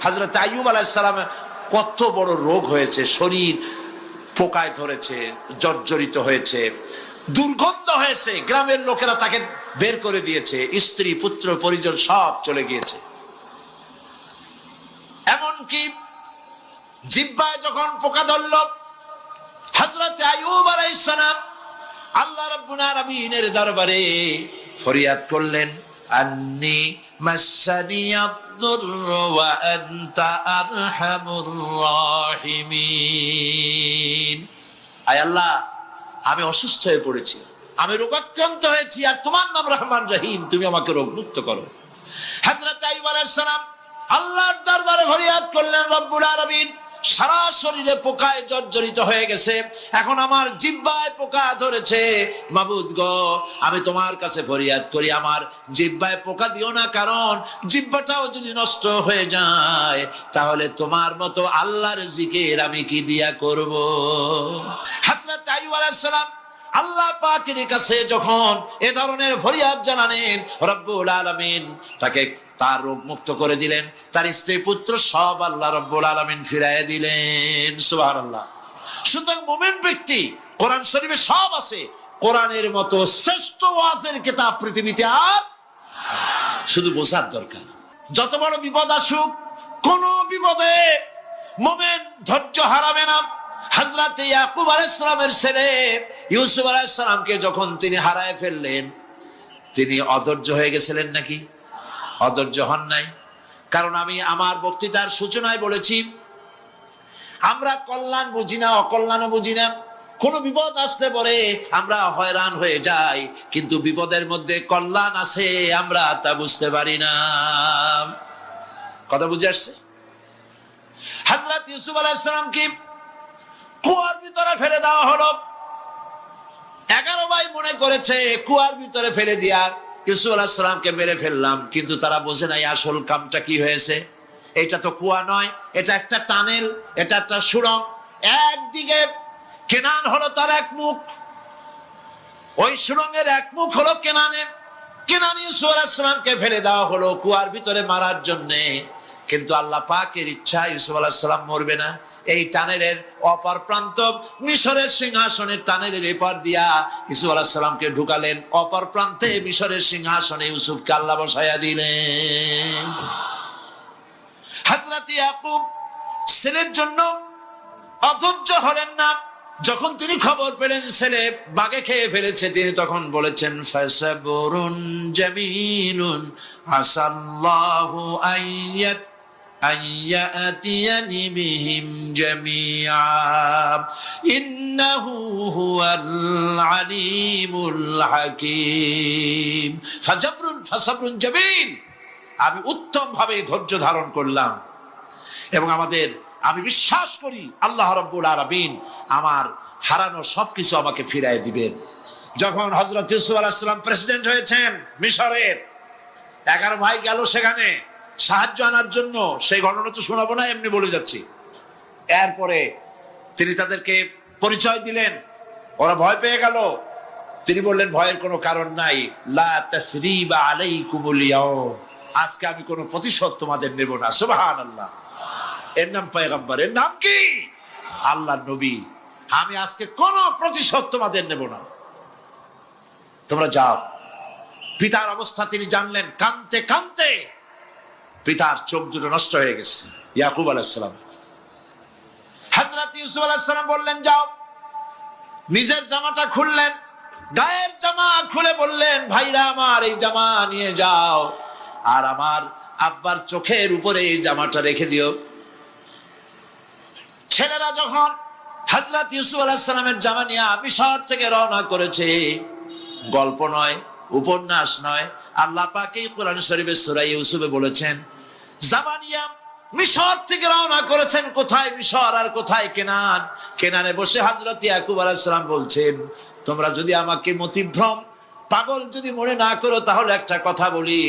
হযরত আইয়ুব আলাইহিস সালাম কত বড় রোগ হয়েছে, শরীর পোকায় ধরেছে, জর্জরিত হয়েছে, দুর্গন্ধ হয়েছে, গ্রামের লোকেরা তাকে বের করে দিয়েছে, স্ত্রী পুত্র পরিজন সব চলে গিয়েছে। এমনকি জিহ্বায় যখন পোকা ধরল, হযরত আইয়ুব আলাইহিস সালাম আল্লাহ রাব্বুল আলামিনের দরবারে ফরিয়াদ করলেন, আন্নী মাসানিয়াদ-দুররু ওয়া আনতা আরহামুর রাহিমিন। আয় আল্লাহ, আমি অসুস্থ হয়ে পড়েছি, আমি রোগাক্রান্ত হয়েছি, আর তোমার নাম রহমান রহিম, তুমি আমাকে রোগমুক্ত করো। হযরত আইয়ুব আলাইহিস সালাম আল্লাহর দরবারে ফরিয়াদ করলেন, রব্বুল আলামিন সারা শরীরে পোকায় জর্জরিত হয়ে গেছে, এখন আমার জিহ্বায় পোকা ধরেছে, মাবুদ গো আমি তোমার কাছে ফরিয়াদ করি, আমার জিহ্বায় পোকা দিও না, কারণ জিহ্বাটাও যদি নষ্ট হয়ে যায় তাহলে তোমার মতো আল্লাহর জিকির আমি কি দিয়া করব। হযরত আইয়ুব আলাইহিস সালাম আল্লাহ পাকের কাছে যখন এ ধরনের ফরিয়াদ জানালেন, রব্বুল আলামিন তাকে তার রোগ মুক্ত করে দিলেন, তার স্ত্রী পুত্র সব আল্লাহ রব্বুল আলামিন ফিরাইয়া দিলেন। সুবহানাল্লাহ। সুতরাং মুমিন ব্যক্তি, কোরআন শরীফে সব আছে, কোরআনের মতো শ্রেষ্ঠ ওয়াজের কিতাব পৃথিবীতে আর শুধু বোঝার দরকার। যত বড় বিপদ আসুক, কোন বিপদে মুমিন ধৈর্য হারাবে না। হযরত ইয়াকুব আলাইহিস সালামের ছেলে ইউসুফ আলাইহিস সালামকে যখন তিনি হারায় ফেললেন, তিনি অধৈর্য হয়ে গেছিলেন নাকি? অধৈর্য হন নাই। কারণ আমি আমার বক্তৃতার সূচনায় বলেছি, আমরা কল্যাণ বুঝি না, অকল্যাণও বুঝি না। কোন বিপদ আসতে পরে আমরা হয়রান হয়ে যাই, কিন্তু বিপদের মধ্যে কল্যাণ আছে আমরা তা বুঝতে পারি না। কথা বুঝে আসছে? হযরত ইউসুফ আলাইহিস সালামকে কুয়ার ভিতরে ফেলে দেওয়া হলো। 11 ভাই মনে করেছে কুয়ার ভিতরে ফেলে দিয়া ইউসুফ আলাইহিস সালামকে মেরে ফেললাম, কিন্তু তারা বোঝে নাই আসল কামটা কি হয়েছে। এটা তো কুয়া নয়, এটা একটা টানেল, এটা একটা সুড়ঙ্গ। একদিকে কেনান হলো তার এক মুখ, ওই সুড়ঙ্গের এক মুখ হলো কেনানের। কেনান ইউসুফ আলাইহিস সালামকে ফেলে দেওয়া হলো কুয়ার ভিতরে মারার জন্য, কিন্তু আল্লাহ পাকের ইচ্ছা ইউসুফ আলাইহিস সালাম মরবে না। এই টানেলের অপর প্রান্ত মিশরের সিংহাসনের টানেলের এপার দিয়া ইউসুফ আলাইহিস সালামকে ঢুকালেন, অপর প্রান্তে মিশরের সিংহাসনে ইউসুফকে আল্লাহ বসায়া দিলেন। হযরত ইয়াকুব ছেলের জন্য অধৈর্য হলেন না। যখন তিনি খবর পেলেন ছেলে বাঘে খেয়ে ফেলেছে, তিনি তখন বলেছেন, ফাসাবরুন জামিলুন আসাল্লাহু আইয়াতিয়ানি বিহিম জামিআ ইন্নাহু হুয়াল আলিমুল হাকীম। ফাসাবরুন জামিল, আমি উত্তম ভাবে ধৈর্য ধারণ করলাম, এবং আমি বিশ্বাস করি আল্লাহ রাব্বুল আলামিন আমার হারানো সবকিছু আমাকে ফিরাই দিবেন। যখন হযরত ইউসুফ আলাইহিস সালাম প্রেসিডেন্ট হয়েছেন মিশরের, 11 ভাই গেল সেখানে সাহায্য আনার জন্য। সেই ঘটনা তো শোনাবো না, এমনি বলে যাচ্ছি। এরপরে তিনি তাদেরকে পরিচয় দিলেন, ওরা ভয় পেয়ে গেল। তিনি বললেন, ভয়ের কোনো কারণ নাই, লা তাসরিবা আলাইকুমুল ইয়াউম, আজকে আমি কোনো প্রতিশোধ তোমাদের নেব না। সুবহানাল্লাহ। এর নাম পয়গম্বর, এর নাম কি? আল্লাহর নবী। আমি আজকে কোনো প্রতিশোধ তোমাদের নেব না, তোমরা যাও। পিতার অবস্থা তিনি জানলেন, কাঁদতে কাঁদতে পিতার চোখ দুটো নষ্ট হয়ে গেছে। ইয়াকুব আলাইহিস সালাম, হযরত ইউসুফ আলাইহিস সালাম বললেন, যাও। নিজের জামাটা খুললেন, গায়ের জামা খুলে বললেন, ভাইরা আমার এই জামা নিয়ে যাও, আর আমার আব্বার চোখের উপরে এই জামাটা রেখে দিও। ছেলেরা যখন হযরত ইউসুফ আলাইহিস সালামের জামা নিয়ে মিশর থেকে রওনা করেছে, গল্প নয়, উপন্যাস নয়, আল্লাহ পাক এই কোরআন শরীফে সূরা ইউসুফে বলেছেন, জামা নিয়ে মিশর থেকে রওনা করেছেন। কোথায় মিশর আর কোথায় কেনান? কেনানে বসে হযরত ইয়াকুব আলাইহিস সালাম বলছেন, তোমরা যদি আমাকে মতিভ্রম পাগল যদি মনে না করো, তাহলে একটা কথা বলি,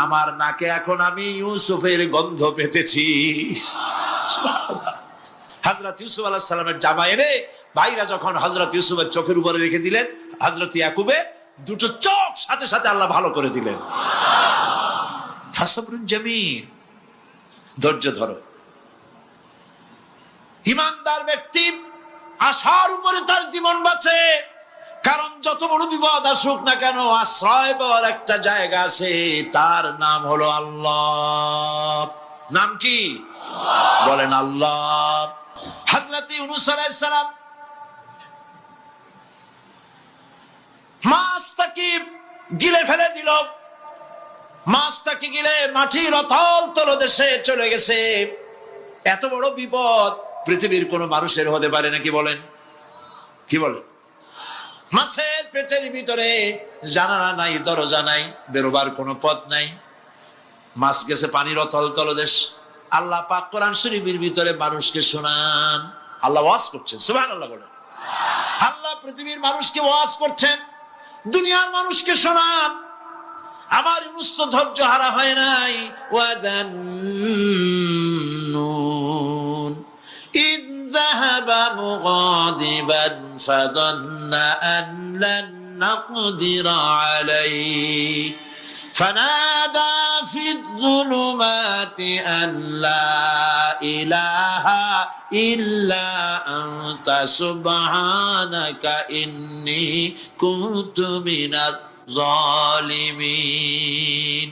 আমার নাকে এখন আমি ইউসুফের গন্ধ পেতেছি। হযরত ইউসুফ আলাইহিস সালামের জামা এনে ভাইরা যখন হযরত ইউসুফের চোখের উপরে রেখে দিলেন, হযরত ইয়াকুবের দুটো চোখ সাথে সাথে আল্লাহ ভালো করে দিলেন। ফাসাবরুন জামিল। ধৈর্য ধরো। ইমানদার ব্যক্তি আশার উপরে তার জীবন বাঁচে, কারণ যত বড় বিপদ আসুক না কেন আশ্রয় পাওয়ার একটা জায়গা আছে, তার নাম হলো আল্লাহ। নাম কি? বলেন আল্লাহ। হযরত ইউনূস আলাইহিস সালাম মাছটাকে গিলে ফেলে দিল, মাছটাকে গিলে মাটির অতল তলদেশে চলে গেছে। এত বড় বিপদ পৃথিবীর কোন মানুষের হতে পারে নাকি? বলেন, কি বলেন? মাছের পেটের ভিতরে জানালা নাই, দরজা নাই, বেরোবার কোনো পথ নাই, মাছ গেছে পানির অতল তলদেশ। আল্লাহ পাক কোরআন শরীফের ভিতরে মানুষকে শোনান, আল্লাহ ওয়াজ করছেন, সুবহানাল্লাহ বলেন। আল্লাহ পৃথিবীর মানুষকে ওয়াজ করছেন, দুনিয়ার মানুষকে শোনান। আমার ইউনূস তো ধৈর্য হারা হয় নাই। ওয়াযান্নুন ইয যাহাবা মুগাদিবান ফাযান্না আন লান নাকদিরা আলাইহি فنادى في الظلمات أن لا إله إلا أنت سبحانك إني كنت من الظالمين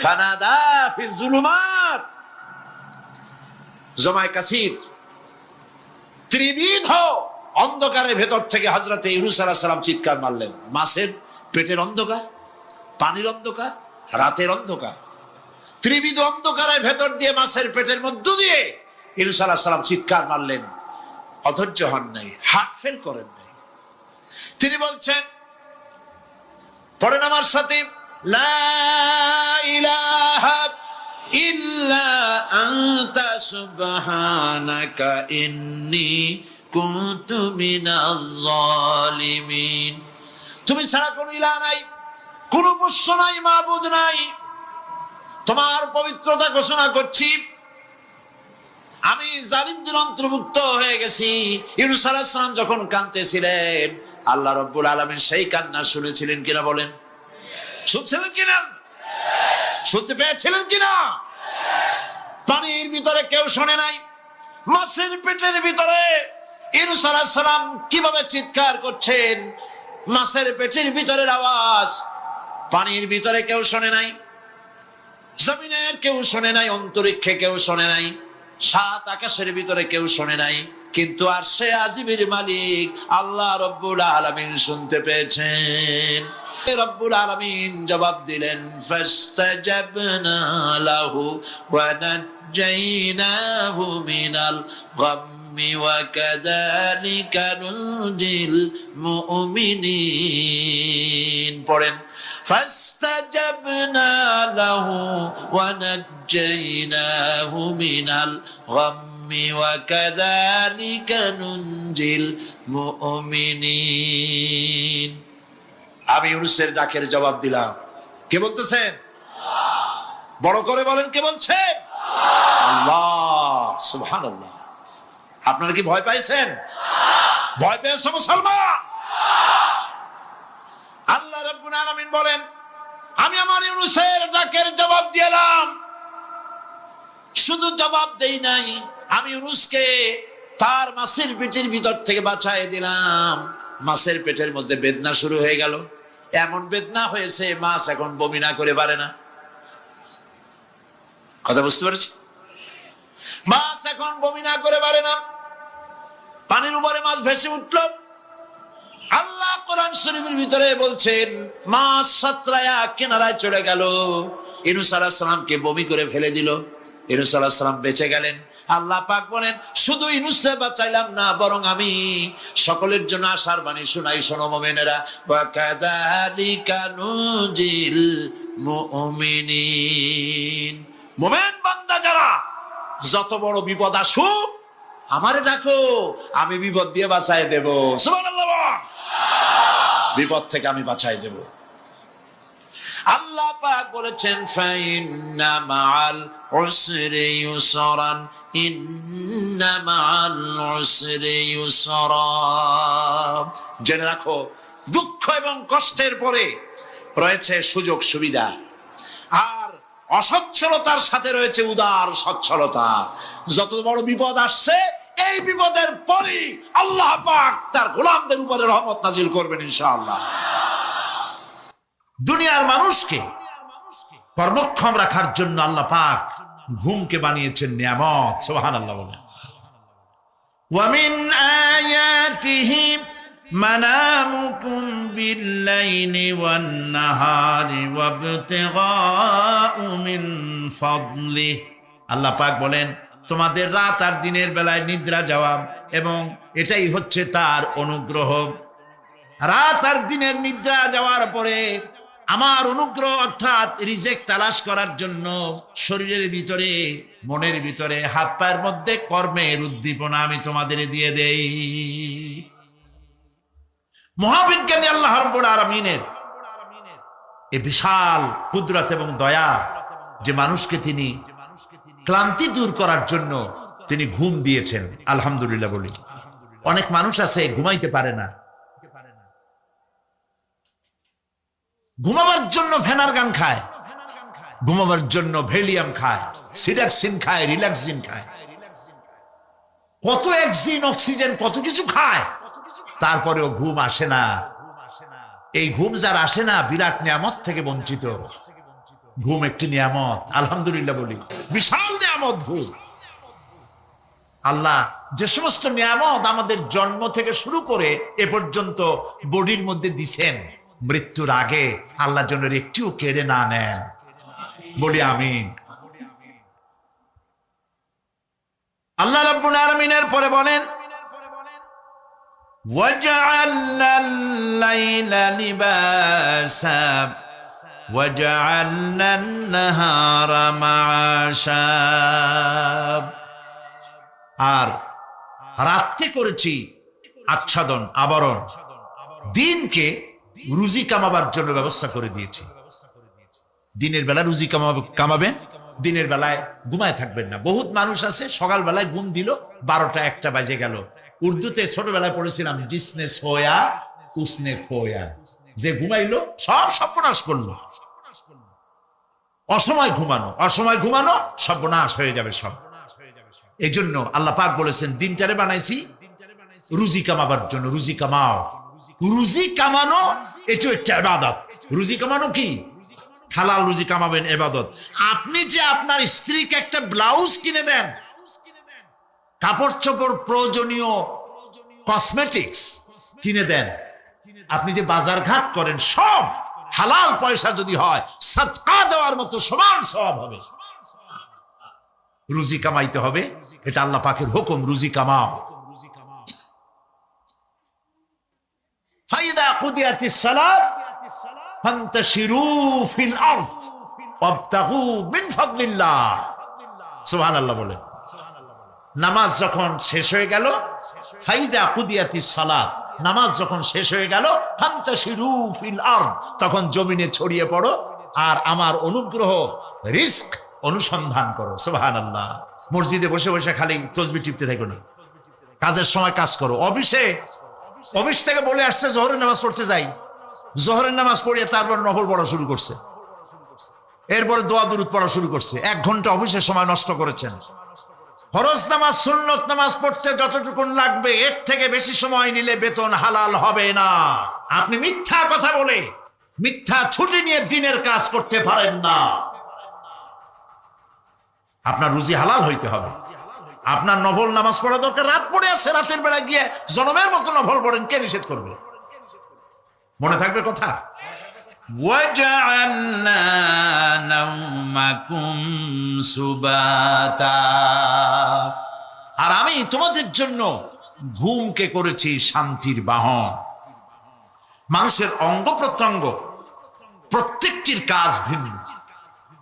فنادى في الظلمات জমায় কাসির, ত্রিবিধ অন্ধকারের ভেতর থেকে হযরত ইউনূস আলাইহিস সালাম চিৎকার মারলেন। মাছের পেটের অন্ধকার, পানির অন্ধকার, রাতের অন্ধকার, ত্রিবিধ অন্ধকারের ভেতর দিয়ে মাছের পেটের মধ্য দিয়ে ইউনূস আলাইহিস সালাম চিৎকার মারলেন। অধৈর্য হন নাই, হার্ট ফেল করেন নাই। তিনি বলছেন, পড়েন আমার সাথে, লা ইলাহা ইল্লা আনতা সুবহানাকা ইন্নী কুনতু মিনাজ জালিমিন। তুমি ছাড়া কোনো ইলাহ নাই, কোন বস্য নাই, মাবুদ নাই, তোমার পবিত্রতা ঘোষণা করছি, আমি জালিমদের অন্তর্ভুক্ত হয়ে গেছি। ইউনূস আলাইহিস সালাম যখন কাঁদতেছিলেন, আল্লাহ রাব্বুল আলামিন সেই কান্না শুনেছিলেন কিনা? বলেন, শুনছিলেন কিনা? শুনতে পেয়েছিলেন কিনা? পানির ভিতরে কেউ শোনে নাই, মাছের পেটের ভিতরে ইউনূস আলাইহিস সালাম কিভাবে চিৎকার করছেন, মাছের পেটের ভিতরের আওয়াজ পানির ভিতরে কেউ শোনে নাই, জমিনের কেউ শোনে নাই, অন্তরিক্ষে কেউ শোনে নাই, সাত আকাশের ভিতরে কেউ শোনে নাই, কিন্তু আরশে আজিমের মালিক আল্লাহ রাব্বুল আলামিন শুনতে পেয়েছেন। রব্বুল আলামিন জবাব দিলেন, ফাস্তাজাবনা লাহু ওয়া নাজ্জাইনাহু মিনাল গাম্মি ওয়া কাযালিকা নুনজিল মুমিনিন। পড়েন, ফাস্তাজাবনা লাহু ওয়া নাজ্জাইনাহু মিনাল গাম্মি ওয়া কাযালিকা নুনজিল মুমিনিন। আমি ইউনূসের ডাকের জবাব দিলাম। কে বলতেছেন? বড় করে বলেন, কে বলছেন? আল্লাহ, সুবহানাল্লাহ। আপনারা কি ভয় পাইছেন? ভয় পেয়েছো মুসলমান? আল্লাহ রাব্বুল আলামিন বলেন, আমি আমার ইউনূসের ডাকের জবাব দিলাম। শুধু জবাব দেই নাই, আমি ইউনূসকে তার মাছের পেটের ভিতর থেকে বাঁচায় দিলাম। মাছের পেটের মধ্যে বেদনা শুরু হয়ে গেল, এমন বেদনা হয়েছে মাছ এখন বমি না করে পারে না। কথা বুঝতে পারছি? মাছ এখন বমি না করে পারে না। পানির উপরে মাছ ভেসে উঠল। আল্লাহ কোরআন শরীফের ভিতরে বলছেন, মাছ সাতরায়া কিনারায় চলে গেল, ইউনূস আলাইহিস সালামকে বমি করে ফেলে দিল। ইউনূস আলাইহিস সালাম বেঁচে গেলেন। আল্লাহ পাক বলেন, শুধু ইউনূসকে বাঁচাইলাম না, বরং আমি সকলের জন্য আশার বাণী শোনাই। শোনো মুমিনেরা, ওয়া কাযালিকা নুনজিল মুমিনিন। মুমিন বান্দা যারা, যত বড় বিপদ আসুক আমারে ডাকো, আমি বিপদ দিয়ে বাঁচাই দেব। সুবহানাল্লাহ। বিপদ থেকে আমি বাঁচাই দেব। আল্লাহ পাক বলেছেন, ফাইন্না মাআল উসরি ইউসরান, ইন্না মাআল উসরি ইউসরা। জেনে রাখো, দুঃখ এবং কষ্টের পরে রয়েছে সুযোগ সুবিধা। আর অসচ্ছলতার সাথে রয়েছে উদার সচ্ছলতা। যত বড় বিপদ আসছে, এই বিপদের পরই আল্লাহ পাক তার গোলামদের উপরে রহমত নাজিল করবেন ইনশাআল্লাহ। দুনিয়ার মানুষকে কর্মক্ষম রাখার জন্য আল্লাহ পাক ঘুমকে বানিয়েছেন নিয়ামত। সুবহানাল্লাহ বলেন। ওয়া মিন আয়াতিহি মানামুকুম বিল-লাইলি ওয়ান-নাহারি ওয়াবতিগাউ মিন ফাদলিহি। আল্লাহ পাক বলেন, তোমাদের রাত আর দিনের বেলায় নিদ্রা যাওয়া, এবং এটাই হচ্ছে তার অনুগ্রহ। রাত আর দিনের নিদ্রা যাওয়ার পরে আমার অনুগ্রহ অর্থাৎ রিজিক তালাশ করার জন্য শরীরের ভিতরে, মনের ভিতরে, হাত পায়ের মধ্যে কর্মের উদ্দীপনা আমি তোমাদের দিয়ে দেই। মহাবিজ্ঞানী আল্লাহ রাব্বুল আলামিনের এই বিশাল কুদরত এবং দয়া, যে মানুষকে তিনি ক্লান্তি দূর করার জন্য তিনি ঘুম দিয়েছেন, আলহামদুলিল্লাহ বলি। অনেক মানুষ আছে ঘুমাইতে পারে না, ঘুমাবার জন্য ফেনার গান খায়, ঘুমাবার জন্য ভ্যালিয়াম খায়, সিডাক্সিন খায়, রিল্যাক্সিন খায়, কত অক্সিজেন, অক্সিজেন, কত কিছু খায়, তারপরেও ঘুম আসে না। এই ঘুম যার আসে না, বিরাট নিয়ামত থেকে বঞ্চিত। ঘুম একটি নিয়ামত, আলহামদুলিল্লাহ বলি, বিশাল নিয়ামত ঘুম। আল্লাহ যে সমস্ত নিয়ামত আমাদের জন্ম থেকে শুরু করে এ পর্যন্ত বডির মধ্যে দিছেন, মৃত্যুর আগে আল্লাহ যেন একটিও কেড়ে না নেন, বলি আমিন। আল্লাহ রাব্বুল আলামিনের পরে বলেন, وَجَعَلْنَا اللَّيْلَ لِبَاسًا وَجَعَلْنَا النَّهَارَ مَعَاشًا। আর রাতকে করেছি আচ্ছাদন, আবরণ, দিনকে রুজি কামাবার জন্য ব্যবস্থা করে দিয়েছি। দিনের বেলা রুজি কামাবেন, দিনের বেলায় ঘুমায় থাকবেন না। বহুত মানুষ আছে সকাল বেলায় ঘুম দিল, 12টা-1টা বাজে গেল। উর্দুতে ছোটবেলায় পড়েছিলাম, জিসনে সোয়া উসনে খোয়া, যে ঘুমাইলো সব সর্বনাশ করলো। অসময় ঘুমানো, অসময় ঘুমানো সর্বনাশ হয়ে যাবে সব। এই জন্য আল্লাহ পাক বলেছেন, দিনটারে বানাইছি রুজি কামাবার জন্য। রুজি কামাও, রুজি কামানো এটা একটা ইবাদত। রুজি কামানো কি? হালাল রুজি কামাবেন, ইবাদত। আপনি যে আপনার স্ত্রীকে একটা ব্লাউজ কিনে দেন, কাপড় চোপড়, প্রয়োজনীয় কসমেটিক্স কিনে দেন, আপনি যে বাজার ঘাট করেন, সব হালাল পয়সা যদি হয়, সাদকা দেওয়ার মতো সমান সওয়াব হবে। রুজি কামাইতে হবে, এটা আল্লাহ পাকের হুকুম, রুজি কামাও। ফাইদা কুদিয়াতিস সালাত ফান্তাশিরু ফিল আরদ ওয়াবতাগু মিন ফাদলিল্লাহ। সুবহানাল্লাহ বলেন। নামাজ যখন শেষ হয়ে গেল, ফাইদা কুদিয়াতিস সালাত, নামাজ যখন শেষ হয়ে গেল, ফান্তাশিরু ফিল আরদ, তখন জমিনে ছড়িয়ে পড়ো আর আমার অনুগ্রহ, রিস্ক অনুসন্ধান করো। সুবহানাল্লাহ। মসজিদে বসে বসে খালি তসবিহ টিপতে থাকো না, কাজের সময় কাজ করো। অফিস থেকে বলে আসছে জোহরের নামাজ পড়তে যাই, জোহরের নামাজ পড়িয়ে তারপর নফল পড়া শুরু করছে, এরপরে দোয়া দুরূদ পড়া শুরু করছে। 1 ঘন্টা অফিসের সময় নষ্ট করেছেন। ফরজ নামাজ, সুন্নত নামাজ পড়তে যতটুকু লাগবে, এর থেকে বেশি সময় নিলে বেতন হালাল হবে না। আপনি মিথ্যা কথা বলে, মিথ্যা ছুটি নিয়ে দিনের কাজ করতে পারেন না। আপনার রুজি হালাল হইতে হবে। আপনার নফল নামাজ পড়া দরকার, রাত পড়ে আছে, রাতের বেলা গিয়ে জনমের মতো নফল পড়েন, কে নিষেধ করবে? মনে থাকবে কথা। وَجَعَلْنَا نَوْمَكُمْ سُبَاتًا। আর আমি তোমাদের জন্য ঘুমকে করেছি শান্তির বাহন। মানুষের অঙ্গ প্রত্যঙ্গ প্রত্যেকটির কাজ ভিন্ন,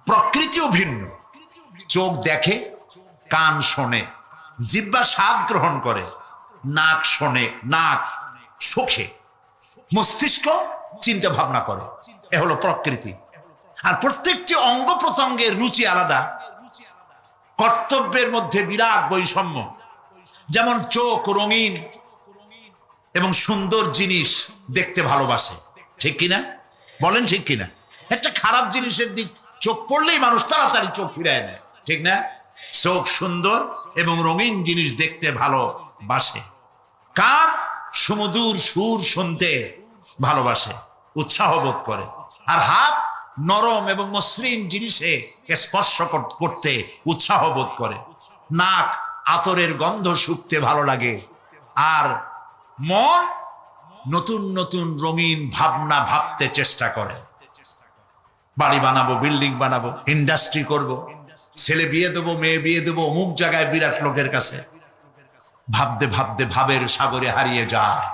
প্রকৃতিও ভিন্ন। চোখ দেখে, কান শোনে, জিহ্বা স্বাদ গ্রহণ করে, নাক শোনে, নাক শোখে, মস্তিষ্ক চিন্তা ভাবনা করে। এ হলো প্রকৃতি। আর প্রত্যেকটি অঙ্গ প্রত্যঙ্গের রুচি আলাদা, কর্তব্যের মধ্যে বিরাট বৈষম্য। যেমন চোখ রঙিন এবং সুন্দর জিনিস দেখতে ভালোবাসে, ঠিক কিনা? বলেন ঠিক কিনা? একটা খারাপ জিনিসের দিক চোখ পড়লেই মানুষ তাড়াতাড়ি চোখ ফিরায় নেয়, ঠিক না? চোখ সুন্দর এবং রঙিন জিনিস দেখতে ভালোবাসে, কান সুমধুর সুর শুনতে ভালোবাসে, উৎসাহ বোধ করে, আর হাত নরম এবং মসৃণ জিনিসে স্পর্শ করতে উৎসাহ বোধ করে, নাক আতরের গন্ধ শুঁকতে ভালো লাগে, আর মন নতুন নতুন রঙিন ভাবনা ভাবতে চেষ্টা করে। বাড়ি বানাবো, বিল্ডিং বানাবো, ইন্ডাস্ট্রি করব, ছেলে বিয়ে দেবো, মেয়ে বিয়ে দেবো, অমুক জায়গায় বিরাট লোকের কাছে, ভাবতে ভাবতে ভাবের সাগরে হারিয়ে যায়।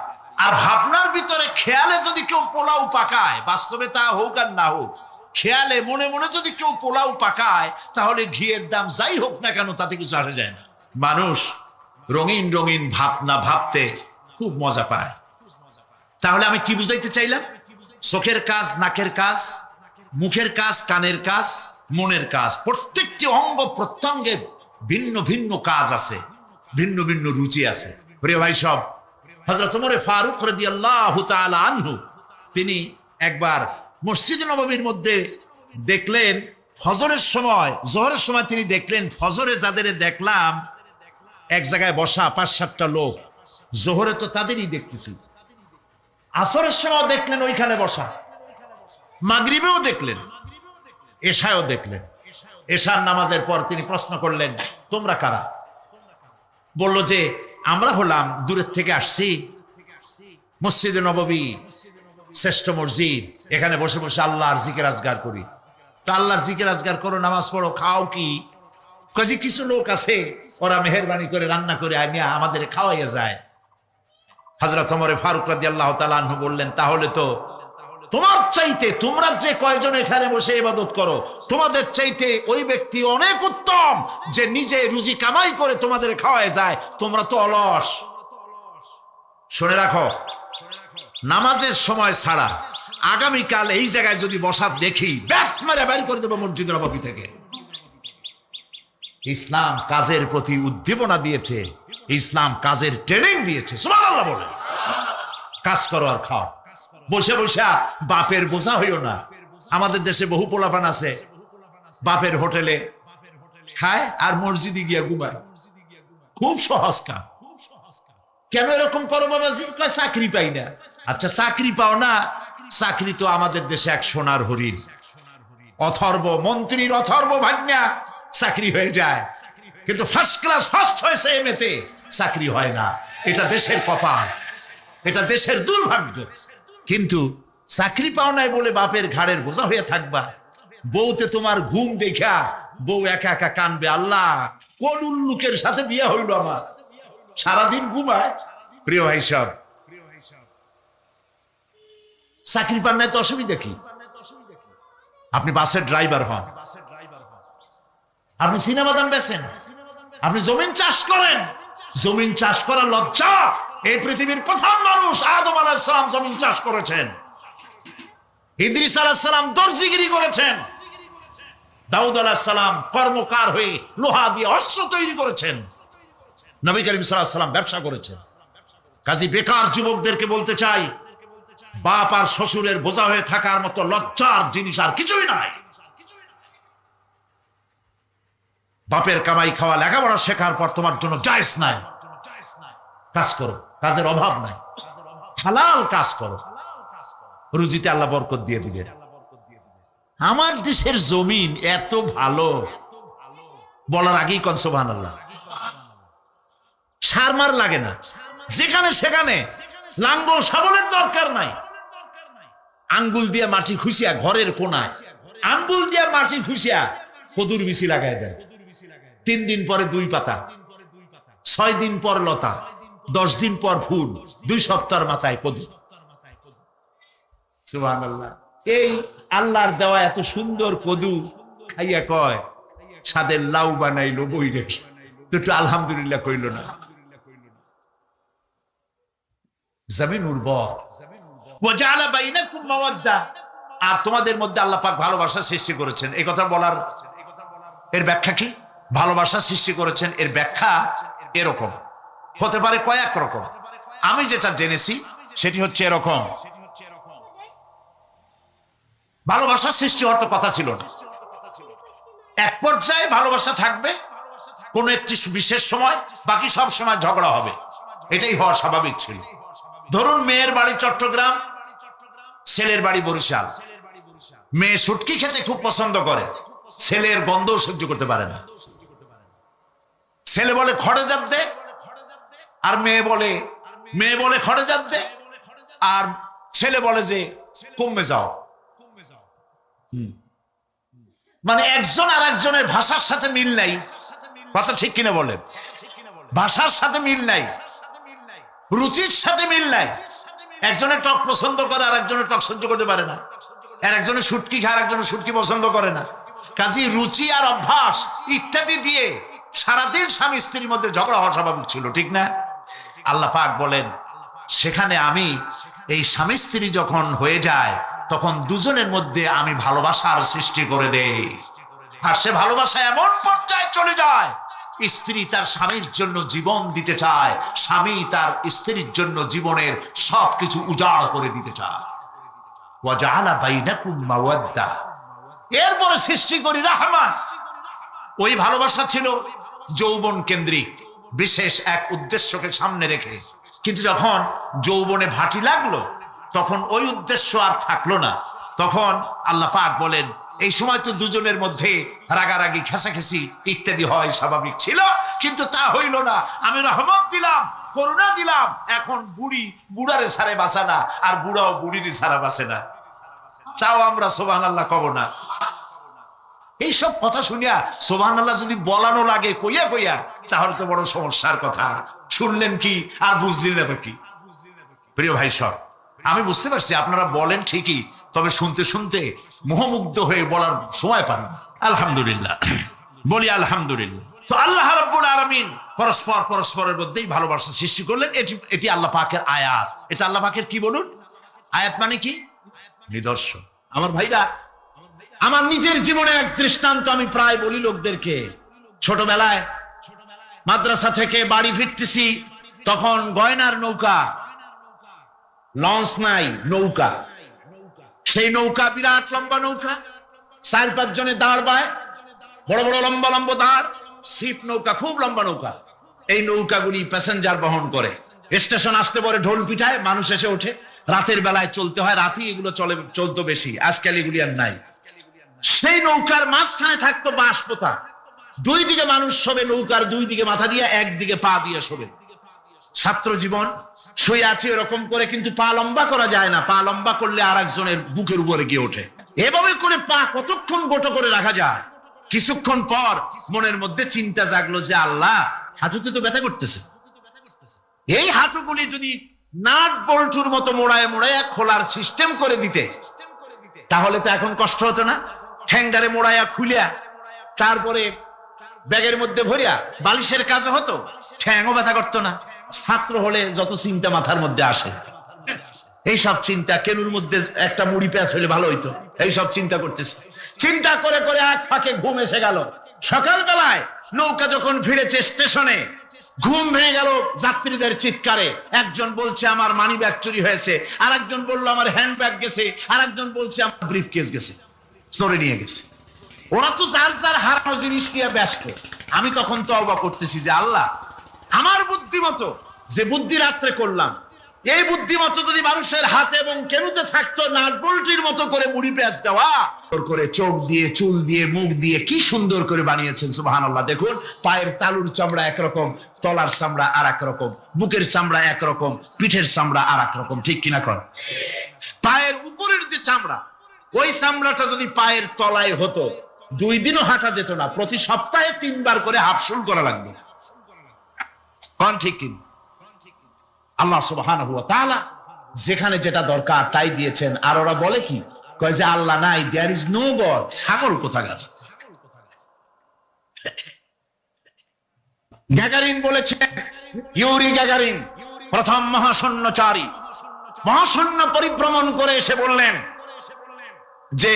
আর ভাবনার ভিতরে খেয়ালে যদি কেউ পোলাও পাকায়, বাস্তবে তা হোক আর না হোক, খেয়ালে মনে মনে যদি কেউ পোলাও পাকায়, তাহলে ঘিয়ের দাম যাই হোক না কেন তাতে কিছু আসে যায় না। মানুষ রঙিন রঙিন ভাবনা ভাবতে খুব মজা পায়। তাহলে আমি কি বুঝাইতে চাইলাম? চোখের কাজ, নাকের কাজ, মুখের কাজ, কানের কাজ, মনের কাজ, প্রত্যেকটি অঙ্গ প্রত্যঙ্গে ভিন্ন ভিন্ন কাজ আছে, ভিন্ন ভিন্ন রুচি আছে। প্রিয় ভাই সব, হযরত ওমর ফারুক রাদিয়াল্লাহু তাআলা আনহু তিনি একবার মসজিদে নববীর মধ্যে দেখলেন ফজরের সময়, জোহরের সময় তিনি দেখলেন ফজরে যাদের দেখলাম এক জায়গায় বসা ৫-৭টা লোক, জোহরে তো তাদেরই দেখতেছি, আসরের সময় দেখলেন ওইখানে বসা, মাগরিবেও দেখলেন, এশায়ও দেখলেন। এশার নামাজের পর তিনি প্রশ্ন করলেন, তোমরা কারা? বলল যে আমরা হলাম দূরের থেকে আসছি, মসজিদে নববী শ্রেষ্ঠ মসজিদ, এখানে বসে বসে আল্লাহর জিকির আজগার করি। তো আল্লাহর জিকির আজগার করো, নামাজ পড়ো, খাও কি? কাজে কিছু লোক আছে ওরা মেহেরবানি করে রান্না করে আনিয়া আমাদের খাওয়াইয়া যায়। হযরত ওমর ফারুক রাদিয়াল্লাহু তাআলা আনহু বললেন, তাহলে তো তোমার চাইতে, তোমরা যে কয়জন এখানে বসে ইবাদত করো, তোমাদের চাইতে ওই ব্যক্তি অনেক উত্তম যে নিজে রুজি কামাই করে তোমাদের খাওয়ায় যায়, তোমরা তো অলস। শুনে রাখো, নামাজের সময় ছাড়া আগামীকাল এই জায়গায় যদি বসা দেখি, ব্যাট মেরে বের করে দেবো মসজিদ নববী থেকে। ইসলাম কাজের প্রতি উদ্দীপনা দিয়েছে, ইসলাম কাজের ট্রেনিং দিয়েছে। সুবহানাল্লাহ বলে কাজ করো আর খাও, বসে বসে বাপের বোঝা হইও না। আমাদের দেশে বহু পোলাপান আছে বাপের হোটেলে খায় আর মসজিদে গিয়া ঘুমায়, খুব সহজ কাম। কেন এরকম করো বাবাজি? চাকরি পাই না। আচ্ছা চাকরি পাও না, চাকরি তো আমাদের দেশে এক সোনার হরিণ, অথর্ব মন্ত্রীর অথর্ব ভাগ্না চাকরি হয়ে যায়, কিন্তু ফার্স্ট ক্লাস ফার্স্ট হয়েছে এমএতে চাকরি হয় না। এটা দেশের কপাল, এটা দেশের দুর্ভাগ্য। কিন্তু চাকরি পাও নাই বলে বাপের ঘাড়ের বোঝা হয়ে থাকবা। বউতে তোমার ঘুম দেখা বউ একা একা কানবে, আল্লাহ কোন উল্লুকের সাথে বিয়ে হইল আমার, সারাদিন ঘুমায়। প্রিয় ভাই সব, চাকরি পান নাই তো অসুবিধা কি? আপনি বাসের ড্রাইভার হন, আপনি সিনেমা দান বেছেন, আপনি জমিন চাষ করেন, জমিন চাষ করা লজ্জা। এই পৃথিবীর প্রথম মানুষ আদম আলাইহিস সালাম জমিন চাষ করেছেন, ইদ্রিস আলাইহিস সালাম দর্জিগিরি করেছেন, দাউদ আলাইহিস সালাম কর্মকার হয়ে লোহা দিয়ে অস্ত্র তৈরি করেছেন, নবী করিম সাল্লাল্লাহু আলাইহি ওয়াসাল্লাম ব্যবসা করেছেন। কাজী বেকার যুবকদেরকে বলতে চাই, বাপ আর শ্বশুরের বোঝা হয়ে থাকার মতো লজ্জার জিনিস আর কিছুই নাই। বাপের কামাই খাওয়া লেখাপড়া শেখার পর তোমার জন্য জায়েজ নাই। কাজ করো, কাজের অভাব নাই, হালাল কাজ করো, রুজিতে আল্লাহ বরকত দিয়ে দিবে। আমার দেশের জমিন এত ভালো, বলার আগেই কোন সুবহানাল্লাহ। সার মার লাগে না, যেখানে সেখানে লাঙ্গল শাবলের দরকার নাই। আঙ্গুল দিয়ে মাটি খুঁচিয়া ঘরের কোনায় আঙ্গুল দিয়ে মাটি খুঁচিয়া কদুর বিচি লাগাই দেয়। 3 দিন পরে 2 পাতা, 6 দিন পর লতা, 10 দিন পর ফুল, 2 সপ্তাহের মাথায় কদু। সুবহানাল্লাহ। এই আল্লাহর দেওয়া এত সুন্দর কদু খাইয়া কয় সাদের লাউ বানাইলো বই রেখে, তো একটু আলহামদুলিল্লাহ কইল না। জমিন উর্বর, ওয়াজালা বাইনাকুম মাওয়াদ্দা, আর তোমাদের মধ্যে আল্লাহ পাক ভালোবাসা সৃষ্টি করেছেন। এই কথা বলার এর ব্যাখ্যা কি? ভালোবাসা সৃষ্টি করেছেন এর ব্যাখ্যা এরকম হতে পারে, কয়েক রকম। আমি যেটা জেনেছি সেটি হচ্ছে এরকম, ভালোবাসা সৃষ্টি হওয়ার তো কথা ছিল না, এক পর্যায়ে ভালোবাসা থাকবে কোন একটি বিশেষ সময়, বাকি সব সময় ঝগড়া হবে। এটাই হওয়া স্বাভাবিক ছিল। ধরুন মেয়ের বাড়ি চট্টগ্রাম, ছেলের বাড়ি বরিশাল। মেয়ে শুটকি খেতে খুব পছন্দ করে, ছেলের গন্ধ সহ্য করতে পারে না। ছেলে বলে খড়ে জাত দে, আর মেয়ে বলে খড়ে জাত দে, আর ছেলে বলে যে কমবে যাও। মানে একজন আর একজনের ভাষার সাথে মিল নাই। কথা ঠিক কিনা বলেন? ভাষার সাথে মিল নাই, রুচির সাথে মিল নাই। একজনের টক পছন্দ করে আর একজনের টক সহ্য করতে পারে না, আর একজনের শুটকি খায় আর একজনের শুটকি পছন্দ করে না। কাজী রুচি আর অভ্যাস ইত্যাদি দিয়ে সারাদিন স্বামী স্ত্রীর মধ্যে ঝগড়া হওয়া স্বাভাবিক ছিল, ঠিক না? আল্লাহ পাক বলেন সেখানে আমি এই স্বামী স্ত্রী যখন হয়ে যায় তখন দুজনের মধ্যে আমি ভালোবাসার সৃষ্টি করে দেই। আর সে ভালোবাসা এমন পর্যায়ে চলে যায়, স্ত্রী তার স্বামীর জন্য জীবন দিতে চায়, স্বামী তার স্ত্রীর জন্য জীবনের সবকিছু উজাড় করে দিতে চায়। ওয়াজআলা বাইনাকুম মাওয়াদ্দা, এরপরে সৃষ্টি করি রাহমাত। ওই ভালোবাসা ছিল যৌবন কেন্দ্রিক, বিশেষ এক উদ্দেশ্যকে সামনে রেখে। কিন্তু যখন যৌবনে ভাটি লাগলো তখন ওই উদ্দেশ্য আর থাকলো না। তখন আল্লাহ পাক বলেন এই সময় তো দুজনের মধ্যে রাগারাগি, খেসাখেসি ইত্যাদি হয়, স্বাভাবিক ছিল। কিন্তু তা হইল না। আমি রহমত দিলাম, করুণা দিলাম। এখন বুড়ি বুড়ারে ছাড়ে বাঁচে না, আর বুড়াও বুড়ির ছাড়া বাঁচে না। তাও আমরা সুবহানাল্লাহ কব না। এইসব কথা শুনিয়া সুবহানাল্লাহ যদি বলানো লাগে কইয়া কইয়া, তাহলে তো বড় সমস্যার কথা। শুনলেন কি আর বুঝলেন না কি? প্রিয় ভাই সব, আমি বুঝতে পারছি আপনারা বলেন ঠিকই, তবে শুনতে শুনতে মোহমুগ্ধ হয়ে বলার সময় পান না। আলহামদুলিল্লাহ, বলি আলহামদুলিল্লাহ। তো আল্লাহ রাব্বুল আলামিন পরস্পরের মধ্যেই ভালোবাসা সৃষ্টি করলেন। এটি আল্লাহ পাকের আয়াত। এটা আল্লাহ পাকের কি বলুন? আয়াত মানে কি? নিদর্শন। আমার ভাইরা, আমার নিজের জীবনে এক দৃষ্টান্ত আমি প্রায় বলি লোকদেরকে। ছোটবেলায় মাদ্রাসা থেকে বাড়ি ফিরতেছি, তখন গয়নার নৌকা, লঞ্চ নাই, নৌকা। সেই নৌকা বিরাট লম্বা নৌকা, 4-5 জনে দাঁড় বায়, বড় বড় লম্বা লম্বা দাঁড়, ছিপ নৌকা, খুব লম্বা নৌকা। এই নৌকাগুলি প্যাসেঞ্জার বহন করে। স্টেশন আসতে পরে ঢোল পিঠায়, মানুষ এসে ওঠে। রাতের বেলায় চলতে হয়, রাতেই এগুলো চলতো বেশি, আজকাল এগুলি আর নাই। সেই নৌকার মাঝখানে থাকতো বাঁশ পোতা, দুই দিকে মানুষ শোবে, নৌকার দুই দিকে মাথা দিয়ে, একদিকে পা দিয়ে শোবে। ছাত্র জীবন শুয়ে আছে এরকম করে, কিন্তু পা লম্বা করা যায় না। পা লম্বা করলে আর একজনের বুকের উপরে গিয়ে ওঠে। এভাবে করে পা কতক্ষণ গোটো করে রাখা যায়? কিছুক্ষণ পর মনের মধ্যে চিন্তা জাগলো যে আল্লাহ, হাঁটুতে তো ব্যথা করতেছে, এই হাঁটুগুলি যদি নাট বল্টুর মতো মোড়ায় মোড়ায় খোলার সিস্টেম করে দিতে, তাহলে তো এখন কষ্ট হতো না। ঠ্যাংডারে মোড়ায়া খুলিয়া তারপরে ব্যাগের মধ্যে ভরিয়া বালিশের কাজ হতো, ঠ্যাংও ব্যথা করতো না। ছাত্র হলে যত চিন্তা মাথার মধ্যে আসে, এইসব চিন্তা, কেনুর মধ্যে একটা মুড়ি পেঁয়াজ হলে ভালো হইতো, এইসব চিন্তা করতেছে। চিন্তা করে করে এক ফাঁকে ঘুম এসে গেল। সকালবেলায় নৌকা যখন ফিরেছে স্টেশনে, ঘুম ভেঙে গেল যাত্রীদের চিৎকারে। একজন বলছে আমার মানি ব্যাগ চুরি হয়েছে, আর একজন বললো আমার হ্যান্ড ব্যাগ গেছে, আর একজন বলছে আমার ব্রিফ কেস গেছে, চোরে নিয়ে গেছে। ওরা তো যার যার হারানো জিনিস নিয়ে ব্যস্ত। আমি তখন তওবা করতেছি যে আল্লাহ, আমার বুদ্ধিমতো যে বুদ্ধি রাত্রে করলাম, এই বুদ্ধিমতো যদি মানুষের হাতে এবং কেনুতে থাকতো, নাট বল্টুর মতো করে মুড়ি পেঁয়াজ দেওয়া করে, চোখ দিয়ে, চুল দিয়ে, মুখ দিয়ে কি সুন্দর করে বানিয়েছেন সুবহানাল্লাহ। দেখুন, পায়ের তালুর চামড়া একরকম, তলার চামড়া আর এক রকম, বুকের চামড়া একরকম, পিঠের চামড়া আর এক রকম, ঠিক কিনা কর? পায়ের উপরের যে চামড়া, ওই চামড়াটা যদি পায়ের তলায় হতো, 2 দিনও হাঁটা যেত না। প্রতি সপ্তাহে 3 বার করে হাফসুল করা লাগতো। কোন ঠিক কিনা? আল্লাহ সুবহানাহু ওয়া তাআলা যেখানে যেটা দরকার তাই দিয়েছেন। আর ওরা বলে কি, কয় যে আল্লাহ নাই, দেয়ার ইজ নো গড। ছাগল কোথাকার। গ্যাগারিন বলেছে, ইউরি গ্যাগারিন প্রথম মহাশূন্যচারী, মহাশূন্য পরিভ্রমণ করে এসে বললেন যে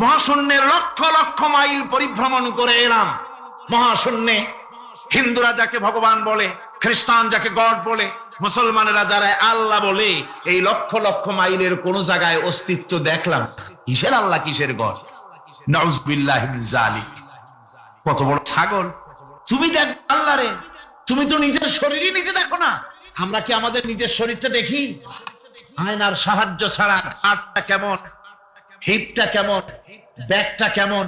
মহাশূন্যের লক্ষ লক্ষ মাইল পরিভ্রমণ করে এলাম। মহাশূন্যে হিন্দুরা যাকে ভগবান বলে, খ্রিস্টান যাকে গড বলে, মুসলমানেরা যারা আল্লাহ বলে, এই লক্ষ লক্ষ মাইলের কোন জায়গায় অস্তিত্ব দেখলাম। কিসের আল্লাহ, কিসের গড? নাউযুবিল্লাহি মিন যালিক। কত বড় ছাগল। তুমি দেখো আল্লাহরে, তুমি তো নিজের শরীরই নিজে দেখো না। আমরা কি আমাদের নিজের শরীরটা দেখি? আয়নার সাহায্য ছাড়া হাতটা কেমন, হিপটা কেমন, ব্যাকটা কেমন,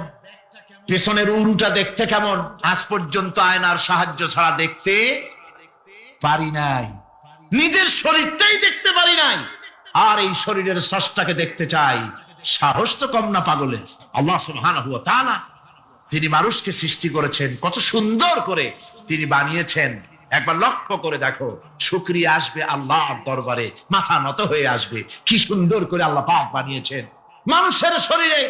পেছনের উরুটা দেখতে কেমন, আজ পর্যন্ত আয়নার সাহায্য ছাড়া দেখতে পারি নাই। নিজের শরীরটাই দেখতে পারি নাই, আর এই শরীরের স্রষ্টাকে দেখতে চাই। সাহস তো কম না পাগলের। আল্লাহ সুবহানাহু ওয়া তাআলা তিনি মানুষকে সৃষ্টি করেছেন, কত সুন্দর করে তিনি বানিয়েছেন। একবার লক্ষ্য করে দেখো, শুকরিয়া আসবে আল্লাহর দরবারে, মাথা নত হয়ে আসবে। কি সুন্দর করে আল্লাহ পাক বানিয়েছেন। মানুষের শরীরে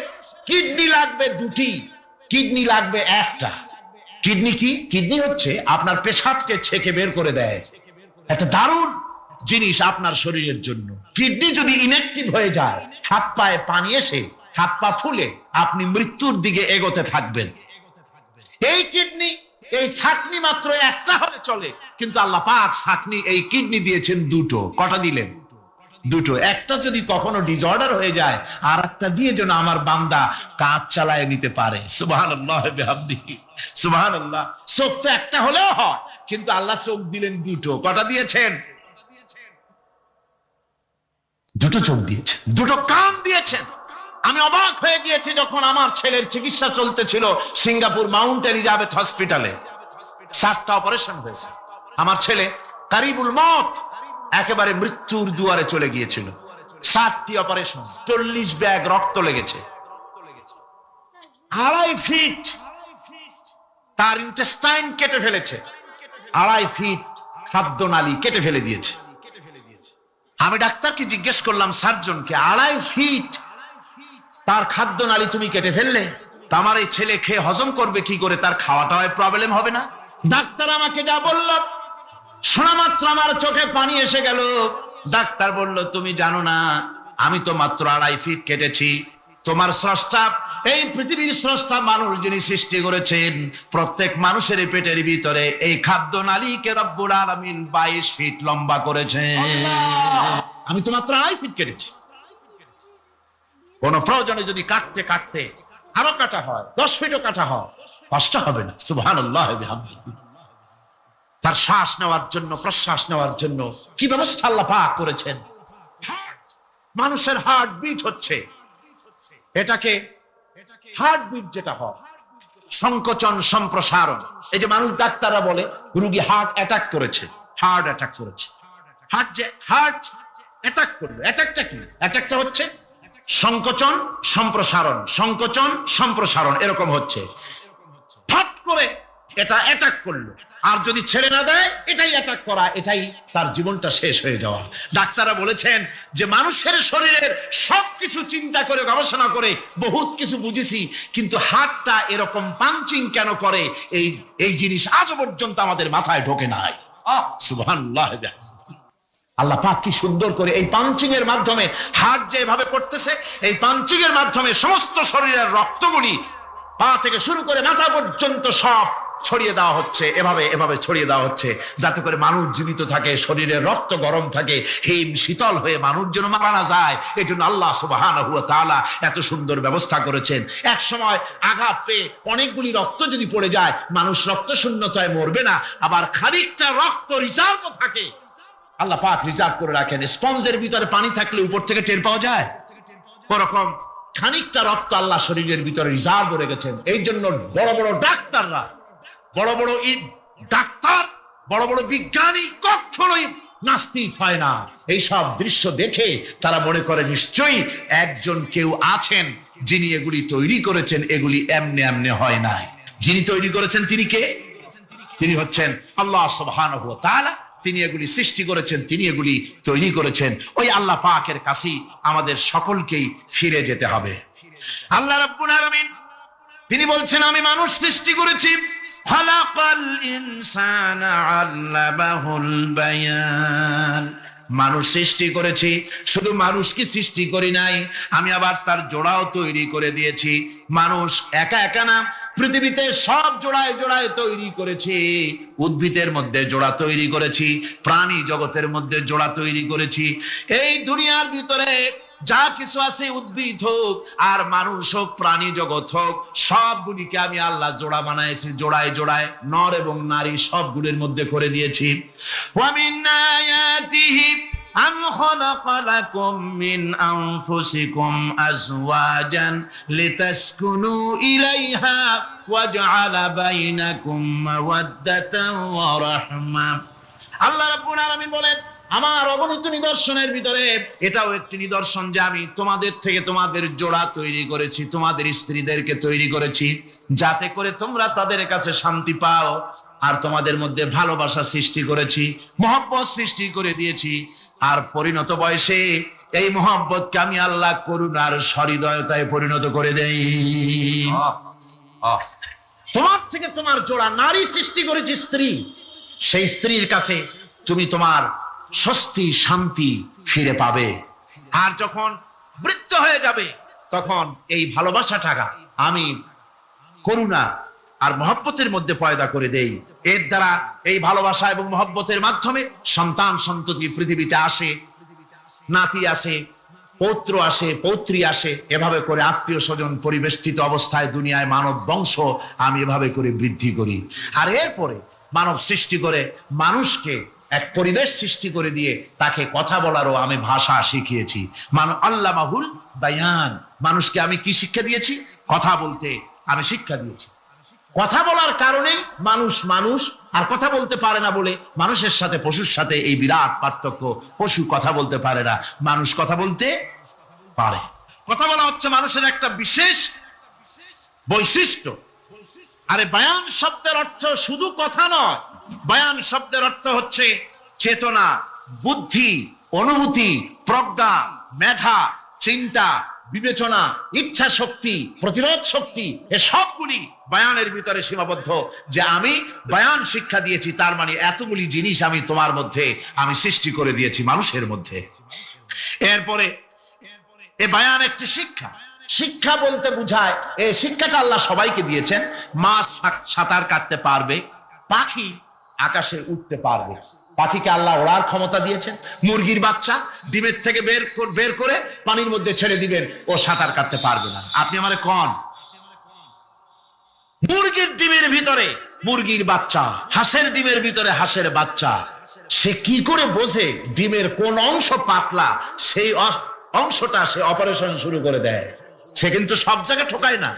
কিডনি লাগবে দুটি, কিডনি লাগবে একটা। কিডনি কি? কিডনি হচ্ছে আপনার পেশাবকে ছেঁকে বের করে দেয়, একটা দারুণ জিনিস আপনার শরীরের জন্য। কিডনি যদি ইনঅ্যাক্টিভ হয়ে যায়, হাত পায়ে পানি এসে হাত পা ফুলে আপনি মৃত্যুর দিকে এগোতে থাকবেন। এই কিডনি, এই ছাকনি মাত্র একটা হলে চলে, কিন্তু আল্লাহ পাক ছাকনি এই কিডনি দিয়েছেন দুটো। কটা দিলেন? দুটো। একটা যদি কখনো ডিসঅর্ডার হয়ে যায়, আর একটা দিয়ে যেন আমার বান্দা কাজ চালায় নিতে পারে। সুবহানাল্লাহ বিহামদিহি, সুবহানাল্লাহ। চোখ তো একটা হলেও হয়, কিন্তু আল্লাহ চোখ দিলেন দুটো। কটা দিয়েছেন? দুটো চোখ দিয়েছেন, দুটো কান দিয়েছেন। আমি অবাক হয়ে গিয়েছি যখন আমার ছেলের চিকিৎসা চলতেছিল সিঙ্গাপুর মাউন্ট এলিজাবেথ হসপিটালে। 7টা অপারেশন হয়েছে। আমার ছেলে কারিবুল মত, একেবারে মৃত্যুর দুয়ারে চলে গিয়েছিল। 7টি অপারেশন, 40 ব্যাগ রক্ত লেগেছে। 2.5 ফিট তার ইন্টেস্টাইন কেটে ফেলেছে, 2.5 ফিট খাদ্য নালী কেটে ফেলে দিয়েছে। আমি ডাক্তারকে জিজ্ঞেস করলাম, সার্জনকে, 2.5 ফিট তার খাদ্য নালী তুমি কেটে ফেললে, তা আমার এই ছেলে খেয়ে হজম করবে কি করে? তার খাওয়াটা হয় প্রবলেম হবে না? ডাক্তার আমাকে যা বলল, শোনা মাত্র আমার চোখে পানি এসে গেল। ডাক্তার বলল, তুমি জানো না, আমি তো মাত্র 2.5 ফিট কেটেছি। তোমার স্রষ্টা, এই পৃথিবীর স্রষ্টা মানুষ যিনি সৃষ্টি করেছেন, প্রত্যেক মানুষের পেটের ভিতরে এই খাদ্য নালীকে রব্বুল আলামিন 22 ফিট লম্বা করেছেন। আমি তো মাত্র 2.5 ফিট কেটেছি। কোন প্রয়োজনে যদি কাটতে কাটতে আরো কাটা হয়, 10 ফিটও কাটা হয়, কষ্ট হবে না। সুবহানাল্লাহ বিহামদিহি। তার শ্বাস নেওয়ার জন্য, প্রশ্বাস নেওয়ার জন্য কি ব্যবস্থা আল্লাহ পাক করেছেন। মানুষের হার্ট বিট হচ্ছে, এটাকে হার্ট বিট যেটা হয়, সংকোচন সম্প্রসারণ। এই যে মানুষ, ডাক্তাররা বলে রোগী হার্ট অ্যাটাক করেছে, হার্ট অ্যাটাক করেছে। হার্ট অ্যাটাক করলো, অ্যাটাকটা কি? অ্যাটাকটা হচ্ছে সংকোচন সম্প্রসারণ, সংকোচন সম্প্রসারণ, এরকম হচ্ছে। ফট করে এটা অ্যাটাক করলো, আর যদি ছেড়ে না দেয়, এটাই অ্যাটাক করা, এটাই তার জীবনটা শেষ হয়ে যাওয়া। ডাক্তাররা বলেছেন যে মানুষের শরীরের সবকিছু চিন্তা করে, গবেষণা করে বহুত কিছু বুঝেছি, কিন্তু হার্টটা এরকম পাঞ্চিং কেন করে, এই জিনিস আজও পর্যন্ত আমাদের মাথায় ঢোকে নাই। সুবহানাল্লাহ। আল্লাহ পাক কি সুন্দর করে এই পাঞ্চিং এর মাধ্যমে, হার্ট যেভাবে করতেছে, এই পাঞ্চিং এর মাধ্যমে সমস্ত শরীরের রক্তগুলি পা থেকে শুরু করে মাথা পর্যন্ত সব ছড়িয়ে দেওয়া হচ্ছে, এভাবে ছড়িয়ে দেওয়া হচ্ছে, যাতে করে মানুষ জীবিত থাকে, শরীরের রক্ত গরম থাকে, হিম শীতল হয়ে মানুষ যেন মারা না যায়। এই জন্য আল্লাহ সুবহানাহু ওয়া তাআলা এত সুন্দর ব্যবস্থা করেছেন। এক সময় আঘাত পেয়ে অনেকগুলি রক্ত যদি পড়ে যায়, মানুষ রক্ত শূন্যতায় মরবে না, আবার খানিকটা রক্ত রিজার্ভ থাকে, আল্লাহ পাক রিজার্ভ করে রাখেন। স্পঞ্জের ভিতরে পানি থাকলে উপর থেকে টের পাওয়া যায়, ওরকম খানিকটা রক্ত আল্লাহ শরীরের ভিতরে রিজার্ভ করে রেখেছেন। এই জন্য বড় বড় ডাক্তাররা, বড় বড় ডাক্তার, বড় বড় বিজ্ঞানী কখনোই নাস্তিক হয় না। এইসব দৃশ্য দেখে তারা মনে করে নিশ্চয়ই একজন কেউ আছেন যিনি এগুলি তৈরি করেছেন, এগুলি এমনে এমনে হয় নাই। যিনি তৈরি করেছেন তিনি কে? তিনি হচ্ছেন আল্লাহ সুবহানাহু ওয়া তাআলা। তিনি এগুলি সৃষ্টি করেছেন, তিনি এগুলি তৈরি করেছেন। ওই আল্লাহ পাকের কাছেই আমাদের সকলকেই ফিরে যেতে হবে। আল্লাহ রাব্বুল আলামিন তিনি বলছেন, আমি মানুষ সৃষ্টি করেছি, খালাকাল ইনসানা আল্লামাহুল বায়ান। মানুষ সৃষ্টি করেছি, শুধু মানুষকে সৃষ্টি করি নাই, আমি আবার তার জোড়াও তৈরি করে দিয়েছি। মানুষ একা একা না, পৃথিবীতে সব জোড়ায় জোড়ায় তৈরি করেছি। উদ্ভিদের মধ্যে জোড়া তৈরি করেছি, প্রাণী জগতের মধ্যে জোড়া তৈরি করেছি। এই দুনিয়ার ভিতরে যা কিছু আছে, উদ্ভিদ হোক আর মানুষ হোক, প্রাণী জগৎ হোক, সবগুলিকে আমি আল্লাহ জোড়া বানাইছি, জোড়ায় জোড়ায় নর এবং নারী সবগুলির মধ্যে করে দিয়েছি। ওয়া মিন আয়াতিহি আন খালাকা লাকুম মিন আনফুসিকুম আজওয়াজান লিতাসকুনু ইলাইহা ওয়া জাআলা বাইনাকুম মাওয়াদ্দাতান ওয়া রাহমা। আল্লাহ রাব্বুল আলামিন বলেন, আমার অগণিত নিদর্শনের ভিতরে এটাও একটি নিদর্শন যে আমি তোমাদের থেকে তোমাদের জোড়া তৈরি করেছি, তোমাদের স্ত্রীদেরকে তৈরি করেছি, যাতে করে তোমরা তাদের কাছে শান্তি পাও। আর তোমাদের মধ্যে ভালোবাসা সৃষ্টি করেছি, মহব্বত সৃষ্টি করে দিয়েছি। আর পরিণত বয়সে এই মহব্বতকে আমি আল্লাহ করুণার সহৃদয়তায় পরিণত করে দেই। তোমার থেকে তোমার জোড়া নারী সৃষ্টি করেছি, স্ত্রী। সেই স্ত্রীর কাছে তুমি তোমার স্বস্তি শান্তি ফিরে পাবে। আর যখন বৃদ্ধ হয়ে যাবে তখন এই ভালোবাসাটাকে আমি করুণা আর মহব্বতের মধ্যে পয়দা করে দেই। এর দ্বারা এই ভালোবাসা এবং মহব্বতের মাধ্যমে সন্তান সন্ততি পৃথিবীতে আসে, নাতি আসে, পৌত্র আসে, পৌত্রী আসে। এভাবে করে আত্মীয় স্বজন পরিবেষ্টিত অবস্থায় দুনিয়ায় মানব বংশ আমি এভাবে করে বৃদ্ধি করি। আর এরপরে মানব সৃষ্টি করে মানুষকে এক পরিবেশ সৃষ্টি করে দিয়ে তাকে কথা বলারও আমি ভাষা শিখিয়েছি। আল্লামাহুল বায়ান, মানুষকে আমি কি শিক্ষা দিয়েছি? কথা বলতে আমি শিক্ষা দিয়েছি। কথা বলার কারণেই মানুষ আর কথা বলতে পারে না বলে মানুষের সাথে পশুর সাথে এই বিরাট পার্থক্য। পশু কথা বলতে পারে না, মানুষ কথা বলতে পারে। কথা বলা হচ্ছে মানুষের একটা বিশেষ বৈশিষ্ট্য। আরে বায়ান শব্দের অর্থ শুধু কথা নয়, বায়ান শব্দের অর্থ হচ্ছে চেতনা, বুদ্ধি, অনুভূতি, প্রজ্ঞা, মেধা, চিন্তা, বিবেচনা, ইচ্ছা শক্তি, প্রতিরোধ শক্তি, এ সবগুলি বায়ানের ভিতরে সীমাবদ্ধ। যে আমি বায়ান শিক্ষা দিয়েছি, তার মানে এতগুলি জিনিস আমি তোমার মধ্যে আমি সৃষ্টি করে দিয়েছি মানুষের মধ্যে। এরপরে এ বায়ান একটি শিক্ষা। শিক্ষা বলতে বুঝায়, এই শিক্ষাটা আল্লাহ সবাইকে দিয়েছেন। মাছ সাঁতার কাটতে পারবে, পাখি আকাশে উঠতে পারবে, পাখিকে আল্লাহ ওড়ার ক্ষমতা দিয়েছেন। মুরগির বাচ্চা ডিমের থেকে বের করে পানির মধ্যে ছেড়ে দিবেন, ও সাঁতার কাটতে পারবে না। আপনি আমারে কোন মুরগির ডিমের ভিতরে মুরগির বাচ্চা, হাঁসের ডিমের ভিতরে হাঁসের বাচ্চা, সে কি করে বোঝে ডিমের কোন অংশ পাতলা? সেই অংশটা সে অপারেশন শুরু করে দেয়। সে কিন্তু সব জায়গায় ঠকায় না।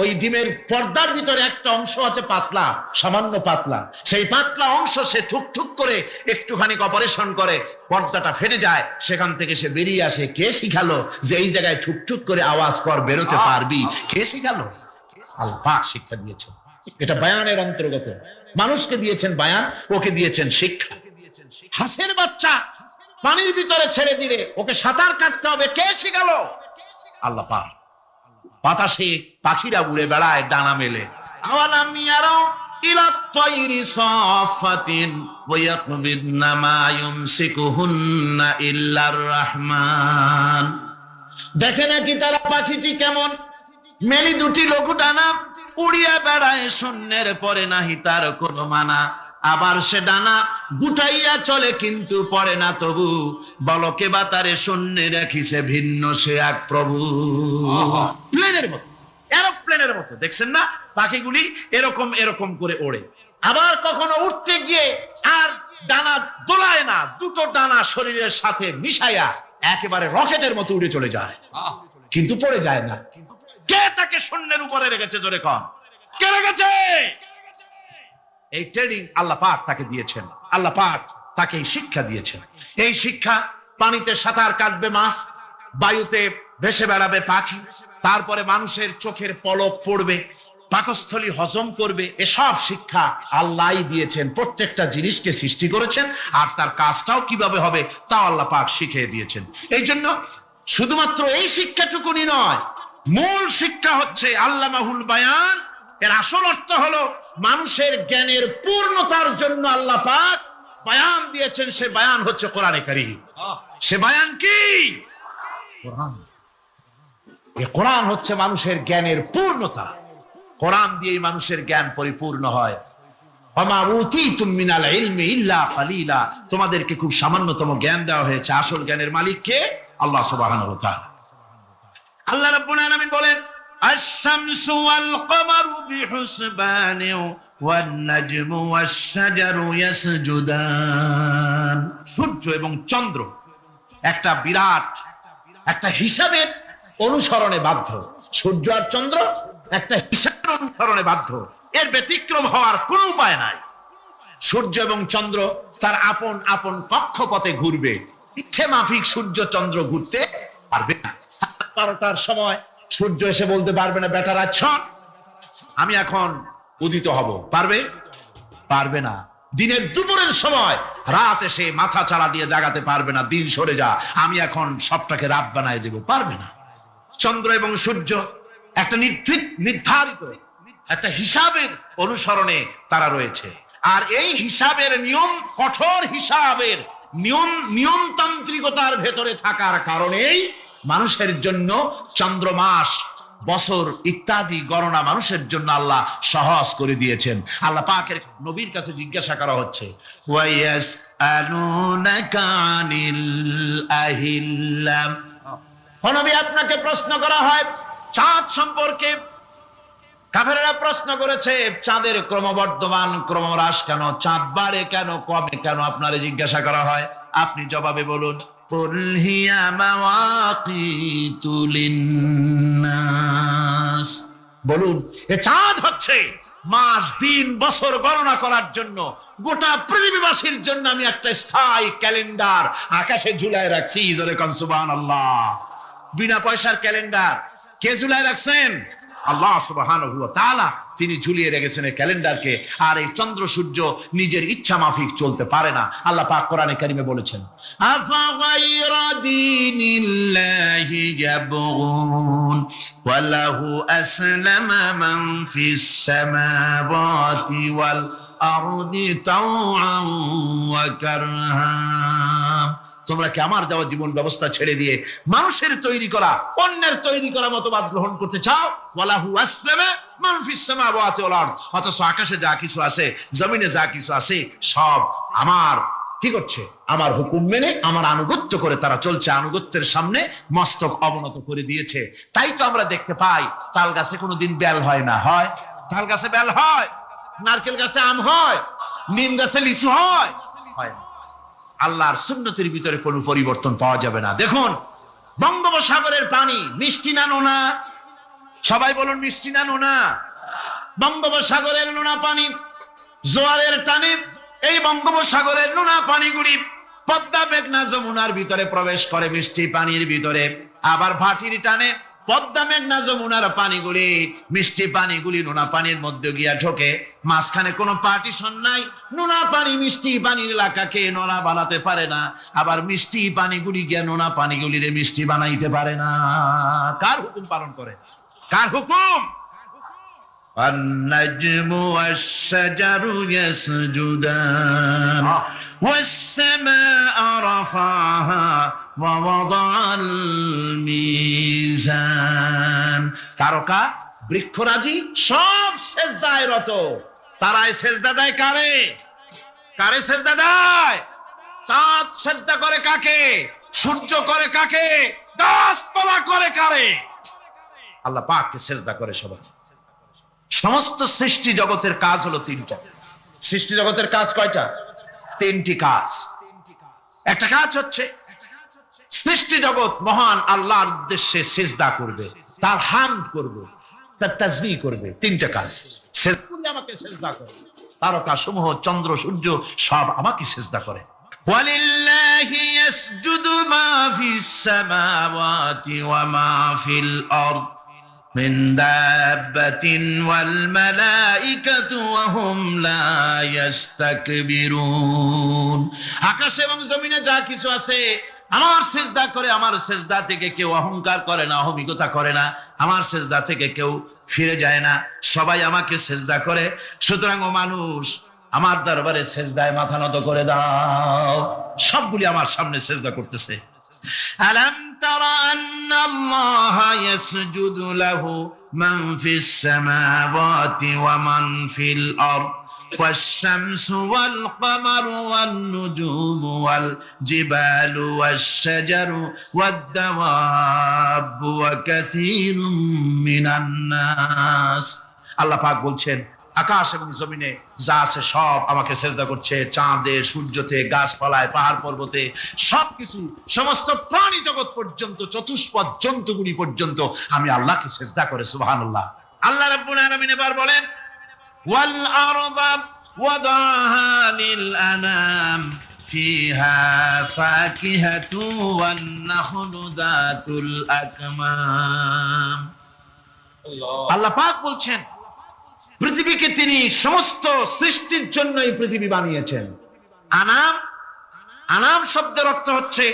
ওই ডিমের পর্দার ভিতরে একটা অংশ আছে পাতলা, সামান্য পাতলা, সেই পাতলা অংশ সে ঠুক করে একটুখানি অপারেশন করে, পর্দাটা ফেটে যায়, সেখান থেকে সে বেরিয়ে আসে। কে শিখালো যে এই জায়গায় ঠুক করে আওয়াজ কর, বেরোতে পারবি? কে শিখালো? আল্লাহ পাক শিক্ষা দিয়েছেন। এটা বায়ানের অন্তর্গত। মানুষকে দিয়েছেন বায়ান, ওকে দিয়েছেন শিক্ষা। হাঁসের বাচ্চা পানির ভিতরে ছেড়ে দিলে ওকে সাঁতার কাটতে হবে, কে শিখালো? আল্লাহ পাক। বাতাসে পাখিরা উড়ে বেড়ায় ডানা মেলে। আওয়ালাম ইয়ারাউ ইলা তায়রি সাফাতিন ওয়া ইয়াকবিদনা মা ইউমসিকুহুন্না ইল্লার রহমান। দেখে নাকি তারা পাখিটি কেমন? মেলি দুটি লঘু ডানা, উড়িয়া বেড়ায় শূন্যের পরে নাহি তার কোনো মানা। আবার সে ডানা গুটাইয়া চলে কিন্তু পড়ে না তবু, বলকে বাতারে শূন্যে রাখিছে ভিন্ন সে এক প্রভু। প্লেনের মতো, এরোপ্লেনের মতো দেখছেন না পাখিগুলি এরকম এরকম করে ওড়ে। আবার কখনো উঠতে গিয়ে আর ডানা দোলায় না, দুটো ডানা শরীরের সাথে মিশাইয়া একেবারে রকেটের মতো উড়ে চলে যায়, কিন্তু পড়ে যায় না। কে তাকে শূন্যের উপরে রেখেছে? জোরে কন, কে রেখেছে? এই ট্রেনিং আল্লাহ পাক তাকে দিয়েছেন। আল্লাহ পাক তাকে এই শিক্ষা দিয়েছেন। এই শিক্ষা, পানিতে সাঁতার কাটবে মাছ, বায়ুতে ভেসে বেড়াবে পাখি, তারপরে মানুষের চোখের পলক পড়বে, পাকস্থলী হজম করবে, এসব শিক্ষা আল্লাহই দিয়েছেন। প্রত্যেকটা জিনিসকে সৃষ্টি করেছেন, আর তার কাজটাও কিভাবে হবে তাও আল্লাহ পাক শিখিয়ে দিয়েছেন। এই জন্য শুধুমাত্র এই শিক্ষাটুকুনি নয়, মূল শিক্ষা হচ্ছে আল্লামাহুল বায়ান। এর আসল অর্থ হলো মানুষের জ্ঞানের পূর্ণতার জন্য আল্লাহ পাক বায়ান দিয়েছেন। সে বায়ান হচ্ছে কোরআনে কারীম। সে বায়ান কি? কোরআন। এই কোরআন হচ্ছে মানুষের জ্ঞানের পূর্ণতা। কোরআন দিয়েই মানুষের জ্ঞান পরিপূর্ণ হয়। ওমা উতীতুম মিনাল ইলমি ইল্লা কালিলা। তোমাদেরকে খুব সামান্যতম জ্ঞান দেওয়া হয়েছে। আসল জ্ঞানের মালিক কে? আল্লাহ সুবহানাহু ওয়া তাআলা। আল্লাহ রাব্বুল আলামিন বলেন আশ-শামসু ওয়াল কমারু বিহুসবানিন ওয়ান নাজমু ওয়াশ-শাজারু ইয়াসজুদান। সূর্য এবং চন্দ্র একটা বিরাট একটা হিসাবের অনুসরণে বাধ্য। সূর্য আর চন্দ্র একটা হিসাবের অনুসরণে বাধ্য, এর ব্যতিক্রম হওয়ার কোনো উপায় নাই। সূর্য এবং চন্দ্র তার আপন আপন কক্ষপথে ঘুরবে, ইচ্ছে মাফিক সূর্য চন্দ্র ঘুরতে পারবে না। 12টার সময় সূর্য এসে বলতে পারবে না বেটারা ছন আমি এখন উদিত হব, পারবে? পারবে না। দিনের দুপুরের সময় রাত এসে মাথা চাড়া দিয়ে জাগাতে পারবে না, দিন সরে যা আমি এখন সবটাকে রাত বানায় দেব, পারবে না। চন্দ্র এবং সূর্য একটা নির্ধারিত একটা হিসাবের অনুসরণে তারা রয়েছে, আর এই হিসাবের নিয়ম, কঠোর হিসাবের নিয়মতান্ত্রিকতার ভেতরে থাকার কারণেই মানুষের জন্য চন্দ্র, মাস, বছর ইত্যাদি গণনা মানুষের জন্য আল্লাহ সহজ করে দিয়েছেন। আল্লাহ পাকের নবীর কাছে জিজ্ঞাসা করা হচ্ছে ওয়ায়াসআলুনাকা আনিল আহিল্লাম, নবী আপনাকে প্রশ্ন করা হয় চাঁদ সম্পর্কে। কাফেররা প্রশ্ন করেছে চাঁদের ক্রমবর্ধমান ক্রমহ্রাস কেন, চাঁদ বাড়ে কেন, কমে কেন, আপনারে জিজ্ঞাসা করা হয়, আপনি জবাবে বলুন কুল হিয়া মাওয়াকিতু লিন্নাস, বলুন এ চাঁদ হচ্ছে মাস, দিন, বছর গণনা করার জন্য, গোটা পৃথিবীবাসীর জন্য আমি একটা স্থায়ী ক্যালেন্ডার আকাশে ঝুলায় রাখছি। জোরে কোন সুবহানাল্লাহ। বিনা পয়সার ক্যালেন্ডার কে ঝুলায় রাখছেন? আল্লাহ সুবহানাহু ওয়া তাআলা, তিনি ঝুলিয়ে রেখেছেন এই ক্যালেন্ডারকে। আর এই চন্দ্র সূর্য নিজের ইচ্ছা মাফিক চলতে পারে না। আল্লাহ পাক কোরআনে কারিমে বলেছেন আফা গায়রা দীনিল্লাহি ইয়াবগুন ওয়া লাহু আসলামা মান ফিস সামাওয়াতি ওয়াল আরদি তাওআন ওয়া কারহা। তোমরা কি আমার দেওয়া জীবন ব্যবস্থা ছেড়ে দিয়ে মানুষের তৈরি করা, অন্যের তৈরি করা মতবাদ গ্রহণ করতে চাও? ওয়ালাহু আসলামা মান ফিস সামাওয়াতি ওয়াল আরদ, অথচ আকাশে যা কিছু আছে, জমিনে যা কিছু আছে, সব আমার কি করছে? আমার হুকুম মেনে, আমার আনুগত্য করে তারা চলছে, আনুগত্যের সামনে মস্তক অবনত করে দিয়েছে। তাই তো আমরা দেখতে পাই তাল গাছে কোনোদিন বেল হয় না। হয়? তাল গাছে বেল হয়? নারকেল গাছে আম হয়? নিম গাছে লিচু হয়? হয় না। আল্লাহর সুন্নতের ভিতরে কোনো পরিবর্তন পাওয়া যাবে না। দেখুন বঙ্গোপসাগরের পানি মিষ্টি না নোনা? সবাই বলুন মিষ্টি না নোনা? বঙ্গোপসাগরের নোনা পানি জোয়ারের টানে এই বঙ্গোপসাগরের নোনা পানিগুলি পদ্মা, মেঘনা, যমুনার ভিতরে প্রবেশ করে মিষ্টি পানির ভিতরে, আবার ভাটির টানে পদ্মা, মেঘনা, যমুনার পানিগুলি, মিষ্টি পানিগুলি নোনা পানির মধ্যে গিয়া ঢোকে। মাঝখানে কোনো পার্টিশন নাই। নোনা পানি মিষ্টি পানির এলাকাকে নোনা বানাতে পারে না, আবার মিষ্টি পানিগুলি গিয়া নোনা পানিগুলিরে মিষ্টি বানাইতে পারে না। কার হুকুম পালন করে? কার হুকুম? النجم والشجر يسجدان والسماء رفعها ووضع الميزان। তারকা, বৃক্ষরাজি সব সেজদায় রত। তারাই সেজদা দেয় কারে? কারে সেজদা দেয়? চাঁদ সেজদা করে কাকে? সূর্য করে কাকে? গাছপালা করে কারে? আল্লাহ পাককে সেজদা করে সবাই। সমস্ত সৃষ্টি জগতের কাজ হলো তিনটা। সৃষ্টি জগতের কাজ কয়টা? তিনটি কাজ। একটা কাজ হচ্ছে সৃষ্টি জগৎ মহান আল্লাহর উদ্দেশ্যে সিজদা করবে, তার হামদ করবে, তার তাসবিহ করবে। তিনটা কাজ। সেজদা আমাকে সিজদা করে, তারকা সমূহ, চন্দ্র, সূর্য সব আমাকে সিজদা করে। ওয়ালিল্লাহি ইয়াসজুদু মা ফিস সামাওয়াতি ওয়া মা ফিল আরদ من دابة والملائكة وهم لا يستكبرون। আকাশ এবং জমিনে যা কিছু আছে আমার সিজদা করে। আমার সিজদা থেকে কেউ অহংকার করে না, অহমিকতা করে না। আমার সিজদা থেকে কেউ ফিরে যায় না, সবাই আমাকে সিজদা করে। সুতরাং ও মানুষ, আমার দরবারে সিজদায় মাথা নত করে দাও। সবগুলি আমার সামনে সিজদা করতেছে। আলাম তারা আন্নাল্লাহা ইয়াসজুদু লাহু মান ফিস সামাওয়াতি ওয়া মান ফিল আরদ। والشمس والقمر والنجوم والجبال والشجر والدواب وكثير من الناس আল্লাহ পাক বলছেন আকাশ এবং জমিনে যা আছে সব আমাকে সেজদা করছে, চাঁদে, সূর্যতে, গাছপালায়, পাহাড় পর্বতে, সবকিছু, সমস্ত প্রাণী জগৎ পর্যন্ত, চতুষ্পদ জন্তুগুলি পর্যন্ত আমি আল্লাহকে সেজদা করে। সুবহানাল্লাহ। আল্লাহ রাব্বুল আলামিন এবার বলেন ওয়াল আরদা ওয়াদাহা লিল আনাম ফিহা ফাকিহাতু ওয়ান নাখলু যাতুল আকমাম। আল্লাহ পাক বলছেন পৃথিবীকে তিনি সমস্ত সৃষ্টির জন্য এই পৃথিবী বানিয়েছেন। আনাম, আনাম শব্দের অর্থ হচ্ছে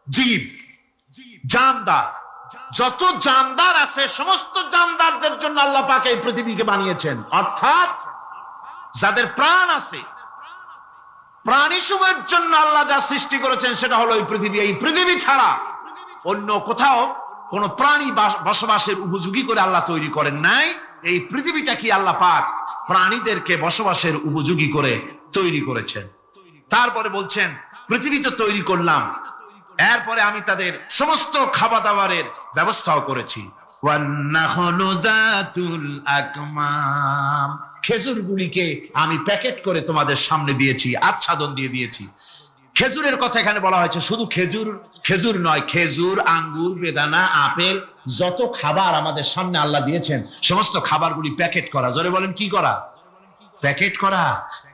জীব, জানদার। যত জানদার আছে সমস্ত জানদারদের জন্য আল্লাহ পাক এই পৃথিবীকে বানিয়েছেন। অর্থাৎ যাদের প্রাণ আছে, প্রাণী সময়ের জন্য আল্লাহ যা সৃষ্টি করেছেন সেটা হলো এই পৃথিবী। এই পৃথিবী ছাড়া অন্য কোথাও কোন প্রাণী বসবাসের উপযোগী করে আল্লাহ তৈরি করেন নাই। এই পৃথিবীটা কি আল্লাহ পাক প্রাণীদেরকে বসবাসের উপযোগী করে তৈরি করেছেন। তারপরে বলছেন পৃথিবী তো তৈরি করলাম, এরপরে আমি তাদের সমস্ত খাবার দাবারের ব্যবস্থাও করেছি। খেজুরগুলিকে আমি প্যাকেট করে তোমাদের সামনে দিয়েছি, আচ্ছাদন দিয়ে দিয়েছি। খেজুরের কথা এখানে বলা হয়েছে, শুধু খেজুর খেজুর নয়, খেজুর, আঙ্গুর, বেদানা, আপেল, যত খাবার আমাদের সামনে আল্লাহ দিয়েছেন সমস্ত খাবারগুলি প্যাকেট করা। জোরে বলেন কি করা? প্যাকেট করা।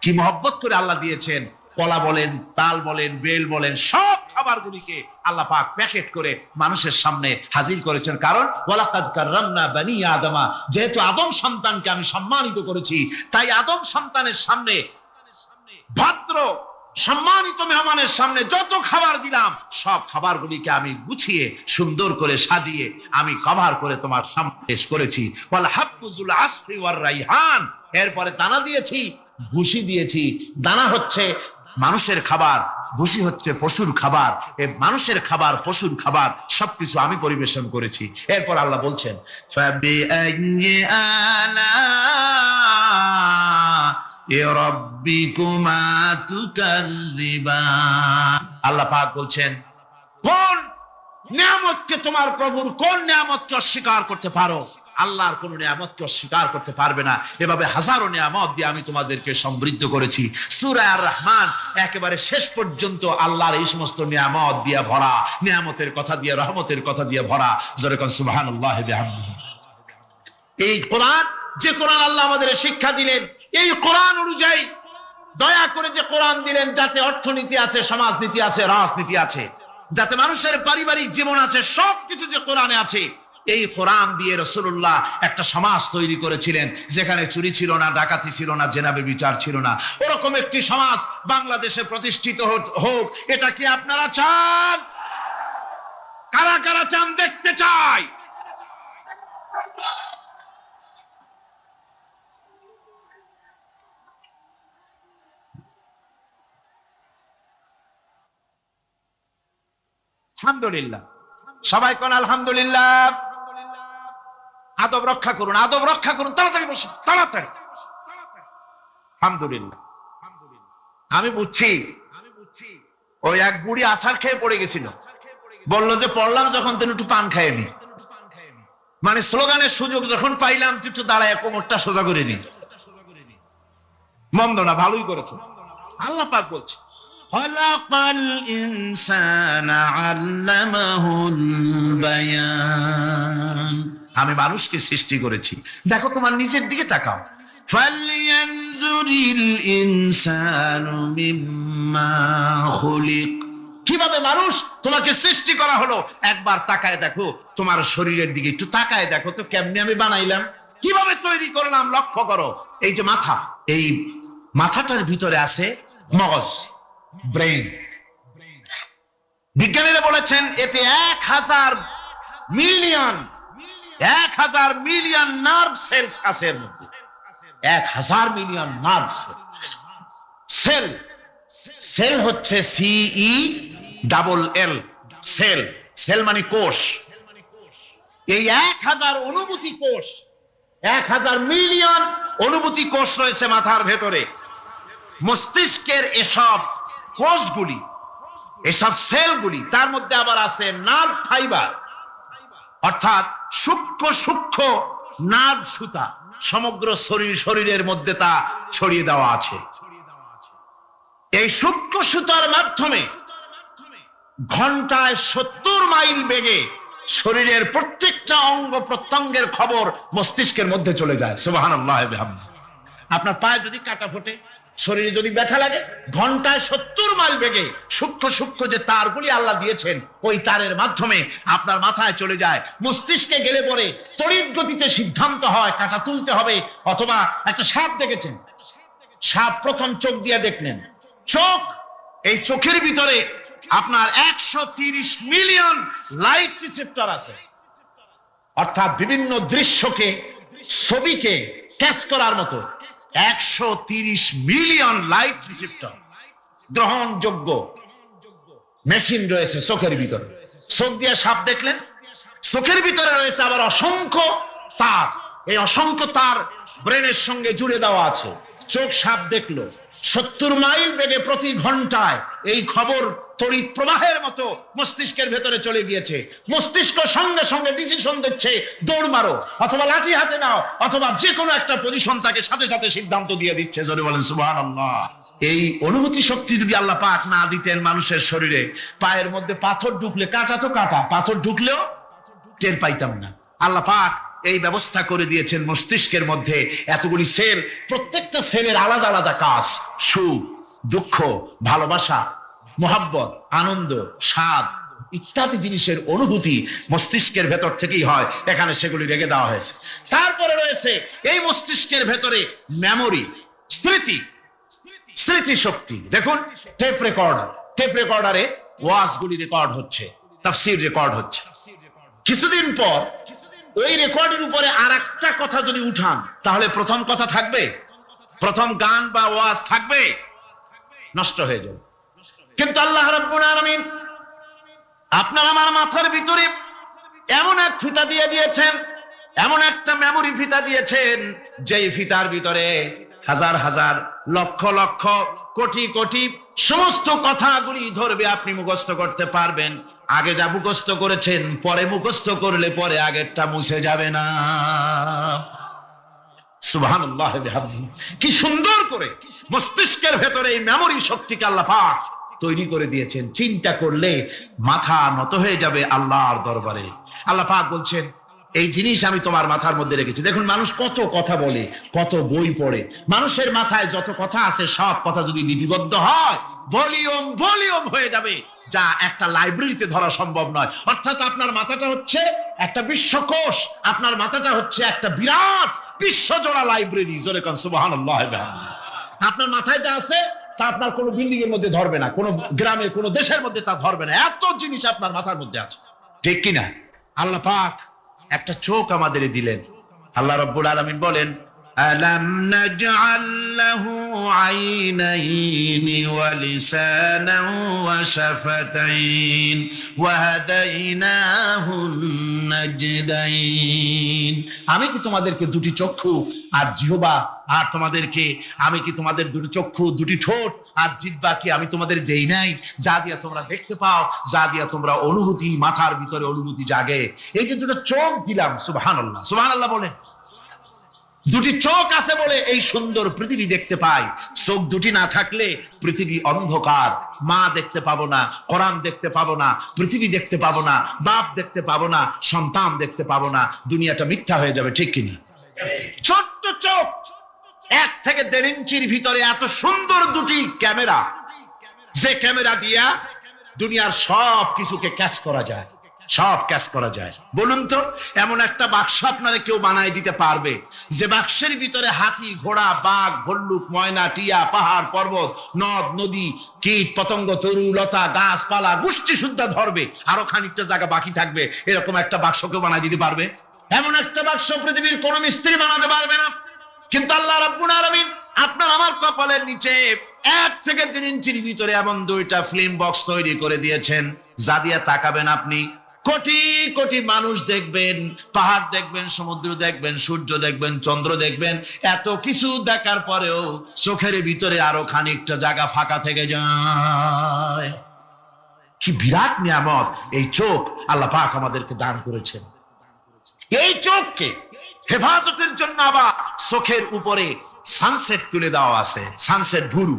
কি মহব্বত করে আল্লাহ দিয়েছেন। কলা বলেন, তাল বলেন, বেল বলেন, সব খাবারগুলিকে আল্লাহ পাক প্যাকেট করে মানুষের সামনে হাজির করেছেন। কারণ ওয়ালাকাদ কাররামনা বানি আদমা, যেহেতু আদম সন্তানকে আমি সম্মানিত করেছি, তাই আদম সন্তানের সামনে, ভদ্র সম্মানিত মেহমানের সামনে যত খাবার দিলাম সব খাবারগুলিকে আমি গুছিয়ে সুন্দর করে সাজিয়ে আমি কভার করে তোমার সামনে পেশ করেছি। ওয়াল হাবযুল আসফি ওয়ার রাইহান, এরপরে দানা দিয়েছি, ভুসি দিয়েছি। দানা হচ্ছে মানুষের খাবার, ভুসি হচ্ছে পশুর খাবার। এই মানুষের খাবার, পশুর খাবার সবকিছু আমি পরিবেশন করেছি। এরপর আল্লাহ বলছেন ফাবিআইয়ি আলা রাব্বিকুমা তুকাযযিবান। আল্লাহ পাক বলছেন কোন নিয়ামতকে, তোমার প্রভুর কোন নিয়ামতকে অস্বীকার করতে পারো? আল্লাহর কোন নিয়ামতকে অস্বীকার করতে পারবে না। এভাবে হাজারো নিয়ামত দিয়ে আমি তোমাদেরকে সমৃদ্ধ করেছি। সূরা আর রহমান একেবারে শেষ পর্যন্ত আল্লাহর এই সমস্ত নিয়ামত দিয়ে ভরা, নিয়ামতের কথা দিয়ে, রহমতের কথা দিয়ে ভরা। জোরে কোন সুবহানাল্লাহি বিহামদিহি। এই কোরআন, যে কোরআন আল্লাহ আমাদের শিক্ষা দিলেন, এই কোরআন অনুযায়ী দয়া করে যে কোরআন দিলেন, যাতে অর্থনীতি আছে, সমাজনীতি আছে, রাজনীতি আছে, যাতে মানুষের পারিবারিক জীবন আছে, সবকিছু যে কোরআনে আছে। এই কোরআন দিয়ে রাসূলুল্লাহ একটা সমাজ তৈরি করেছিলেন যেখানে চুরি ছিল না, ডাকাতি ছিল না, জেনাবে বিচার ছিল না। ওরকম একটি সমাজ বাংলাদেশে প্রতিষ্ঠিত হোক, এটা কি আপনারা চান? কারা কারা চান? দেখতে চাই। আলহামদুলিল্লাহ। সবাই কোন আলহামদুলিল্লাহ। আদব রক্ষা করুন, আদব রক্ষা করুন। তাড়াতাড়ি বসুন, তাড়াতাড়ি। আলহামদুলিল্লাহ। আমি বুঝছি ওই এক বুড়ি আছাড় খেয়ে পড়ে গেছিল, বললো যে পড়লাম যখন তুমি একটু পান খায়নি, মানে স্লোগানের সুযোগ যখন পাইলাম একটু দাঁড়ায় কোমরটা সোজা করে নি। মন্দ না, ভালোই করেছে। আল্লাহ পাক বলছে খলাকাল ইনসানা আল্লামাহুল বায়ান, আমি মানুষকে সৃষ্টি করেছি। দেখো তোমার নিজের দিকে তাকাও। ফালয়ানজুরিল ইনসানু মিম্মা খুলিক, কিভাবে মানুষ তোমাকে সৃষ্টি করা হলো একবার তাকায় দেখো, তোমার শরীরের দিকে একটু তাকায় দেখো তো কেমনে আমি বানাইলাম, কিভাবে তৈরি করলাম, লক্ষ্য করো। এই যে মাথা, এই মাথাটার ভিতরে আছে মগজ, ব্রেন। বিজ্ঞানীরা বলেছেন এতে 1000 মিলিয়ন নার্ভ সেলস আছে এর মধ্যে। 1000 মিলিয়ন নার্ভ সেল। সেল হচ্ছে CELL, সেল। সেল মানে কোষ। এই 1000 অনুভূতি কোষ, 1000 মিলিয়ন অনুভূতি কোষ রয়েছে মাথার ভেতরে। মস্তিষ্কের এসব কোষগুলি, এসব সেলগুলি, তার মধ্যে আবার আছে নার্ভ ফাইবার, অর্থাৎ সূক্ষ্ম সূক্ষ্ম নার্ভ সুতা সমগ্র শরীরের মধ্যে তা ছড়িয়ে দেওয়া আছে। এই সূক্ষ্ম সুতার মাধ্যমে ঘন্টায় 70 মাইল বেগে শরীরের প্রত্যেকটা অঙ্গ প্রত্যঙ্গের খবর মস্তিষ্কের মধ্যে চলে যায়। সুবহানাল্লাহ ওয়া বিহামদিহি। আপনার পায়ে যদি কাটা ফোটে, শরীরে যদি ব্যথা লাগে, ঘন্টায় 70 মাইল বেগে সূক্ষ্ম সূক্ষ্ম যে তারগুলি আল্লাহ দিয়েছেন, ওই তারের মাধ্যমে আপনার মাথায় চলে যায়। মস্তিষ্কে গেলে পরে তড়িৎ গতিতে সিদ্ধান্ত হয় কাটা তুলতে হবে। অথবা একটা সাপ দেখেছেন, সাপ প্রথম চোখ দিয়ে দেখলেন, চোখ, এই চোখের ভিতরে আপনার 130 মিলিয়ন লাইট রিসেপ্টর আছে, অর্থাৎ বিভিন্ন দৃশ্যকে, ছবিকে ক্যাচ করার মতো 130 মিলিয়ন লাইট রিসেপ্টর গ্রহণযোগ্য মেশিন রয়েছে চোখের ভিতরে। চোখ দিয়ে সাপ দেখলেন, চোখের ভিতরে রয়েছে আবার অসংখ্য তার। এই অসংখ্য তার ব্রেনের সঙ্গে জুড়ে দেওয়া আছে। চোখ সাপ দেখলো, 70 মাইল বেগে প্রতি ঘন্টায় এই খবর তড়িৎ প্রবাহের মতো মস্তিষ্কের ভেতরে চলে গিয়েছে। মস্তিষ্ক সঙ্গে সঙ্গে ডিসিশন দিচ্ছে, দৌড় মারো, অথবা লাঠি হাতে নাও, অথবা যে কোনো একটা পজিশন তাকে সাথে সাথে সিদ্ধান্ত দিয়ে দিচ্ছে। জোরে বলেন সুবহানাল্লাহ। এই অনুভূতি শক্তি যদি আল্লাহ পাক না দিতেন মানুষের শরীরে, পায়ের মধ্যে পাথর ঢুকলে, কাটা তো কাটা, পাথর ঢুকলেও টের পাইতাম না। আল্লাহ পাক এই ব্যবস্থা করে দিয়েছেন মস্তিষ্কের মধ্যে এতগুলি সেল, প্রত্যেকটা সেলের আলাদা আলাদা কাজ। সুখ, দুঃখ, ভালোবাসা, মোহাব্বত, আনন্দ, স্বাদ ইত্যাদি জিনিসের অনুভূতি মস্তিষ্কের ভেতর থেকেই হয়। এখানে সেগুলি রেখে দেওয়া হয়েছে। তারপরে রয়েছে এই মস্তিষ্কের ভেতরে মেমোরি, স্মৃতি, স্মৃতি শক্তি। দেখুন টেপ রেকর্ডার, টেপ রেকর্ডারে ওয়াজগুলি রেকর্ড হচ্ছে, তাফসীর রেকর্ড হচ্ছে। কিছুদিন পর ওই রেকর্ডের উপরে আর একটা কথা যদি উঠান, তাহলে প্রথম কথা থাকবে? প্রথম গান বা ওয়াজ থাকবে? নষ্ট হয়ে যাবে। কিন্তু আল্লাহ রাব্বুল আলামিন আপনার আমার মাথার ভিতরে এমন এক ফিতা দিয়ে দিয়েছেন, এমন একটা মেমোরি ফিতা দিয়েছেন, যেই ফিতার ভিতরে হাজার হাজার, লক্ষ লক্ষ, কোটি কোটি সমস্ত কথাগুলি ধরবে, আপনি মুখস্থ করতে পারবেন। আগে যা মুখস্থ করেছেন, পরে মুখস্থ করলে পরে আগেরটা মুছে যাবে না। সুবহানাল্লাহ ওয়া বিহামদিহি। কি সুন্দর করে মস্তিষ্কের ভেতরে এই মেমোরি শক্তিকে আল্লাহ পাক তৈরি করে দিয়েছেন। চিন্তা করলে মাথা নত হয়ে যাবে আল্লাহর দরবারে। আল্লাহ পাক বলছেন, এই জিনিস আমি তোমার মাথার মধ্যে রেখেছি। দেখুন মানুষ কত কথা বলে, কত বই পড়ে, মানুষের মাথায় যত কথা আছে সব কথা যদি লিপিবদ্ধ হয়, ভলিউম ভলিউম হয়ে যাবে, যা একটা লাইব্রেরিতে ধরা সম্ভব নয়। অর্থাৎ আপনার মাথাটা হচ্ছে একটা বিশ্বকোষ, আপনার মাথাটা হচ্ছে একটা বিরাট বিশ্বজোড়া লাইব্রেরি। জোরে কোন সুবহানাল্লাহ। আপনার মাথায় যা আছে তা আপনার কোনো বিল্ডিং এর মধ্যে ধরবে না, কোনো গ্রামে, কোনো দেশের মধ্যে তা ধরবে না। এত জিনিস আপনার মাথার মধ্যে আছে, ঠিক কিনা? আল্লাহ পাক একটা চোখ আমাদের দিলেন। আল্লাহ রাব্বুল আলামিন বলেন, আলাম নাজআল লাহু আইনাইনি ওয়া লিসানান ওয়া শাফাতাইন ওয়া হাদাইনাহুন নাজদাইন। আমি কি তোমাদেরকে দুটি চক্ষু আর জিহ্বা, আর তোমাদেরকে আমি কি তোমাদের দুটি চক্ষু, দুটি ঠোঁট আর জিহ্বা কি আমি তোমাদের দেই নাই, যা দিয়া তোমরা দেখতে পাও, যা দিয়া তোমরা অনুভূতি, মাথার ভিতরে অনুভূতি জাগে। এই যে দুটো চোখ দিলাম, সুবহানাল্লাহ, সুবহানাল্লাহ বলেন। দুটি চোখ আছে বলে এই সুন্দর পৃথিবী দেখতে পাই। চোখ দুটি না থাকলে পৃথিবী অন্ধকার, মা দেখতে পাবো না, কোরআন দেখতে পাবো না, পৃথিবী দেখতে পাবো না, বাপ দেখতে পাবো না, সন্তান দেখতে পাবো না, দুনিয়াটা মিথ্যা হয়ে যাবে, ঠিক কিনা? ছোট্ট চোখ, 1 থেকে 1.5 ইঞ্চির ভিতরে এত সুন্দর দুটি ক্যামেরা, যে ক্যামেরা দিয়া দুনিয়ার সব কিছুকে ক্যাচ করা যায়, সব ক্যাচ করা যায়। বলুন তো, এমন একটা বাক্স আপনারা কেউ বানাই দিতে পারবে যে বাক্সের ভিতরে হাতি, ঘোড়া, বাঘ, ভল্লুক, ময়না, টিয়া, পাহাড়, পর্বত, নদ, নদী, কীট, পতঙ্গ, তরু, লতা, গাছপালা, গোষ্ঠী সুদ্ধা ধরবে, আরো খানিকটা জায়গা বাকি থাকবে, এরকম একটা বাক্স কেউ বানাই দিতে পারবে? এমন একটা বাক্স পৃথিবীর কোন মিস্ত্রি বানাতে পারবে না। কিন্তু আল্লাহ রাব্বুল আলামিন আপনার আমার কপালের নিচে 1 থেকে 1.5 ইঞ্চির ভিতরে এমন 2টা ফিল্ম বক্স তৈরি করে দিয়েছেন, যা দিয়ে তাকাবেন আপনি কোটি কোটি মানুষ দেখবেন, পাহাড় দেখবেন, সমুদ্র দেখবেন, সূর্য দেখবেন, চন্দ্র দেখবেন, এত কিছু দেখার পরেও চোখের ভিতরে আরো খানিকটা জায়গা ফাঁকা থেকে যায়। কি বিরাট নিয়ামত এই চোখ আল্লাহ পাক আমাদেরকে দান করেছেন। এই চোখকে হেফাজতের জন্য আবার চোখের উপরে সানসেট তুলে দেওয়া আছে। সানসেট ভুরু,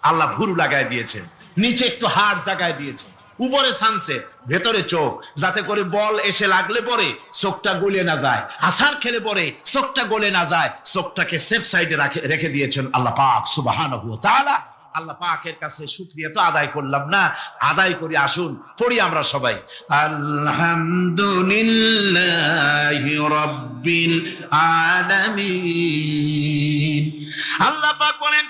আল্লাহ ভুরু লাগাই দিয়েছেন, নিচে একটু হাড় জায়গায় দিয়েছেন, উপরে সানসেট, ভেতরে চোখ, যাতে করে বল এসে লাগলে পরে চোখটা গলে না যায়, আছাড় খেলে পরে চোখটা গলে না যায়, চোখটাকে সেফ সাইডে রেখে দিয়েছেন আল্লাহ পাক সুবহানাহু ওয়া তাআলা। আল্লাহ পাকের কাছে শুকরিয়া তো আদায় করলাম না, আদায় করি। আসুন পড়ি আমরা সবাই, আলহামদুলিল্লাহি রাব্বিল আলামিন। আল্লাহ পাক বলেন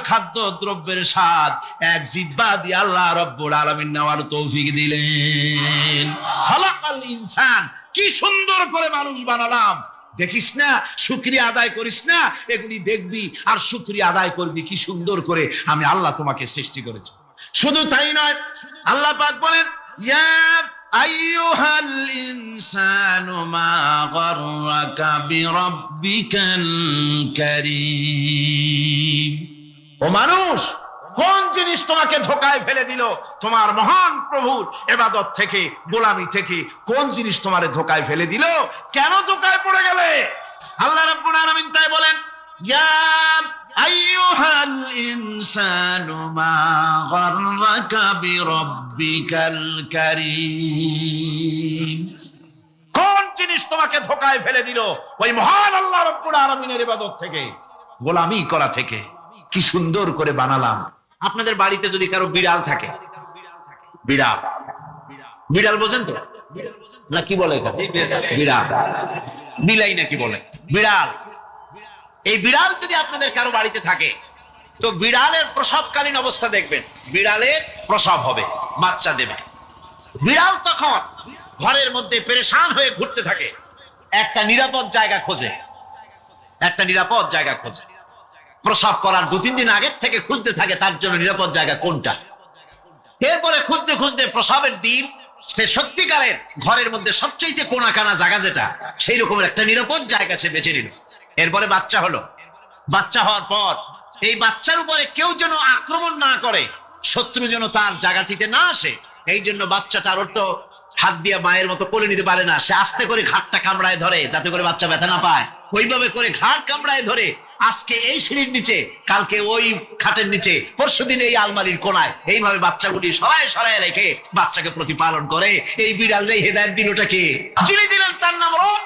খাদ্য দ্রব্যের স্বাদ এক জিহ্বা দিয়ে আল্লাহ রব্বুল আলামিন নেওয়ার তৌফিক দিলেন। খালাকাল ইনসান, কি সুন্দর করে মানুষ বানালাম। দেখিস না, শুকরিয়া আদায় করিস না, এগুলি দেখবি আর শুকরিয়া আদায় করবি কি সুন্দর করে আমি আল্লাহ তোমাকে সৃষ্টি করেছি। শুধু তাই নয়, আল্লাহ পাক বলেন ইয়া আইয়ুহাল ইনসানু মা গাররাকা বিরাব্বিকাল কারীম। ও মানুষ, কোন জিনিস তোমাকে ধোঁকায় ফেলে দিল? তোমার মহান প্রভুর ইবাদত থেকে, গোলামি থেকে কোন জিনিস তোমারে ধোঁকায় ফেলে দিল? কেন ধোঁকায় পড়ে গেলে? আল্লাহ রাব্বুল আলামিন তাই বলেন ইয়া আইয়ুহাল ইনসানু মা গাররাকা বিরাব্বিকাল কারীম। কোন জিনিস তোমাকে ধোঁকায় ফেলে দিল? ওই মহান আল্লাহ রাব্বুল আলামিনের ইবাদত থেকে, গোলামি করা থেকে। কি সুন্দর করে বানালাম। আপনাদের বাড়িতে যদি কারো বিড়াল থাকে, বিড়াল, বিড়াল বোঝেন তো না? কি বলে বিড়াল, বিলাই নাকি বলে বিড়াল। এই বিড়াল যদি আপনাদের কারো বাড়িতে থাকে, তো বিড়ালের প্রসবকালীন অবস্থা দেখবেন। বিড়ালের প্রসব হবে, বাচ্চা দেবে। বিড়াল তখন ঘরের মধ্যে পেরেশান হয়ে ঘুরতে থাকে, একটা নিরাপদ জায়গা খোঁজে, একটা নিরাপদ জায়গা খোঁজে। প্রসব করার 2-3 দিন আগের থেকে খুঁজতে থাকে তার জন্য নিরাপদ জায়গা কোনটা। এরপরে খুঁজতে খুঁজতে প্রসবের দিন সে সত্যিকারের ঘরের মধ্যে সবচেয়ে কোনা কানা জায়গা যেটা, সেই রকমের একটা নিরাপদ জায়গা সে বেছে নিল। এরপরে বাচ্চা হলো। বাচ্চা হওয়ার পর এই বাচ্চার উপরে কেউ যেন আক্রমণ না করে, শত্রু যেন তার জায়গাটিতে না আসে, এই জন্য বাচ্চাটার তো হাত দিয়ে মায়ের মতো কোলে নিতে পারে না। সে আস্তে করে ঘাটটা কামড়ায় ধরে যাতে করে বাচ্চা ব্যথা না পায়। ওইভাবে করে ঘাট কামড়ায় ধরে আজকে এই সিঁড়ির নিচে, কালকে ওই খাটের নিচে, পরশুদিন এই আলমারির কোনায়, এইভাবে বাচ্চাগুলি সরায় সরায় রেখে বাচ্চাকে প্রতিপালন করে। এই বিড়ালটাই হেদায়েত দিলটা কে? যিনি দিলেন তার নাম রব।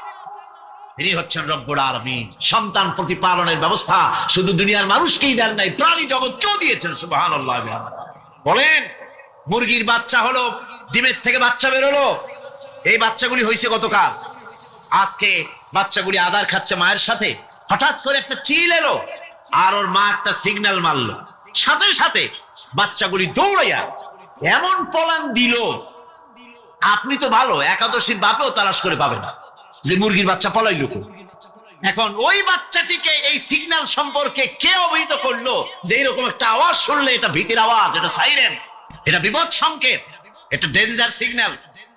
ইনি হচ্ছেন রব্বুল আলামিন। সন্তান প্রতিপালনের ব্যবস্থা শুধু দুনিয়ার মানুষকেই দেন নাই, প্রাণী জগৎকেও দিয়েছেন। সুবহানাল্লাহ। বলেন, মুরগির বাচ্চা হলো, ডিমের থেকে বাচ্চা বেরোলো। এই বাচ্চাগুলি হয়েছে গতকাল। আজকে বাচ্চাগুলি আদার খাচ্ছে মায়ের সাথে। হঠাৎ করে একটা চিল এলো আর ওর মা একটা সিগন্যাল মারলো, সাথে সাথে বাচ্চাগুলি দৌড়াইয়া এমন পলান দিল, আপনি তো ভালো একাদশীর বাপেও তালাশ করে পাবে না যে মুরগির বাচ্চা পলাইলো। এখন ওই বাচ্চাটিকে এই সিগন্যাল সম্পর্কে কে অবহিত করলো যে এইরকম একটা আওয়াজ শুনলে এটা ভীতির আওয়াজ, এটা সাইরেন, এটা বিপদ সংকেত, এটা ডেঞ্জার সিগন্যাল,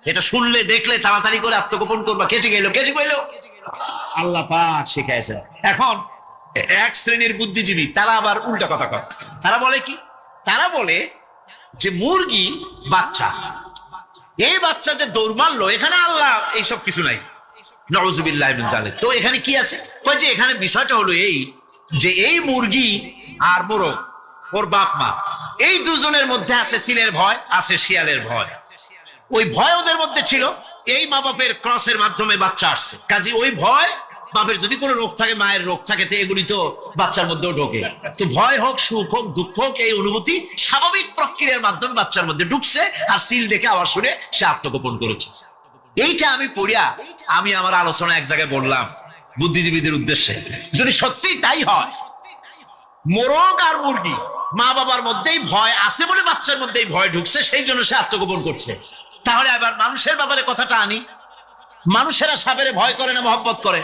এটা শুনলে দেখলে তাড়াতাড়ি করে আত্মগোপন করবা। কেটে গেল, কেটে গেল। আল্লাহ পাক শিখাইছেন। এখন এক শ্রেণীর বুদ্ধিজীবী তারা আবার উল্টা কথা কয়। তারা বলে কি? তারা বলে যে মুরগি বাচ্চা, এই বাচ্চা যে দৌড় মারলো, এখানে আল্লাহ এইসব কিছু নাই। নাউযুবিল্লাহ মিন যালিক। তো এখানে কি আছে? কয় যে এখানে বিষয়টা হলো এই যে এই মুরগি আর মোরগ, ওর বাপ মা, এই দুজনের মধ্যে আছে সিলের ভয়, আছে শিয়ালের ভয়। ওই ভয় ওদের মধ্যে ছিল, এই মা বাপের ক্রসের মাধ্যমে বাচ্চা আসছে। কাজে ওই ভয়, বাপের যদি কোনো রোগ থাকে, মায়ের রোগ থাকে, তো এগুলি তো বাচ্চার মধ্যেও ঢোকে। তো ভয় হোক, সুখ হোক, দুঃখ হোক, এই অনুভূতি স্বাভাবিক প্রক্রিয়ার মাধ্যমে বাচ্চার মধ্যে ঢুকছে, আর সিল দেখে আওয়াজ শুনে সে আত্মগোপন করেছে। এইটা আমি পড়িয়া আমি আমার আলোচনা এক জায়গায় বললাম বুদ্ধিজীবীদের উদ্দেশ্যে, যদি সত্যি তাই হয়, মোরগ আর মুরগি মা বাবার মধ্যেই ভয় আছে বলে বাচ্চার মধ্যেই ভয় ঢুকছে, সেই জন্য সে আত্মগোপন করছে, তাহলে আবার মানুষের ব্যাপারে কথাটা আনি। মানুষেরা সাপের ভয় করে না মহব্বত করে?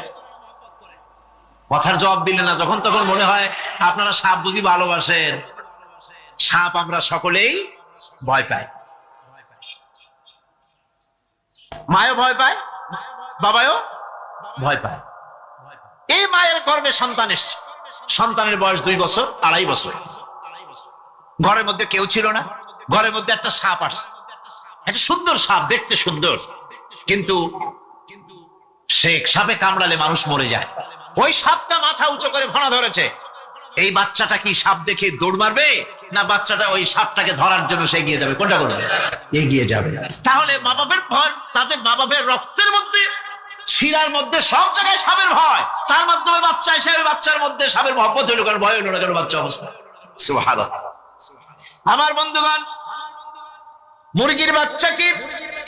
কথার জবাব দিলে না। যখন তখন মনে হয় আপনারা সাপ বুঝি ভালোবাসেন। সাপ আমরা সকলেই ভয় পাই। মায়ও ভয় পায়, বাবাও ভয় পায়। এই মায়ের গর্ভে সন্তান এসছে, সন্তানের বয়স 2 বছর 2.5 বছর। ঘরের মধ্যে কেউ ছিল না, ঘরের মধ্যে একটা সাপ আসছে, একটা সুন্দর সাপ, দেখতে সুন্দর, কিন্তু সে সাপে কামড়ালে মানুষ মরে যায়। ওই সাপটা মাথা উঁচু করে ভাড়া ধরেছে। এই বাচ্চাটা কি সাপ দেখে দৌড় মারবে, না বাচ্চাটা ওই সাপটাকে ধরার জন্য সে এগিয়ে যাবে? কোনটা করবে? এগিয়ে যাবে। তাহলে মা বাপের ভয়, তাদের মা বাপের রক্তের মধ্যে, শিরার মধ্যে সব জায়গায় সাপের ভয়, তার মাধ্যমে বাচ্চা হিসেবে বাচ্চার মধ্যে সাপের মহব্বত হইল, কারণ ভয় হইল না, কারণ বাচ্চা অবস্থা। সুবহানাল্লাহ। আমার বন্ধুগণ, মুরগির বাচ্চাকে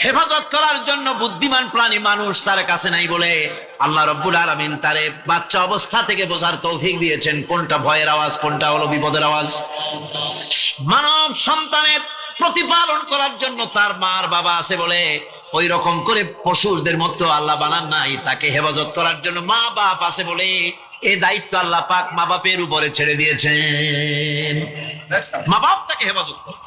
হেফাজত করার জন্য বুদ্ধিমান প্রাণী মানুষ তার কাছে নাই বলে আল্লাহ রাব্বুল আলামিন তারে বাচ্চা অবস্থা থেকে বোঝার তৌফিক দিয়েছেন কোনটা ভয়ের আওয়াজ, কোনটা হলো বিপদের আওয়াজ। মানব সন্তানের প্রতিপালন করার জন্য তার মার বাবা আছে বলে ওই রকম করে পশুদের মতো আল্লাহ বানান নাই, তাকে হেফাজত করার জন্য মা বাপ আছে বলে এই দায়িত্ব আল্লাহ পাক মা বাপের উপরে ছেড়ে দিয়েছেন। মা বাপ তাকে হেফাজত করে।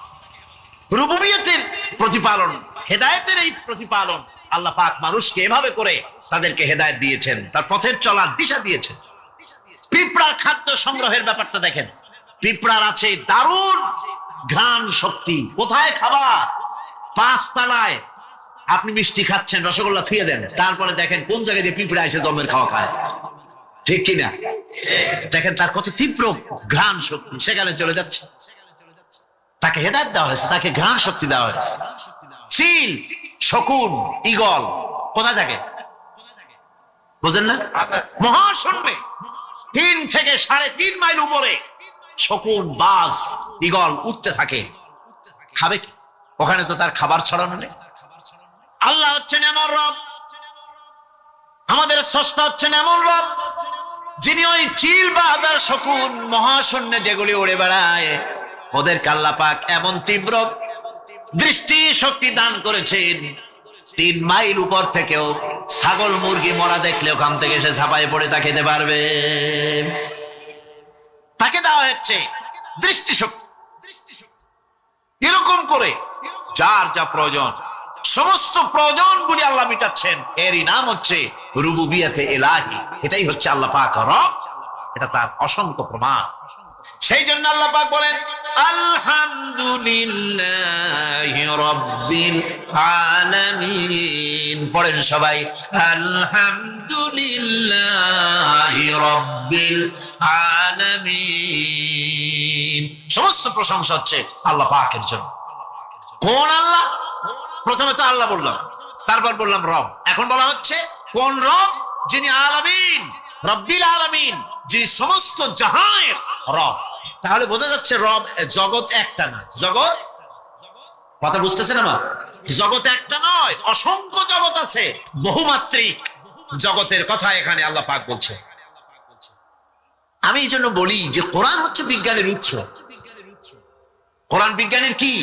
রুবুবিয়তের প্রতিপালন, হেদায়েতের এই প্রতিপালন আল্লাহ পাক মানুষকে এভাবে করে তাদেরকে হেদায়েত দিয়েছেন, তার পথের চলার দিশা দিয়েছেন। পিঁপড়ার খাদ্য সংগ্রহের ব্যাপারটা দেখেন, পিঁপড়ার আছে দারুণ ঘ্রাণ শক্তি। কোথায় খাবার? 5 তলায় আপনি মিষ্টি খাচ্ছেন, রসগোল্লা থুয়ে দেন, তারপরে দেখেন কোন জায়গায় দিয়ে পিঁপড়া এসে জমের খাওয়া খায়, ঠিক কিনা? দেখেন তার কত তীব্র ঘ্রাণ শক্তি, সেখানে চলে যাচ্ছে। তাকে হেদায়েত দেওয়া হয়েছে, তাকে ঘ্রাণ শক্তি দেওয়া হয়েছে। চিল, শকুন, ঈগল কোথায় থাকে বুঝেন না? মহাশূন্যে 3 থেকে 3.5 মাইল উপরে শকুন, বাজ, ঈগল উঠতে থাকে। খাবে কি? ওখানে তো তার খাবার ছড়ানো নেই। আল্লাহ হচ্ছেন এমন রব, আমাদের স্রষ্টা হচ্ছেন এমন রব, যিনি ওই চিল, বাজ আর শকুন মহাশূন্যে যেগুলি উড়ে বেড়ায় ওদেরকে আল্লাহ পাক এমন তীব্র দৃষ্টি শক্তি দান করেছেন, 3 মাইল উপর থেকেও ছাগল মুরগি মরা দেখলে ওখান থেকে সে ঝাঁপায় পড়ে তা খেতে পারবে। তাকে দেওয়া হচ্ছে দৃষ্টিশক্তি। এরকম করে যার যা প্রয়োজন, সমস্ত প্রয়োজনগুলি আল্লাহ মিটাচ্ছেন। এরই নাম হচ্ছে রুবুবিয়তে ইলাহি। এটাই হচ্ছে আল্লাহ পাক রব, এটা তার অসংখ্য প্রমাণ। সেই জন্য আল্লাহ পাক বলেন আলহামদুলিল্লাহি রাব্বিল আলামিন। পড়েন সবাই, আলহামদুলিল্লাহি রাব্বিল আলামিন। সমস্ত প্রশংসা হচ্ছে আল্লাহ পাকের জন্য। কোন আল্লাহ? প্রথমে তো আল্লাহ বললাম, তারপর বললাম রব, এখন বলা হচ্ছে কোন রব? যিনি আলামিন, রব্বিল আলামিন, যিনি সমস্ত জাহানের রব। তাহলে বোঝা যাচ্ছে রব, জগৎ একটা না। জগৎ, কথা বুঝতেছেন আমার? জগৎ একটা নয়, অসংখ্য জগৎ আছে, বহুমাত্রিক জগতের কথা এখানে আল্লাহ পাক বলছে। আমি এই জন্য বলি যে কোরআন হচ্ছে বিজ্ঞানের উৎস। কোরআন বিজ্ঞানের কি?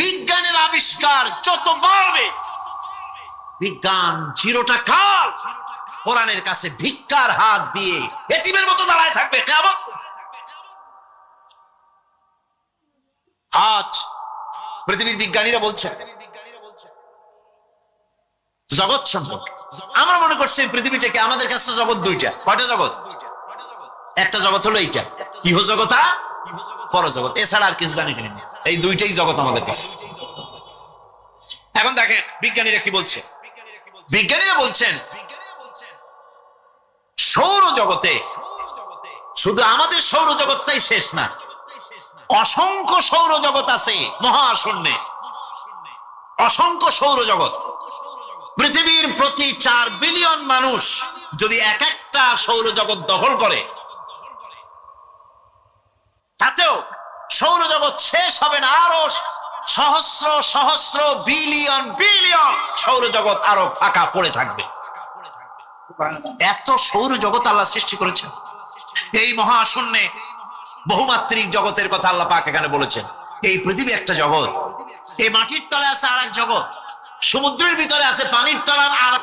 বিজ্ঞানের আবিষ্কার যত বাড়বে, বিজ্ঞান চিরটা কাল কোরআনের কাছে ভিক্ষার হাত দিয়ে এতিমের মতো দাঁড়ায় থাকবে কিয়ামত। আজ পৃথিবীর বিজ্ঞানীরা বলছে জগৎ সম্পর্কে, আমরা মনে করছি পৃথিবীটাকে, আমাদের কাছে জগৎ 2টা। কয়টা জগৎ? একটা জগৎ হলো এইটা, ইহ জগৎ আর পরজগৎ, এছাড়া আর কিছু জানি না। এই 2টাই জগৎ আমাদের কাছে। এখন দেখেন বিজ্ঞানীরা কি বলছে। বিজ্ঞানীরা বলছেন সৌরজগতে শুধু আমাদের সৌরজগৎটাই শেষ না, অসংখ্য সৌরজগৎ আছে মহাশূন্যে, অসংখ্য সৌরজগৎ। পৃথিবীর প্রতি 4 বিলিয়ন মানুষ যদি এক একটা সৌরজগৎ দখল করে, তাতেও সৌরজগৎ শেষ হবে না। আরো সহস্র সহস্র বিলিয়ন বিলিয়ন সৌরজগৎ আরো ফাঁকা পড়ে থাকবে। এত সৌরজগৎ আল্লাহ সৃষ্টি করেছেন। এই মহাশূন্যে বহুমাত্রিক জগতের কথা আল্লাহ পাক এখানে বলেছেন। এই পৃথিবী একটা জগৎ, এই মাটির তলে আছে আর এক জগৎ, সমুদ্রের ভিতরে আছে পানির তলার আর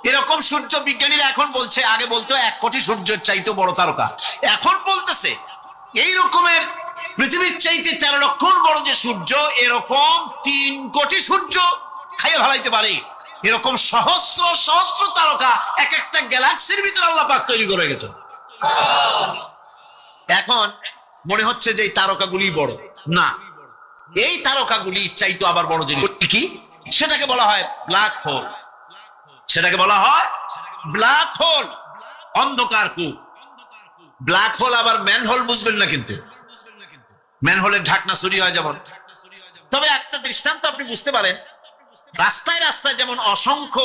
এরকম সূর্য। বিজ্ঞানীরা এখন বলছে, আগে বলতো 1 কোটি সূর্যের চাইতে বড় তারকা, এখন বলতেছে এই রকমের পৃথিবীর চাইতে 13 লক্ষ বড় যে সূর্য, এরকম 3 কোটি সূর্য খাইয়ে ফেলাইতে পারে এরকম সহস্র সহস্র তারকা এক একটা গ্যালাক্সির ভিতরে আল্লাহ পাক তৈরি করে গেছেন। এখন মনে হচ্ছে যে এই তারকাগুলি বড় না, এই তারকাগুলি চাইতো আবার বড় জিনিস কি, সেটাকে বলা হয় ব্ল্যাক হোল। সেটাকে বলা হয় ব্ল্যাক হোল, অন্ধকার কূপ। ব্ল্যাক হোল আবার ম্যান হোল বুঝবেন না, কিন্তু ম্যান হোলের ঢাকনা চুরি হয় যেমন। তবে একটা দৃষ্টান্ত আপনি বুঝতে পারেন, রাস্তায় রাস্তায় যেমন অসংখ্য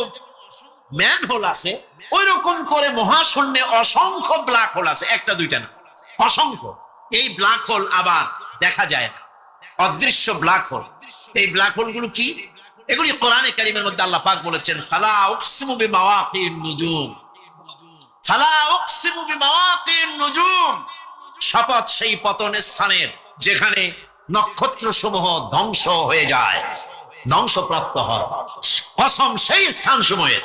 ম্যান হোল আছে, ওই রকম করে মহাশূন্যে অসংখ্য ব্ল্যাক হোল আছে, একটা দুইটা না, অসংখ্য। এই ব্ল্যাক হোল আবার দেখা যায় না, অদৃশ্য ব্ল্যাক হোল। এই ব্ল্যাক হোল গুলো কি? এগুলি কোরআনে কারীমের মধ্যে আল্লাহ পাক বলেছেন, ফালা উকসিমু বিমাওয়াকিন নুজুম, ফালা উকসিমু বিমাওয়াকিন নুজুম, শপথ সেই পতন স্থানের যেখানে নক্ষত্র সমূহ ধ্বংস হয়ে যায়, ধ্বংসপ্রাপ্ত হয়, কসম সেই স্থান সময়ে।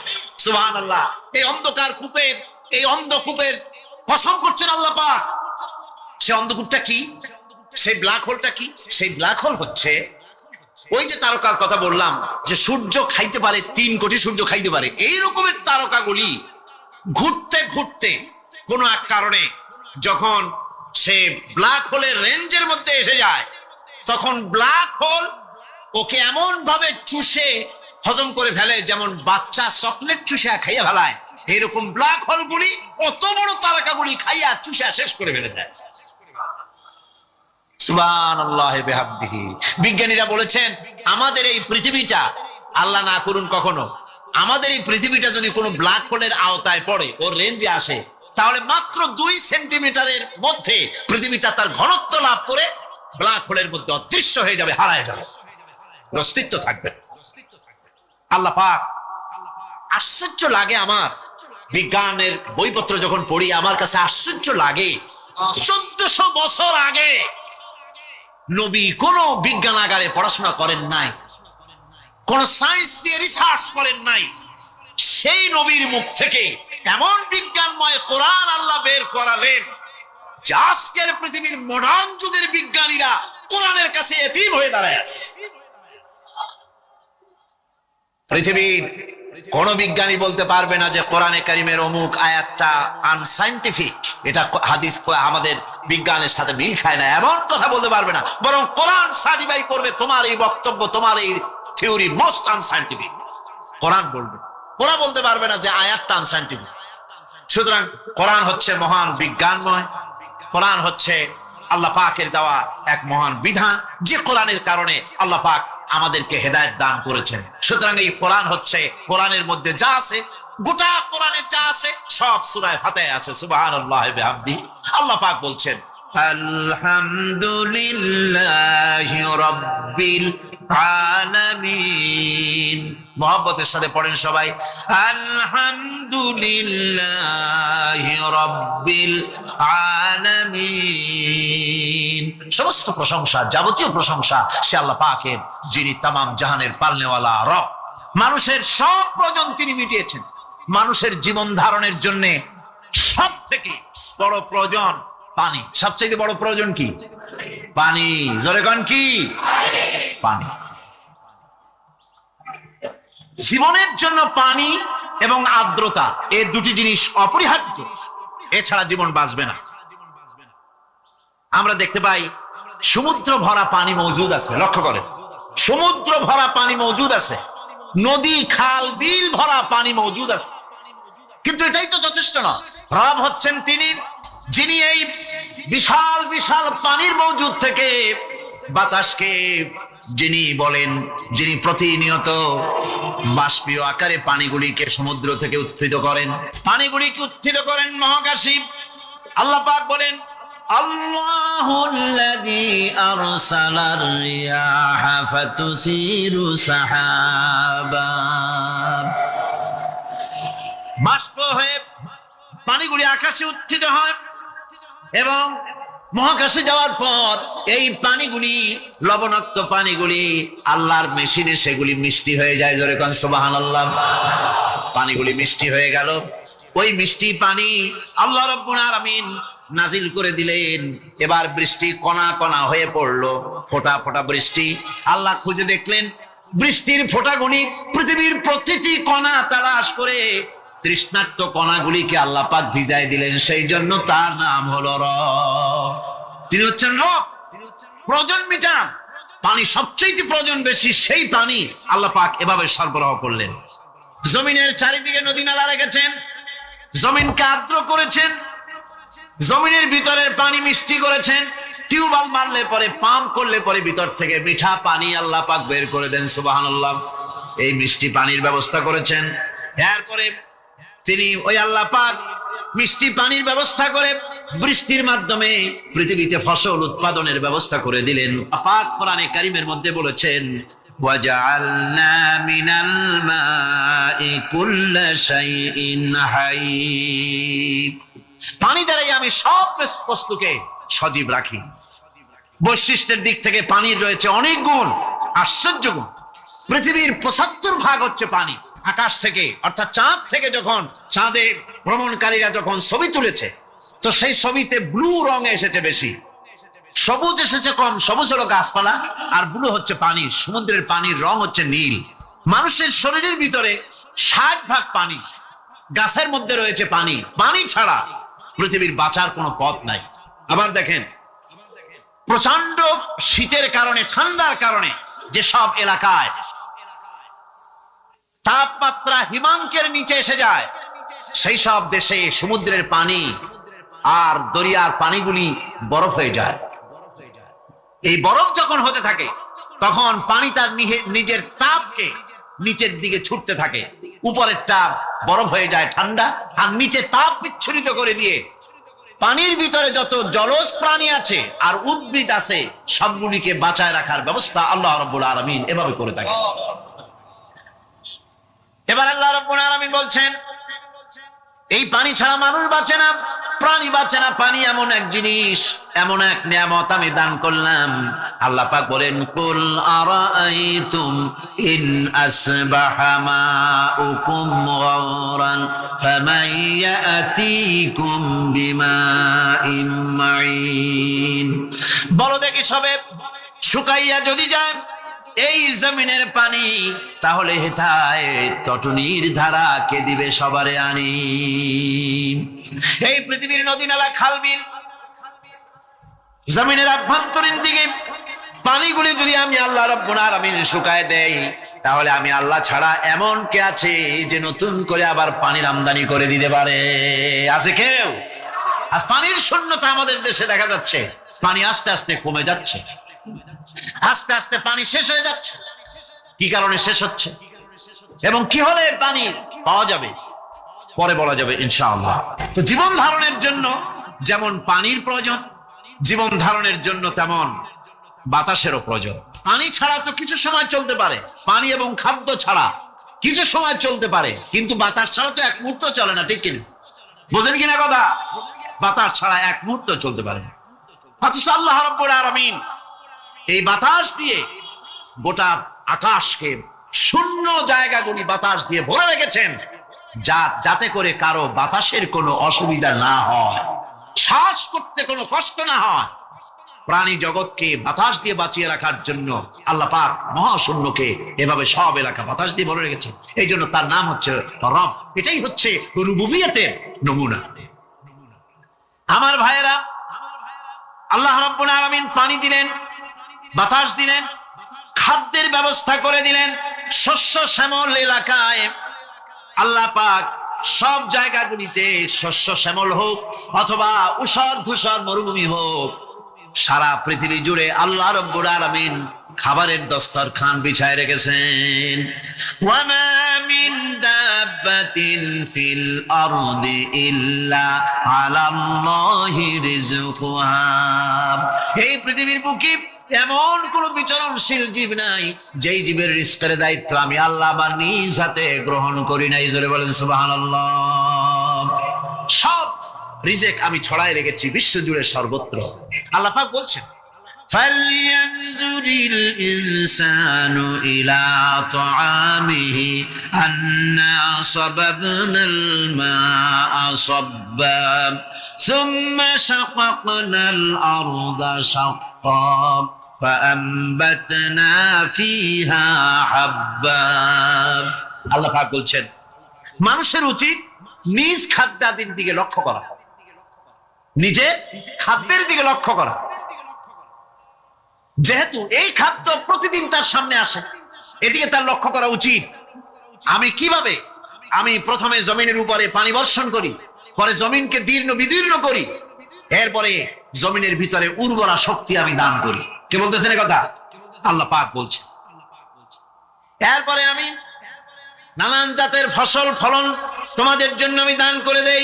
সুবহানাল্লাহ। এই অন্ধকার কূপের, এই অন্ধকূপের কসম করছেন আল্লাহ পাক। সেই অন্ধকূপটা কি? সেই ব্ল্যাক হোলটা কি? সেই ব্ল্যাক হোল হচ্ছে ওই যে তারকার কথা বললাম যে সূর্য খাইতে পারে, 3 কোটি সূর্য খাইতে পারে, এই রকমের তারকাগুলি ঘুরতে ঘুরতে কোন এক কারণে যখন সে ব্ল্যাক হোলের রেঞ্জের মধ্যে এসে যায়, তখন ব্ল্যাক হোল ওকে এমন ভাবে চুষে হজম করে ফেলে যেমন বাচ্চা চকলেট চুষে খাইয়া ফেলায়, এরকম ব্ল্যাক হোল গুলি অত বড় তারকাগুলি খাইয়া চুষে শেষ করে ফেলে দেয়। সুবহানাল্লাহ বিহামদিহি। বিজ্ঞানীরা বলেছেন আমাদের এই পৃথিবীটা, আল্লাহ না করুন কখনো, আমাদের এই পৃথিবীটা যদি কোনো ব্ল্যাক হোলের আওতায় পড়ে, ওর রেঞ্জে আসে, তাহলে মাত্র 2 সেন্টিমিটারের মধ্যে পৃথিবীটা তার ঘনত্ব লাভ করে ব্ল্যাক হোলের মধ্যে অদৃশ্য হয়ে যাবে, হারায় যাবে, অস্তিত্ব থাকবে। আল্লাহ পাক, আশ্চর্য লাগে আমার বিজ্ঞানের বইপত্র যখন পড়ি, আমার কাছে আশ্চর্য লাগে 1400 বছর আগে নবী কোন বিজ্ঞানাগারে পড়াশোনা করেন নাই, কোন সায়েন্স দিয়ে রিসার্চ করেন নাই, সেই নবীর মুখ থেকে এমন বিজ্ঞানময় কোরআন আল্লাহ বের করালেন যে আজকের পৃথিবীর মডার্ন যুগের বিজ্ঞানীরা কোরআনের কাছে এতিম হয়ে দাঁড়ায় আছে। পৃথিবীর কোন বিজ্ঞানী বলতে পারবে না যে কোরআনে কারীমের অমুক আয়াতটা আনসাইন্টিফিক, এটা হাদিস আমাদের বিজ্ঞানের সাথে মিল খায় না, এমন কথা বলতে পারবে না। বরং কোরআন সার্টিফাই করবে তোমার এই বক্তব্য, তোমার এই থিওরি মোস্ট আনসাইন্টিফিক। কোরআন বলবে, ওরা বলতে পারবে না যে আয়াতটা আনসাইন্টিফিক। সুতরাং কোরআন হচ্ছে মহান বিজ্ঞানময়, কোরআন হচ্ছে আল্লাহ পাকের দেওয়া এক মহান বিধান, যে কোরআনের কারণে আল্লাহ পাক আমাদেরকে হেদায়েত দান করেছেন। সুতরাং এই কোরআন হচ্ছে, কোরআনের মধ্যে যা আছে, গোটা কোরআনে যা আছে সব সূরা ফাতিহায় আছে। সুবহানাল্লাহ বিহামদিহি। আল্লাহ পাক বলছেন আলহামদুলিল্লাহি রাব্বিল আলামিন। মুহাব্বতের সাথে পড়েন সবাই, আলহামদুলিল্লাহি রাব্বিল আলামিন। সমস্ত প্রশংসা, যাবতীয় প্রশংসা সে আল্লাহ পাকের, যিনি তামাম জাহানের পালনেওয়ালা রব। মানুষের সব প্রয়োজন তিনি মিটিয়েছেন। মানুষের জীবন ধারণের জন্য সব থেকে বড় প্রয়োজন পানি। সবচেয়ে বড় প্রয়োজন কি? পানি। জোরে কোন কি? পানি। জীবনের জন্য পানি এবং আর্দ্রতা, এই দুটি জিনিস অপরিহার্য, এছাড়া জীবন বাঁচবে না। আমরা দেখতে পাই সমুদ্র ভরা পানি মজুদ আছে, লক্ষ্য করেন, সমুদ্র ভরা পানি মজুদ আছে, নদী খাল বিল ভরা পানি মজুদ আছে, কিন্তু এটাই তো যথেষ্ট না। রব হচ্ছেন তিনি, যিনি এই বিশাল বিশাল পানির মজুদ থেকে বাতাসকে যিনি বলেন, যিনি প্রতিনিয়ত বাষ্পীয় আকারে পানিগুলিকে সমুদ্র থেকে উত্থিত করেন, পানিগুলিকে উত্থিত করেন মহাকাশে। আল্লাহ পাক বলেন আল্লাহুল্লাযী আরসালার রিয়াহা ফাতুসিরু সাহাবা। বাষ্প হয়ে পানিগুলি আকাশে উত্থিত হয় এবং মহাকাশে যাওয়ার পর এই পানিগুলি, লবণাক্ত পানিগুলি আল্লাহর মেশিনে সেগুলি মিষ্টি হয়ে যায়। জোরে কোন সুবহানাল্লাহ। পানিগুলি মিষ্টি হয়ে গেল, ওই মিষ্টি পানি আল্লাহ রাব্বুল আলামিন নাজিল করে দিলেন। এবার বৃষ্টি কণা কণা হয়ে পড়লো, ফোঁটা ফোঁটা বৃষ্টি। আল্লাহ খুঁজে দেখলেন বৃষ্টির ফোঁটাগুলি পৃথিবীর প্রতিটি কণা তালাশ করে তৃষ্ণার্ত কণাগুলিকে আল্লাহ পাক ভিজায় দিলেন, সেই জন্য তার নাম হলো রব। তিনি হচ্ছেন রব, প্রয়োজন মিটান। পানি সবচেয়ে প্রয়োজন বেশি, সেই পানি আল্লাহ পাক এভাবে সরবরাহ করলেন। জমিনের চারিদিকে নদী নালা রেখেছেন, জমিনকে আর্দ্র করেছেন, জমিনের ভিতরের পানি মিষ্টি করেছেন। টিউবওয়েল মারলে পরে, পাম্প করলে পরে ভিতর থেকে মিঠা পানি আল্লাহ পাক বের করে দেন, সুবহানাল্লাহ। এই মিষ্টি পানির ব্যবস্থা করেছেন। এরপরে তিনি ওই আল্লাহ পাক মিষ্টি পানির ব্যবস্থা করে বৃষ্টির মাধ্যমে পৃথিবীতে ফসল উৎপাদনের ব্যবস্থা করে দিলেন। পাক কোরআনে কারীমের মধ্যে বলেছেন, ওয়াজআলনা মিনাল মাই কুল্লা শাইইন হাই। পানি দ্বারাই আমি সব বস্তুকে সজীব রাখি। বৈশিষ্ট্যের দিক থেকে পানির রয়েছে অনেক গুণ, আশ্চর্য গুণ। পৃথিবীর ৭৫% হচ্ছে পানি। আকাশ থেকে অর্থাৎ চাঁদ থেকে যখন চাঁদে ভ্রমণকারীরা যখন ছবি তুলেছে, তো সেই ছবিতে ব্লু রং এসেছে বেশি, সবুজ এসেছে কম। সবুজ হলো গাছপালা, আর ব্লু হচ্ছে পানি। সমুদ্রের পানির রং হচ্ছে নীল। মানুষের শরীরের ভিতরে ৬০% পানি, গাছের মধ্যে রয়েছে পানি। পানি ছাড়া পৃথিবীর বাঁচার কোনো পথ নাই। আবার দেখেন, প্রচন্ড শীতের কারণে, ঠান্ডার কারণে যেসব এলাকায় তাপমাত্রা হিমাঙ্কের নিচে এসে যায়, সেই সব দেশে সমুদ্রের পানি আর দরিয়ার পানিগুলি বরফ হয়ে যায়। এই বরফ যখন হতে থাকে, তখন পানি তার নিজের তাপকে নিচের দিকে ছুটতে থাকে। উপরের তাপ বরফ হয়ে যায় ঠান্ডা, আর নিচে তাপ বিচ্ছুরিত করে দিয়ে পানির ভিতরে যত জলজ প্রাণী আছে আর উদ্ভিদ আছে, সবগুলিকে বাঁচায় রাখার ব্যবস্থা আল্লাহ রাব্বুল আলামিন এভাবে করে থাকে। এবার আল্লাহ রাব্বুল আলামিন বলছেন, এই পানি ছাড়া মানুষ বাঁচে না, প্রাণী বাঁচে না। পানি এমন এক জিনিস, এমন এক নিয়ামত আমি দান করলাম। আল্লাহ পাক বলেন, কুল আরাআইতুম ইন আসবাহা মাউকুম গাওরান ফামান ইয়াতিকুম বিমাইন মাইন। বলো দেখি, সবে শুকাইয়া যদি যায় এই জমিনের পানি, তাহলে হেথায় তটনির ধারা কে দিবে সবারে আনি। এই পৃথিবীর নদী নালা, খাল বিল, জমিনের আভ্যন্তরীণ দিকে পানিগুলি যদি আমি আল্লাহ রাব্বুল আলামিন শুকায় দেই, তাহলে আমি আল্লাহ ছাড়া এমন কে আছে যে নতুন করে আবার পানির আমদানি করে দিতে পারে? আছে কেউ? আজ পানির শূন্যতা আমাদের দেশে দেখা যাচ্ছে। পানি আস্তে আস্তে কমে যাচ্ছে, আস্তে আস্তে পানি শেষ হয়ে যাচ্ছে। কি কারণে শেষ হচ্ছে এবং কি হলে পানি পাওয়া যাবে পরে বলা যাবে ইনশাআল্লাহ। তো জীবন ধারণের জন্য যেমন পানির প্রয়োজন, জীবন ধারণের জন্য তেমন বাতাসেরও প্রয়োজন। পানি ছাড়া তো কিছু সময় চলতে পারে, পানি এবং খাদ্য ছাড়া কিছু সময় চলতে পারে, কিন্তু বাতাস ছাড়া তো এক মুহূর্ত চলে না, ঠিক কিনা? বুঝেন কিনা কথা? বাতাস ছাড়া এক মুহূর্ত চলতে পারে না। অথচ আল্লাহ রাব্বুল আলামিন এই বাতাস দিয়ে গোটা আকাশকে, শূন্য জায়গাগুলি বাতাস দিয়ে ভরে রেখেছেন, যাতে করে কারো বাতাসের কোনো অসুবিধা না হয়, শ্বাস করতে কোনো কষ্ট না হয়। প্রাণী জগৎকে বাতাস দিয়ে বাঁচিয়ে রাখার জন্য আল্লাহ পাক মহাশূন্যকে এভাবে সব এলাকা বাতাস দিয়ে ভরে রেখেছে। এই জন্য তার নাম হচ্ছে রব। এটাই হচ্ছে রুবুবিয়তের নমুনা। আমার ভাইয়েরা, আল্লাহ রাব্বুল আলামিন পানি দিলেন, বাতাস দিলেন, খাদ্যের ব্যবস্থা করে দিলেন। শস্য শ্যামল এলাকায় আল্লাহ পাক সব জায়গাগুলিতে শস্য শ্যামল হোক অথবা উষর ধূসর মরুভূমি হোক, সারা পৃথিবী জুড়ে আল্লাহ রাব্বুল আলামিন খাবারের দস্তরখান বিছায় রেখেছেন। ওয়ামা মিন দাব্বাতিন ফিল আরদি ইল্লা আলাল্লাহি রিজকুহা। এই পৃথিবীর বুকে এমন কোন বিচরণশীল জীব নাই যেই জীবের রিজকের দায়িত্ব আমি আল্লাহ আমার নিজ হাতে গ্রহণ করি নাই। জোরে বলেন সুবহানাল্লাহ। সব রিজেক আমি ছড়ায় রেখেছি বিশ্ব জুড়ে সর্বত্র। আল্লাহ পাক বলছেন, ফালইয়ানজুরিল ইনসানু ইলা তাআমিহি আন্না সাবাবনাল মাআ সাব্বা সুম্মা শাকাকনাল আরদা শাক্কা فأنبتنا فيها حبا। আল্লাহ পাক বলছেন মানুষের উচিত নিজ খাদ্যাদির দিকে লক্ষ্য করা, নিজের খাদ্যের দিকে লক্ষ্য করা। যেহেতু এই খাদ্য প্রতিদিন তার সামনে আসে, এদিকে তার লক্ষ্য করা উচিত। আমি প্রথমে জমিনের উপরে পানি বর্ষণ করি, পরে জমিনকে দীর্ণ বিদীর্ণ করি, এরপরে জমিনের ভিতরে উর্বরা শক্তি আমি দান করি। কে বলতেছেন এই কথা? আল্লাহ পাক বলছে। এরপরে আমি নানান জাতের ফসল ফলন তোমাদের জন্য আমি দান করে দেই।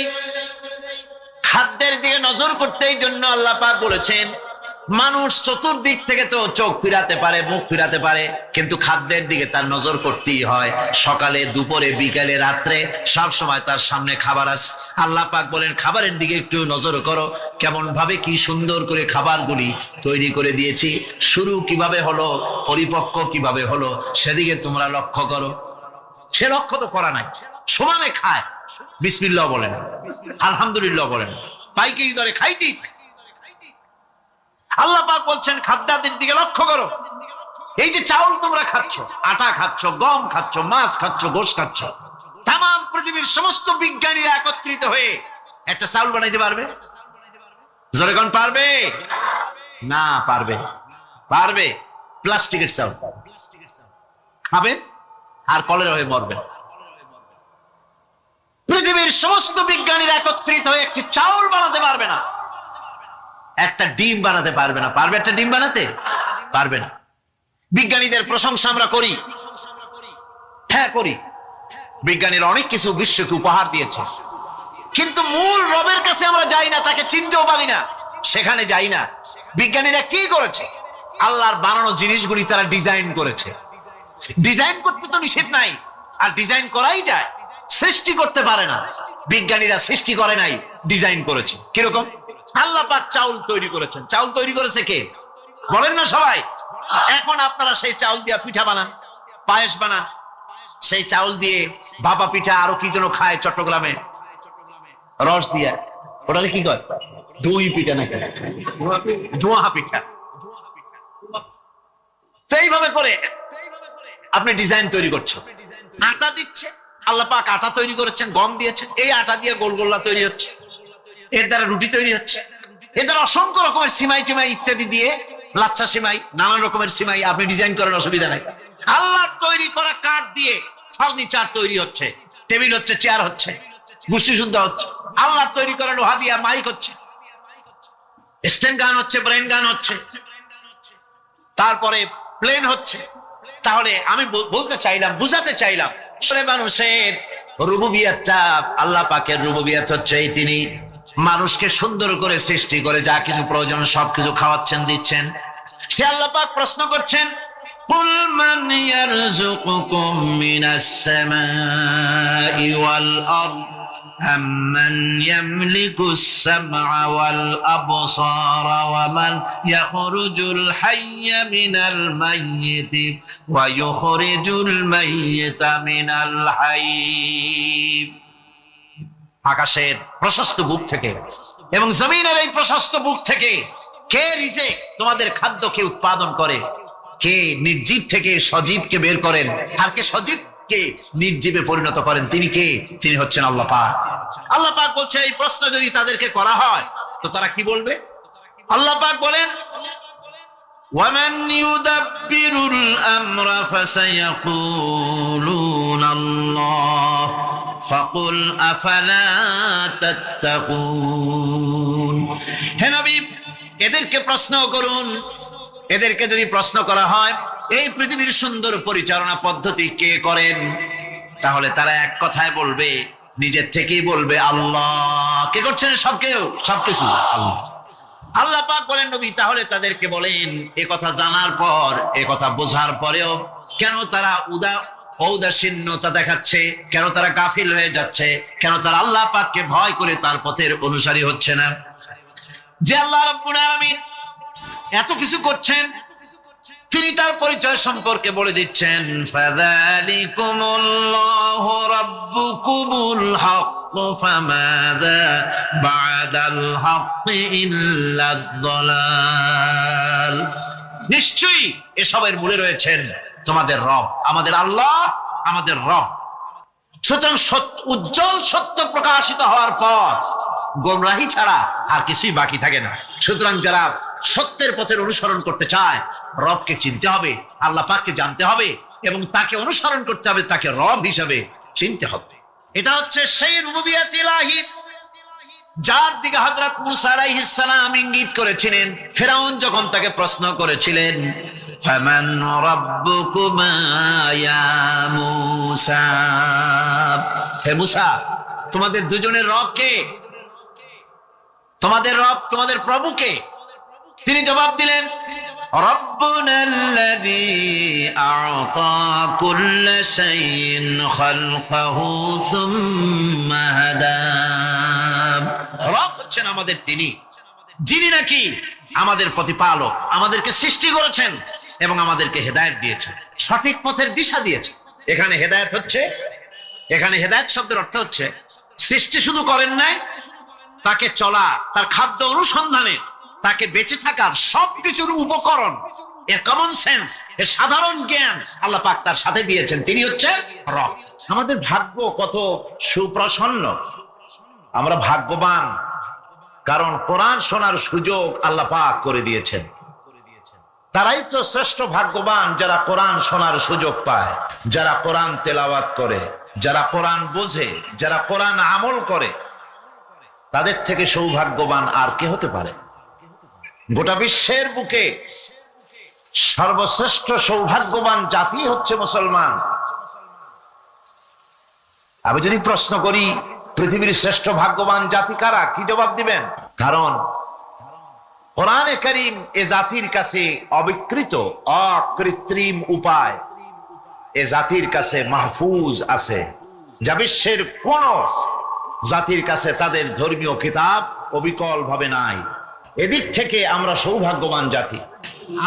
খাদ্যের দিকে নজর করতেই জন্য আল্লাহ পাক বলেছেন মানুষ চতুর্দিক থেকে তো চোখ ফিরাতে পারে, মুখ ফিরাতে পারে, কিন্তু খাদ্যের দিকে তার নজর করতেই হয়। সকালে, দুপুরে, বিকালে, রাত্রে সব সময় তার সামনে খাবার আছে। আল্লাহ পাক বলেন খাবারের দিকে একটু নজর করো, কেমন ভাবে কি সুন্দর করে খাবারগুলি তৈরি করে দিয়েছি, শুরু কিভাবে হলো, পরিপক্ক কিভাবে হলো, সেদিকে তোমরা লক্ষ্য করো। সে লক্ষ্য তো করা নাই, সমানে খায়, বিসমিল্লাহ বলেন, আলহামদুলিল্লাহ বলেন, পাইকারি দরে খাইতেই থাকে। আল্লাহ পাক বলছেন খাদ্যাদির দিকে লক্ষ্য করো। এই যে চাউল তোমরা খাচ্ছ, আটা খাচ্ছ, গম খাচ্ছ, মাছ খাচ্ছ, গোশ খাচ্ছ, তাম পৃথিবীর সমস্ত বিজ্ঞানীরা একত্রিত হয়ে একটা চাউল বানাইতে পারবে? জোরে কোন পারবে? না পারবে। পারবে প্লাস্টিকের চাউল খাবে আর কলেরা হয়ে মরবে। পৃথিবীর সমস্ত বিজ্ঞানীরা একত্রিত হয়ে একটি চাউল বানাতে পারবে না, একটা ডিম বানাতে পারবে না। পারবে একটা ডিম বানাতে? পারবে না। বিজ্ঞানীদের প্রশংসা আমরা করি, হ্যাঁ করি, বিজ্ঞানীরা অনেক কিছু বিশ্বকে উপহার দিয়েছে, কিন্তু মূল রবের কাছে আমরা যাই না, তাকে চিনতেও পারি না, সেখানে যাই না। বিজ্ঞানীরা কি করেছে? আল্লাহর বানানো জিনিসগুলি তারা ডিজাইন করেছে। ডিজাইন করতে তো নিষেধ নাই, আর ডিজাইন করাই যায়, সৃষ্টি করতে পারে না। বিজ্ঞানীরা সৃষ্টি করে নাই, ডিজাইন করেছে। কিরকম? আল্লাহ পাক চাউল তৈরি করেছেন। চাউল তৈরি করেছে কে? বলেন না সবাই। এখন আপনারা সেই চাউল দিয়ে পিঠা বানান, পায়েস বানান, সেই চাউল দিয়ে ভাপা পিঠা, আরো কি যেন খায় চট্টগ্রামে রস দিয়া, ওটাকে কি কয়? দই পিঠা নাকি ধোঁয়া পিঠা। তো এইভাবে করে আপনি ডিজাইন তৈরি করছেন। আটা দিচ্ছে, আল্লাহ পাক আটা তৈরি করেছেন, গম দিয়েছেন, এই আটা দিয়ে গোলগোল্লা তৈরি হচ্ছে, এর দ্বারা রুটি তৈরি হচ্ছে, এর দ্বারা অসংখ্য রকমের সিমাই টিমাই ইত্যাদি দিয়ে, লাচ্ছা সিমাই, নানান রকমের সিমাই আপনি ডিজাইন করেন, অসুবিধা নাই। আল্লাহর তৈরি করা কাঠ দিয়ে ফার্নিচার তৈরি হচ্ছে, টেবিল হচ্ছে, চেয়ার হচ্ছে, গুষ্টি শুদ্ধ হচ্ছে। আল্লাহর তৈরি করা লোহা দিয়ে মাইক হচ্ছে, স্ট্যান্ড গান হচ্ছে, ব্রেন গান হচ্ছে, তারপরে প্লেন হচ্ছে। তাহলে আমি বলতে চাইলাম, বুঝাতে চাইলাম, মানুষের রুবুবিয়াতটা, আল্লাহ পাকের রুবুবিয়াত হচ্ছে তিনি মানুষকে সুন্দর করে সৃষ্টি করে যা কিছু প্রয়োজন সবকিছু খাওয়াচ্ছেন, দিচ্ছেন। সে আল্লাহ পাক প্রশ্ন করছেন কুল মান ইয়ারযুকুকুম মিনাস সামাই ওয়াল আরদ আম্মান ইয়ামলিকুস সামআ ওয়াল আবসারা ওয়া মান ইয়াখরুজুল হাইয়্যা মিনাল মাইয়িতি ওয়া ইউখরিজুল মাইয়িতা মিনাল হাইয়্য। আকাশের প্রশস্ত বুক থেকে এবং জমিনের এই প্রশস্ত বুক থেকে কে রিজেক তোমাদের খাদ্যকে উৎপাদন করে? কে নির্জীব থেকে সজীবকে বের করেন? আর কে সজীবকে নির্জীবে পরিণত করেন? তিনি কে? তিনি হচ্ছেন আল্লাহ পাক। আল্লাহ পাক বলছেন এই প্রশ্ন যদি তাদেরকে করা হয় তো তারা কি বলবে? আল্লাহ পাক বলেন وَمَنْ يُدَبِّرُ الْأَمْرَ فَسَيَقُولُونَ اللَّهُ فَقُلْ أَفَلَا تَتَّقُونَ। হে নবী, এদেরকে প্রশ্ন করুন। এদেরকে যদি প্রশ্ন করা হয় এই পৃথিবীর সুন্দর পরিচালনা পদ্ধতি কে করেন, তাহলে তারা এক কথায় বলবে, নিজের থেকেই বলবে আল্লাহ। কে করছেন? সবকিছু আল্লাহ। আল্লাহ পাক বলেন নবী তাহলে তাদেরকে বলেন এ কথা জানার পর, এ কথা বোঝার পরেও কেন তারা ঔদাসীন্যতা দেখাচ্ছে, কেন তারা গাফিল হয়ে যাচ্ছে, কেন তারা আল্লাহ পাককে ভয় করে তার পথের অনুসারী হচ্ছে না? যে আল্লাহ রাব্বুল আলামিন এত কিছু করছেন, তিনি তার পরিচয় সম্পর্কে বলে দিচ্ছেন ফাযালিকুমুল্লাহু রাব্বুকুমুল হক ফামাযা বা'দাল হক ইল্লাদ দালাল। নিশ্চয়ই এসবের মূলে রয়েছেন তোমাদের রব, আমাদের আল্লাহ, আমাদের রব। সুতরাং উজ্জ্বল সত্য প্রকাশিত হওয়ার পর গোমরাহি ছাড়া আর কিছুই বাকি থাকে না। সুতরাং যারা সত্যের পথের অনুসরণ করতে চায়, রবকে চিনতে হবে, আল্লাহ পাককে জানতে হবে এবং তাকে অনুসরণ করতে হবে, তাকে রব হিসাবে চিনতে হবে। এটা হচ্ছে সেই রুবুবিয়াত ইলাহি যার দিকে হযরত মুসা আলাইহিস সালাম ইঙ্গিত করেছিলেন ফেরাউন যখন তাকে প্রশ্ন করেছিলেন, ফামান রাব্বুকুমা ইয়া মুসা, হে মুসা তোমাদের দুজনের রব কে? তোমাদের রব, তোমাদের প্রভু কে? তিনি জবাব দিলেন, রব্বুনাল্লাযী আ'তা কুল্লা শাইইন খালকাহু সুম্মা হাদা। রব হচ্ছেন আমাদের তিনি, যিনি নাকি আমাদের প্রতিপালক, আমাদেরকে সৃষ্টি করেছেন এবং আমাদেরকে হেদায়েত দিয়েছেন, সঠিক পথের দিশা দিয়েছেন। এখানে হেদায়েত হচ্ছে, এখানে হেদায়েত শব্দের অর্থ হচ্ছে সৃষ্টি শুধু করেন নাই, তাকে চলা, তার খাদ্য অনুসন্ধানে, তাকে বেঁচে থাকার সবকিছুর উপকরণ, এর কমন সেন্স, এর সাধারণ জ্ঞান আল্লাহ পাক তার সাথে দিয়েছেন। তিনি হচ্ছেন রব। আমাদের ভাগ্য কত সুপ্রসন্ন, আমরা ভাগ্যবান, কারণ কোরআন শোনার সুযোগ আল্লাহ পাক করে দিয়েছেন। তারাই তো শ্রেষ্ঠ ভাগ্যবান যারা কোরআন শোনার সুযোগ পায়, যারা কোরআন তেলাওয়াত করে, যারা কোরআন বোঝে, যারা কোরআন আমল করে। তাদের থেকে সৌভাগ্যবান আর কে হতে পারে? গোটা বিশ্বের বুকে সর্বশ্রেষ্ঠ সৌভাগ্যবান জাতি হচ্ছে মুসলমান। আমি যদি প্রশ্ন করি পৃথিবীর শ্রেষ্ঠ ভাগ্যবান জাতি কারা, কি জবাব দিবেন? কারণ কোরআনে কারীম এ জাতির কাছে অবিকৃত, অকৃত্রিম উপায় এ জাতির কাছে মাহফুজ আছে, যা বিশ্বের কোন জাতির কাছে তাদের ধর্মীয় কিতাব অবিকল ভাবে নাই। এদিক থেকে আমরা সৌভাগ্যবান জাতি।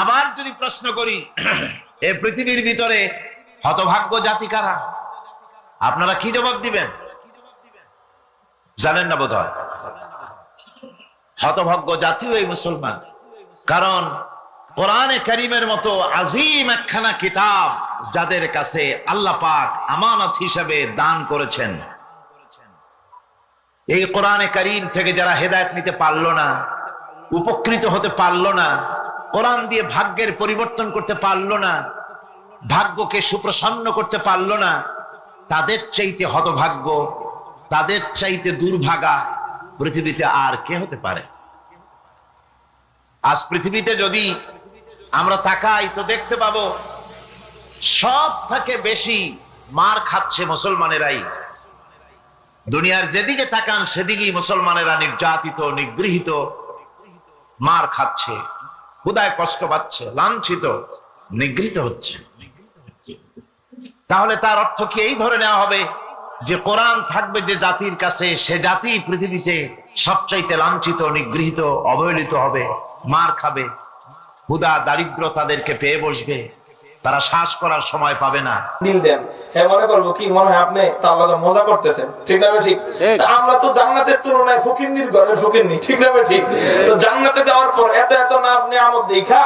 আবার যদি প্রশ্ন করি এ পৃথিবীর ভিতরে হতভাগ্য জাতি কারা, আপনারা কি জবাব দিবেন? জানেন না বোধহয়। হতভাগ্য জাতিও এই মুসলমান, কারণ কোরআনে কারীমের মতো আজিম একখানা কিতাব যাদের কাছে আল্লাহ পাক আমানত হিসেবে দান করেছেন, এই কোরআনে কারীম থেকে যারা হেদায়েত নিতে পারলো না, উপকৃত হতে পারলো না, কোরআন দিয়ে ভাগ্যের পরিবর্তন করতে পারলো না, ভাগ্যকে সুপ্রসন্ন করতে পারলো না, তাদের চাইতে হতভাগ্য, তাদের চাইতে দুর্ভাগা পৃথিবীতে আর কে হতে পারে? আজ পৃথিবীতে যদি আমরা তাকাই তো দেখতে পাবো সব থেকে বেশি মার খাচ্ছে মুসলমানেরাই। দুনিয়ার যেদিকে তাকান সেদিকেই মুসলমানেরা নির্যাতিত, নিগৃহীত, মার খাচ্ছে, ক্ষুধায় কষ্ট পাচ্ছে, লাঞ্ছিত, নিগৃহীত হচ্ছে। তাহলে তার অর্থ কি এই ধরে নেওয়া হবে যে কোরআন থাকবে যে জাতির কাছে, সে জাতি পৃথিবীতে সবচাইতে লাঞ্ছিত, নিগৃহীত, অবহেলিত হবে, মার খাবে, ক্ষুধা দারিদ্র তাদেরকে পেয়ে বসবে, তারা শ্বাস করার সময় পাবে না। দিল দেন, হ্যাঁ মনে করবো কি মনে হয় আপনি তার লগে মজা করতেছেন, ঠিক না? ঠিক। আমরা তো জান্নাতের তুলনায় ফকিন্নির ঘরের ফকিন্নি, ঠিক না? ঠিক। তো জান্নাতে যাওয়ার পর এত এত নাজ নেয়ামত দেখা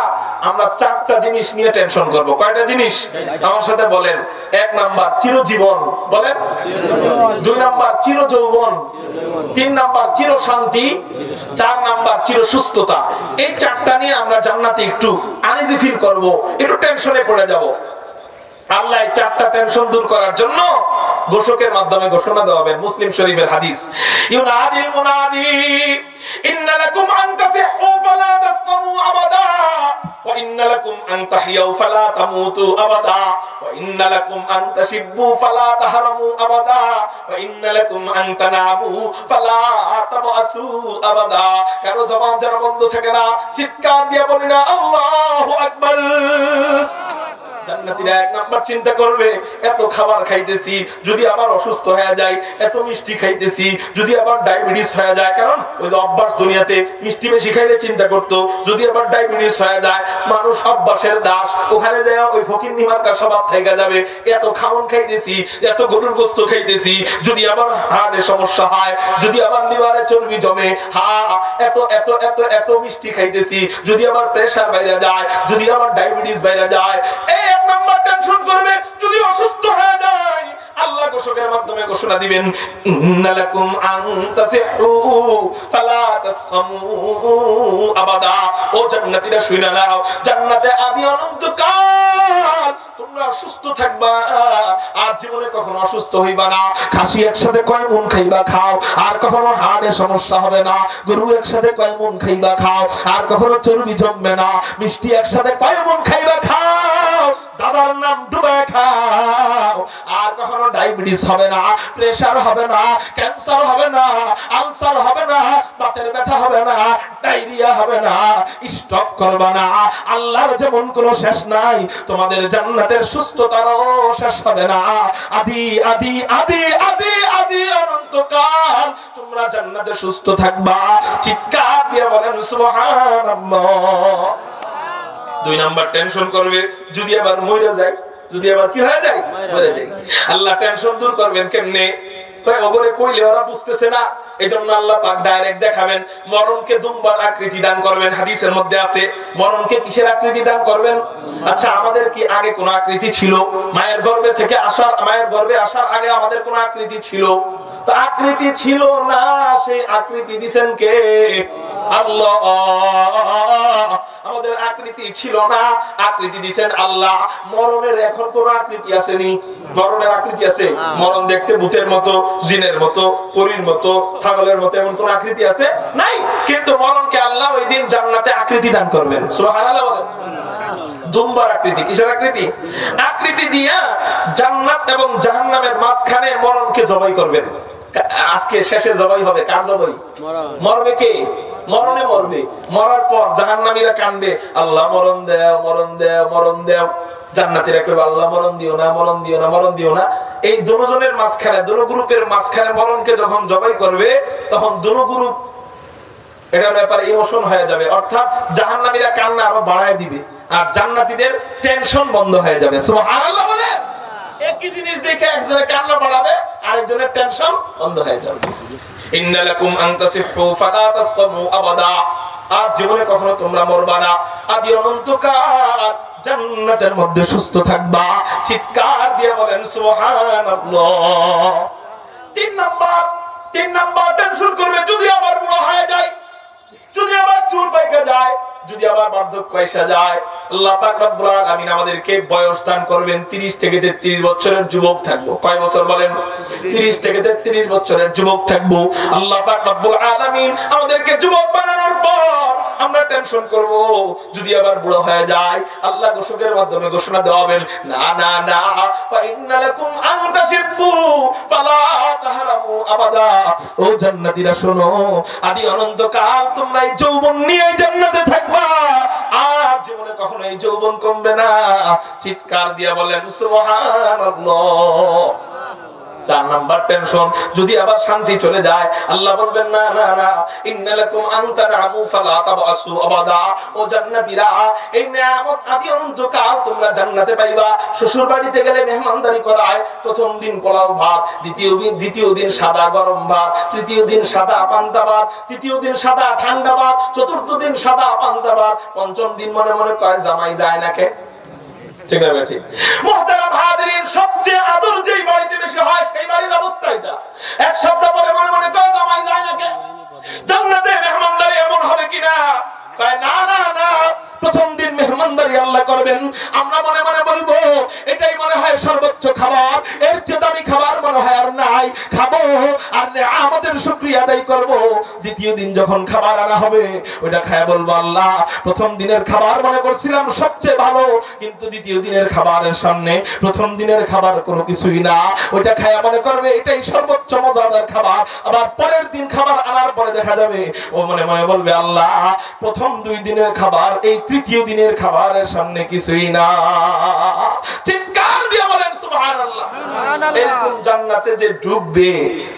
আমরা চারটা জিনিস নিয়ে টেনশন করব। কয়টা জিনিস আমার সাথে বলেন? 1 নাম্বার চিরজীবন, বলেন। 2 নাম্বার চির যৌবন, 3 নাম্বার চির শান্তি, 4 নাম্বার চির সুস্থতা। এই চারটা নিয়ে আমরা জান্নাতে একটু আনইজি ফিল করব, একটু টেনশনে পড়ে যাব। আল্লাহ এই চারটা টেনশন দূর করার জন্য ঘোষকের মাধ্যমে ঘোষণা দেওয়াবেন। মুসলিম শরীফের হাদিস, ইউনাদিল মুনাদি ইন্না লাকুম আন তাসিহু ফালা তাসকামু আবাদা ওয়া ইন্না লাকুম আন তাহইয়াউ ফালা তামুতু আবাদা ওয়া ইন্না লাকুম আন তাশিব্বু ফালা তাহরামু আবাদা ওয়া ইন্না লাকুম আন তানামু ফালা তাবআসু আবাদা। কারো জবান যেন বন্ধ থাকে না, চিৎকার দিয়ে বলি না আল্লাহু আকবার। জান্নাতীরা এক নাম্বার চিন্তা করবে, এত খাবার খাইতেছি, যদি আবার অসুস্থ হয়ে যায়, এত মিষ্টি খাইতেছি, যদি আবার ডায়াবেটিস হয়ে যায়, কারণ ওই যে অভ্যাস, দুনিয়াতে মিষ্টি বেশি খাইলে চিন্তা করতো যদি আবার ডায়াবেটিস হয়ে যায়, মানুষ অভ্যাসের দাস, ওখানে যায় ওই ফকিন্নি মার্কা স্বভাব থেকে যাবে, এত খাওন খাইতেছি, এত গরুর গোশত খাইতেছি, যদি আবার হার্টের সমস্যা হয়, যদি আবার লিভারে চর্বি জমে, এত এত এত এত মিষ্টি খাইতেছি, যদি আবার প্রেসার বাইরে যায়, যদি আবার ডায়াবেটিস বাইরে যায়, এই এক নাম্বার টেনশন করবে। যদি অসুস্থ হয়ে যায়, আল্লাহ ঘোষকের মাধ্যমে ঘোষণা দিবেন, ইন্নালাকুম আন তাসিহু ফালা তাসকামু আবাদা। ও জান্নাতীরা শুনে নাও, জান্নাতে আদি অনন্তকাল তোমরা সুস্থ থাকবা, আর জীবনে কখনো অসুস্থ হইবা না। খাসি একসাথে কয় মন খাইবা খাও, আর কখনো হাড়ের সমস্যা হবে না। গরু একসাথে কয় মন খাইবা খাও, আর কখনো চর্বি জমবে না। মিষ্টি একসাথে কয় মন খাইবা খাও, দাদার নাম ডুবে খাও, আর কখনো ডায়াবেটিস হবে না, প্রেসার হবে না, ক্যান্সার হবে না, আলসার হবে না, বাতের ব্যথা হবে না, ডায়রিয়া হবে না, স্ট্রোক করবে না। আল্লাহর যেমন কোনো শেষ নাই, তোমাদের জান্নাতের সুস্থতারও শেষ হবে না। আদি আদি আদি আদি আদি অনন্তকাল তোমরা জান্নাতে সুস্থ থাকবা। চিৎকার দিয়ে বলেন সুবহানাল্লাহ। দুই নাম্বার টেনশন করবে, যদি আবার মরে যায়, যদি আবার কি হয়ে যায়, মরে যায়। আল্লাহ টেনশন দূর করবেন কেমনে? ওগরে কইলে ওরা বুঝতেছে না, এজন্য আল্লাহ পাক ডাইরেক্ট দেখাবেন, মরণকে দুম্বার আকৃতি দান করবেন। হাদিসের মধ্যে আছে মরণকে কিসের আকৃতি দান করবেন? আচ্ছা, আমাদের কি আগে কোন আকৃতি ছিল? মায়ের গর্ভে থেকে আসার, মায়ের গর্ভে আসার আগে আমাদের কোন আকৃতি ছিল? তো আকৃতি ছিল না, সেই আকৃতি দিবেন কে? আল্লাহ। আমাদের আকৃতি ছিল না, আকৃতি দিবেন আল্লাহ। মরণের এখন কোন আকৃতি আসেনি? মরণের আকৃতি আছে? মরণ দেখতে ভূতের মতো, জিনের মতো, পরীর মতো, ছাগলের মতো, এমন কোন আকৃতি আছে? নাই। কিন্তু মরণকে আল্লাহ ওই দিন জান্নাতে আকৃতি দান করবেন। সুবহানাল্লাহ বলেন। দুম্বার আকৃতি। কিসের আকৃতি? আকৃতি দিয়া জান্নাত এবং জাহান্নামের মাঝখানে মরণকে জবাই করবেন। আজকে শেষে জবাই হবে। কার জবাই? মরবে কে? মরণে মরবে। মরার পর জাহান্নামীরা কানবে, আল্লাহ মরণ দেও, মরণ দেও, মরণ দেও। জান্নাতীরা কইবে, আল্লাহ মরণ দিও না, মরণ দিও না, মরণ দিও না। এই দুজনের মাঝখানে, দুই গ্রুপের মাঝখানে মরণকে যখন জবাই করবে, তখন দুই গ্রুপ এটার ব্যাপারে ইমোশন হয়ে যাবে। অর্থাৎ জাহান্নামীরা কান্না আরো বাড়ায় দিবে, আর জান্নাতীদের টেনশন বন্ধ হয়ে যাবে। সুবহানাল্লাহ বলেন। একই জিনিস দেখে একজনের কান্না বাড়াবে, আরেকজনের টেনশন বন্ধ হয়ে যাবে। ইন্নালাকুম আন তাসিহু ফালা তাসকামু আবাদা। আর জীবনে কখনো তোমরা মরবা না, আদি অনন্তকাল জান্নাতের মধ্যে সুস্থ থাকবা। চিৎকার দিয়ে বলেন সুবহানাল্লাহ। তিন নাম্বার টেনশন করবে, যদি আবার বুড়ো হয়ে যায়, যদি আবার চুল পাইকা যায়, যদি আবার বার্ধক্য এসে যায়। আল্লাহ পাক রব্বুল আলামিন আমাদেরকে বয়স দান করবেন, 30 থেকে 33 বছরের যুবক থাকবো। কয় বছর বলেন? 30 থেকে 33 বছরের যুবক থাকবো। আল্লাহ পাক রব্বুল আলামিন আমাদেরকে যুবক বানানোর পর আমরা টেনশন করব, যদি আবার বুড়ো হয়ে যায়। আল্লাহ ঘোষকের মাধ্যমে ঘোষণা দেওয়াবেন, না না না, ওয়া ইন্নালাকুম আন তাশিবু ফালা তাহরামু আবাদা। ও জান্নাতীরা শোনো, আদি অনন্তকাল তোমরা এই যৌবন নিয়ে জান্নাতে থাকবা, আর জীবনে কখনো এই যৌবন কমবে না। চিৎকার দিয়ে বলেন সুবহানাল্লাহ। 4 নাম্বার টেনশন, যদি আবার শান্তি চলে যায়, আল্লাহ বলবেন, না না না, ইন্নালাকুম আন তানামু ফালা তাবাসু আবাদা। ও জান্নাতীরা, এই নিয়ামত আদি অনন্তকাল তোমরা জান্নাতে পাইবা। শ্বশুর বাড়িতে গেলে মেহমানদারি করায়, প্রথম দিন পোলাও ভাত, দ্বিতীয় দিন সাদা গরম ভাত, তৃতীয় দিন সাদা পান্তা ভাত, তৃতীয় দিন সাদা ঠান্ডা ভাত, চতুর্থ দিন সাদা পান্তা ভাত, পঞ্চম দিন মনে মনে কয় জামাই যায় নাকে। ঠিক না ঠিক? মুহতারাম হাজিরিন, সবচেয়ে আদর যেই বাড়িতে বেশি হয়, সেই বাড়ির অবস্থা এটা। এক সপ্তাহ পরে মনে মনে কয় জামাই যায় নাকি। জান্নাতে মেহমানদারি এমন হবে কিনা? না না না, প্রথম দিন মেহমানদারি আল্লাহ করবেন। আমরা মনে মনে বলবো, এটাই মনে হয় সর্বোচ্চ খাবার, এর চেয়ে দামি খাবার মনে হয় আর নাই। খাই, খাবো আর আমাদের শুকরিয়া আদায় করব। দ্বিতীয় দিন যখন খাবার আনা হবে ওইটা খায় বলবো আল্লাহ প্রথম দিনের খাবার মনে করছিলাম সবচেয়ে ভালো, কিন্তু দ্বিতীয় দিনের খাবারের সামনে প্রথম দিনের খাবার কোনো কিছুই না। ওইটা খায় মনে করবে এটাই সর্বোচ্চ মজাদার খাবার। আবার পরের দিন খাবার আনার পরে দেখা যাবে ও মনে মনে বলবে আল্লাহ প্রথম 2 দিনের খাবার এই তৃতীয় দিনের খাবারের সামনে কিছুই না। চিৎকার দিয়ে বলেন সুবহানাল্লাহ। এরকম জান্নাতে যে ঢুকবে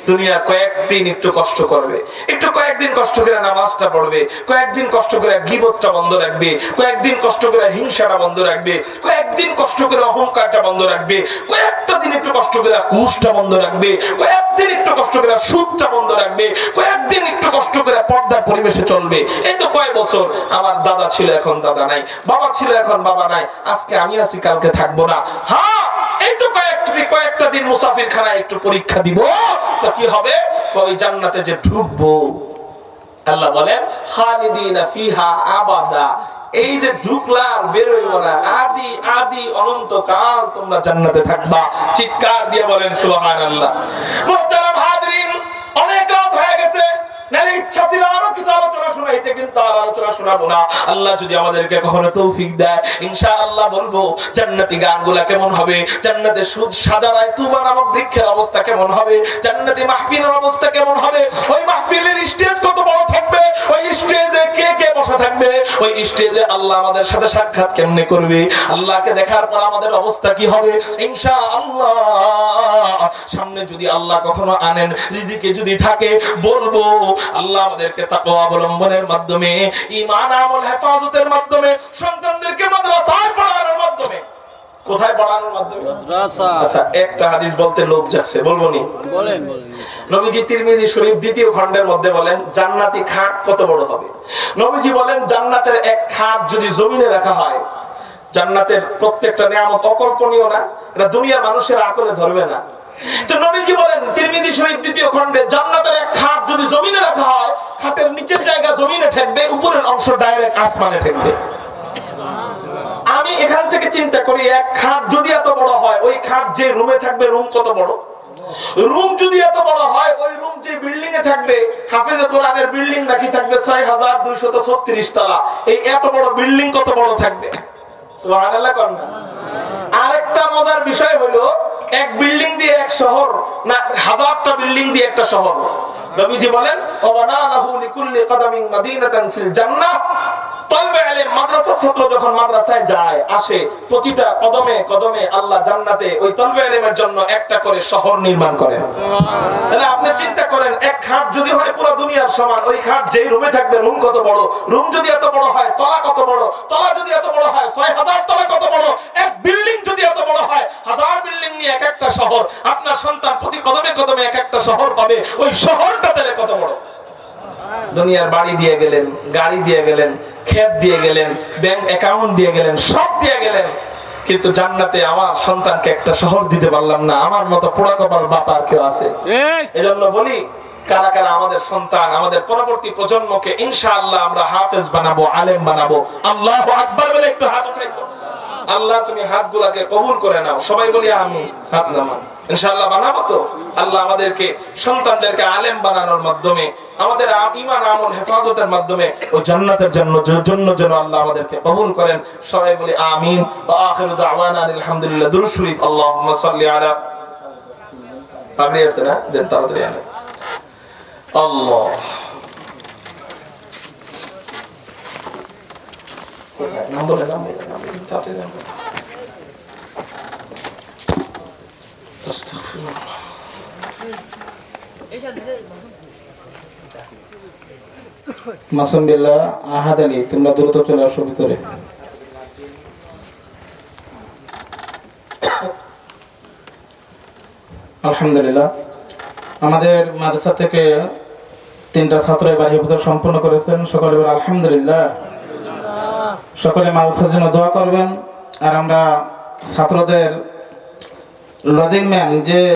দুনিয়া কয়েকদিন একটু কষ্ট করবে, একটু কয়েকদিন কষ্ট করে নামাজটা পড়বে, কয়েকদিন কষ্ট করে গীবতটা বন্ধ রাখবে, কয়েকদিন কষ্ট করে হিংসাটা বন্ধ রাখবে, কয়েকদিন কষ্ট করে অহংকারটা বন্ধ রাখবে, কয়েকটা দিন একটু কষ্ট করে ঘুষটা বন্ধ রাখবে, কয়েকদিন একটু কষ্ট করে সুদটা বন্ধ রাখবে, কয়েকদিন একটু কষ্ট করে পর্দার পরিবেশে চলবে। এই তো কয় বছর আমার দাদা ছিল এখন দাদা নাই, বাবা ছিল এখন বাবা নাই, আজকে আমি আছি কালকে থাকবো না। হ্যাঁ এই তো কয়েকটা দিন মুসাফির খানায় একটু পরীক্ষা দিব, তো কি হবে ওই জান্নাতে যে ঢুকবো আল্লাহ বলেন খালিদিনা ফিহা আবাদা, এই যে ঢুকলাম বেরোইব না, আদি আদি অনন্তকাল তোমরা জান্নাতে থাকবা। চিৎকার দিয়ে বলেন সুবহানাল্লাহ। মুহতারাম হাজরিন, অনেক রাত হয়ে গেছে, নালে ইচ্ছা ছিল আরো কিছু আলোচনা শোনাইতে, কিন্তু আর আলোচনা শোনাবো না। আল্লাহ যদি আমাদেরকে কখনো তৌফিক দেয় ইনশাআল্লাহ বলবো জান্নাতি গানগুলা কেমন হবে, জান্নাতে সাজারায় তুবা নামক বৃক্ষের অবস্থা কেমন হবে, জান্নাতি মাহফিলের অবস্থা কেমন হবে, ওই মাহফিলের স্টেজ কত বড় থাকবে, ওই স্টেজে কে কে বসা থাকবে, ওই স্টেজে আল্লাহ আমাদের সাথে সাক্ষাৎ কেমনে করবে, আল্লাহকে দেখার পর আমাদের অবস্থা কি হবে ইনশাআল্লাহ। সামনে যদি আল্লাহ কখনো আনেন, রিজিকে যদি থাকে, বলবো আল্লাহ আমাদেরকে তাকওয়া অবলম্বনের মাধ্যমে, ঈমান আমল হেফাজতের মাধ্যমে, সন্তানদেরকে মাদ্রাসায় পড়ানোর মাধ্যমে, কোথায় পড়ানোর মাধ্যমে? মাদ্রাসা। আচ্ছা একটা হাদিস বলতে লোভ যাচ্ছে, বলবো নি? বলেন। নবীজি তিরমিজি শরীফ 2য় খণ্ডের মধ্যে বলেন জান্নাতি খাট কত বড় হবে। নবীজি বলেন জান্নাতের এক খাট যদি জমিনে রাখা হয়, জান্নাতের প্রত্যেকটা নিয়ামত অকল্পনীয় না, এটা দুনিয়ার মানুষের আকলে ধরবে না। তো নবীজি বলেন তিরমিজি শরীফ 2য় খণ্ডে জান্নাতের এক খাট যদি জমিনে রাখা হয়, খাটের নিচের জায়গা জমিনে ঠেকবে, উপরের অংশ ডাইরেক্ট আসমানে ঠেকবে। আমি এখান থেকে চিন্তা করি এক খাট যদি এত বড় হয়, ওই খাট যে রুমে থাকবে রুম কত বড়, রুম যদি এত বড় হয় ওই রুম যে বিল্ডিং এ থাকবে, হাফেজে কোরআনের বিল্ডিং নাকি থাকবে 6236 তলা, এই এত বড় বিল্ডিং কত বড় থাকবে? সুবহানাল্লাহ কোন না? আরেকটা মজার বিষয় হলো এক বিল্ডিং দিয়ে এক শহর না 1000টা বিল্ডিং দিয়ে একটা শহর। নবীজি বলেন ওয়ানাহু লিকুল্লি কাদামিন মাদিনাতান ফিল জান্নাহ। তলবে ইলম মাদ্রাসার ছাত্র যখন মাদ্রাসায় যায় আসে, প্রতিটা কদমে কদমে আল্লাহ জান্নাতে ওই তলবে ইলমের জন্য একটা করে শহর নির্মাণ করেন। তাহলে আপনি চিন্তা করেন এক খাট যদি হয় পুরো দুনিয়ার সমান, ওই খাট যেই রুমে থাকবে রুম কত বড়, রুম যদি এত বড় হয় তলা কত বড়, তলা যদি এত বড় হয় 6000 তলা কত বড়, এক বিল্ডিং যদি এত বড় হয় 1000 বিল্ডিং নিয়ে এক একটা শহর, আপনার সন্তান প্রতি কদমে কদমে এক একটা শহর পাবে, ওই শহরটা তাহলে কত বড়। দুনিয়ার বাড়ি দিয়ে গেলেন, গাড়ি দিয়ে গেলেন, ক্ষেত দিয়ে গেলেন, ব্যাংক অ্যাকাউন্ট দিয়ে গেলেন, সব দিয়ে গেলেন, কিন্তু জান্নাতে আমার সন্তানকে একটা শহর দিতে পারলাম না। আমার মতো পোড়া কপাল বাপ আর কেউ আছে? এজন্য বলি কারা কারা আমাদের সন্তান, আমাদের পরবর্তী প্রজন্মকে ইনশাআল্লাহ আমরা হাফেজ বানাবো, আলেম বানাবো। আল্লাহু আকবার বলে একটু হাত উঠাই তো। আল্লাহ তুমি হাতগুলাকে কবুল করে নাও, সবাই বলি আমি হাত নামান। ইনশাআল্লাহ বানাবো তো। আল্লাহ আমাদেরকে সন্তানদেরকে আলেম বানানোর মাধ্যমে, আমাদের ঈমান আমল হেফাজতের মাধ্যমে ও জান্নাতের জন্য যেন আল্লাহ আমাদেরকে কবুল করেন। সবাই বলি আমিন। ওয়া আখিরু দাওয়ানা আলহামদুলিল্লাহ। দুরূদ শরীফ আল্লাহুম্মা সাল্লি আলা পাবলি আছে না দেন তাড়াতাড়ি আনে আল্লাহ। নাম বলে নাম তাড়াতাড়ি নাম। মাসুম বিল্লাহ আহাদ আলী, তোমরা দ্রুত চলে আসো ভিতরে। আলহামদুলিল্লাহ, আমাদের মাদ্রাসা থেকে 3টা ছাত্র এবার হিফজ সম্পন্ন করেছেন। সকলে বলে আলহামদুলিল্লাহ। সকলে মাদ্রাসার জন্য দোয়া করবেন। আর আমরা ছাত্রদের লজিং ম্যান যে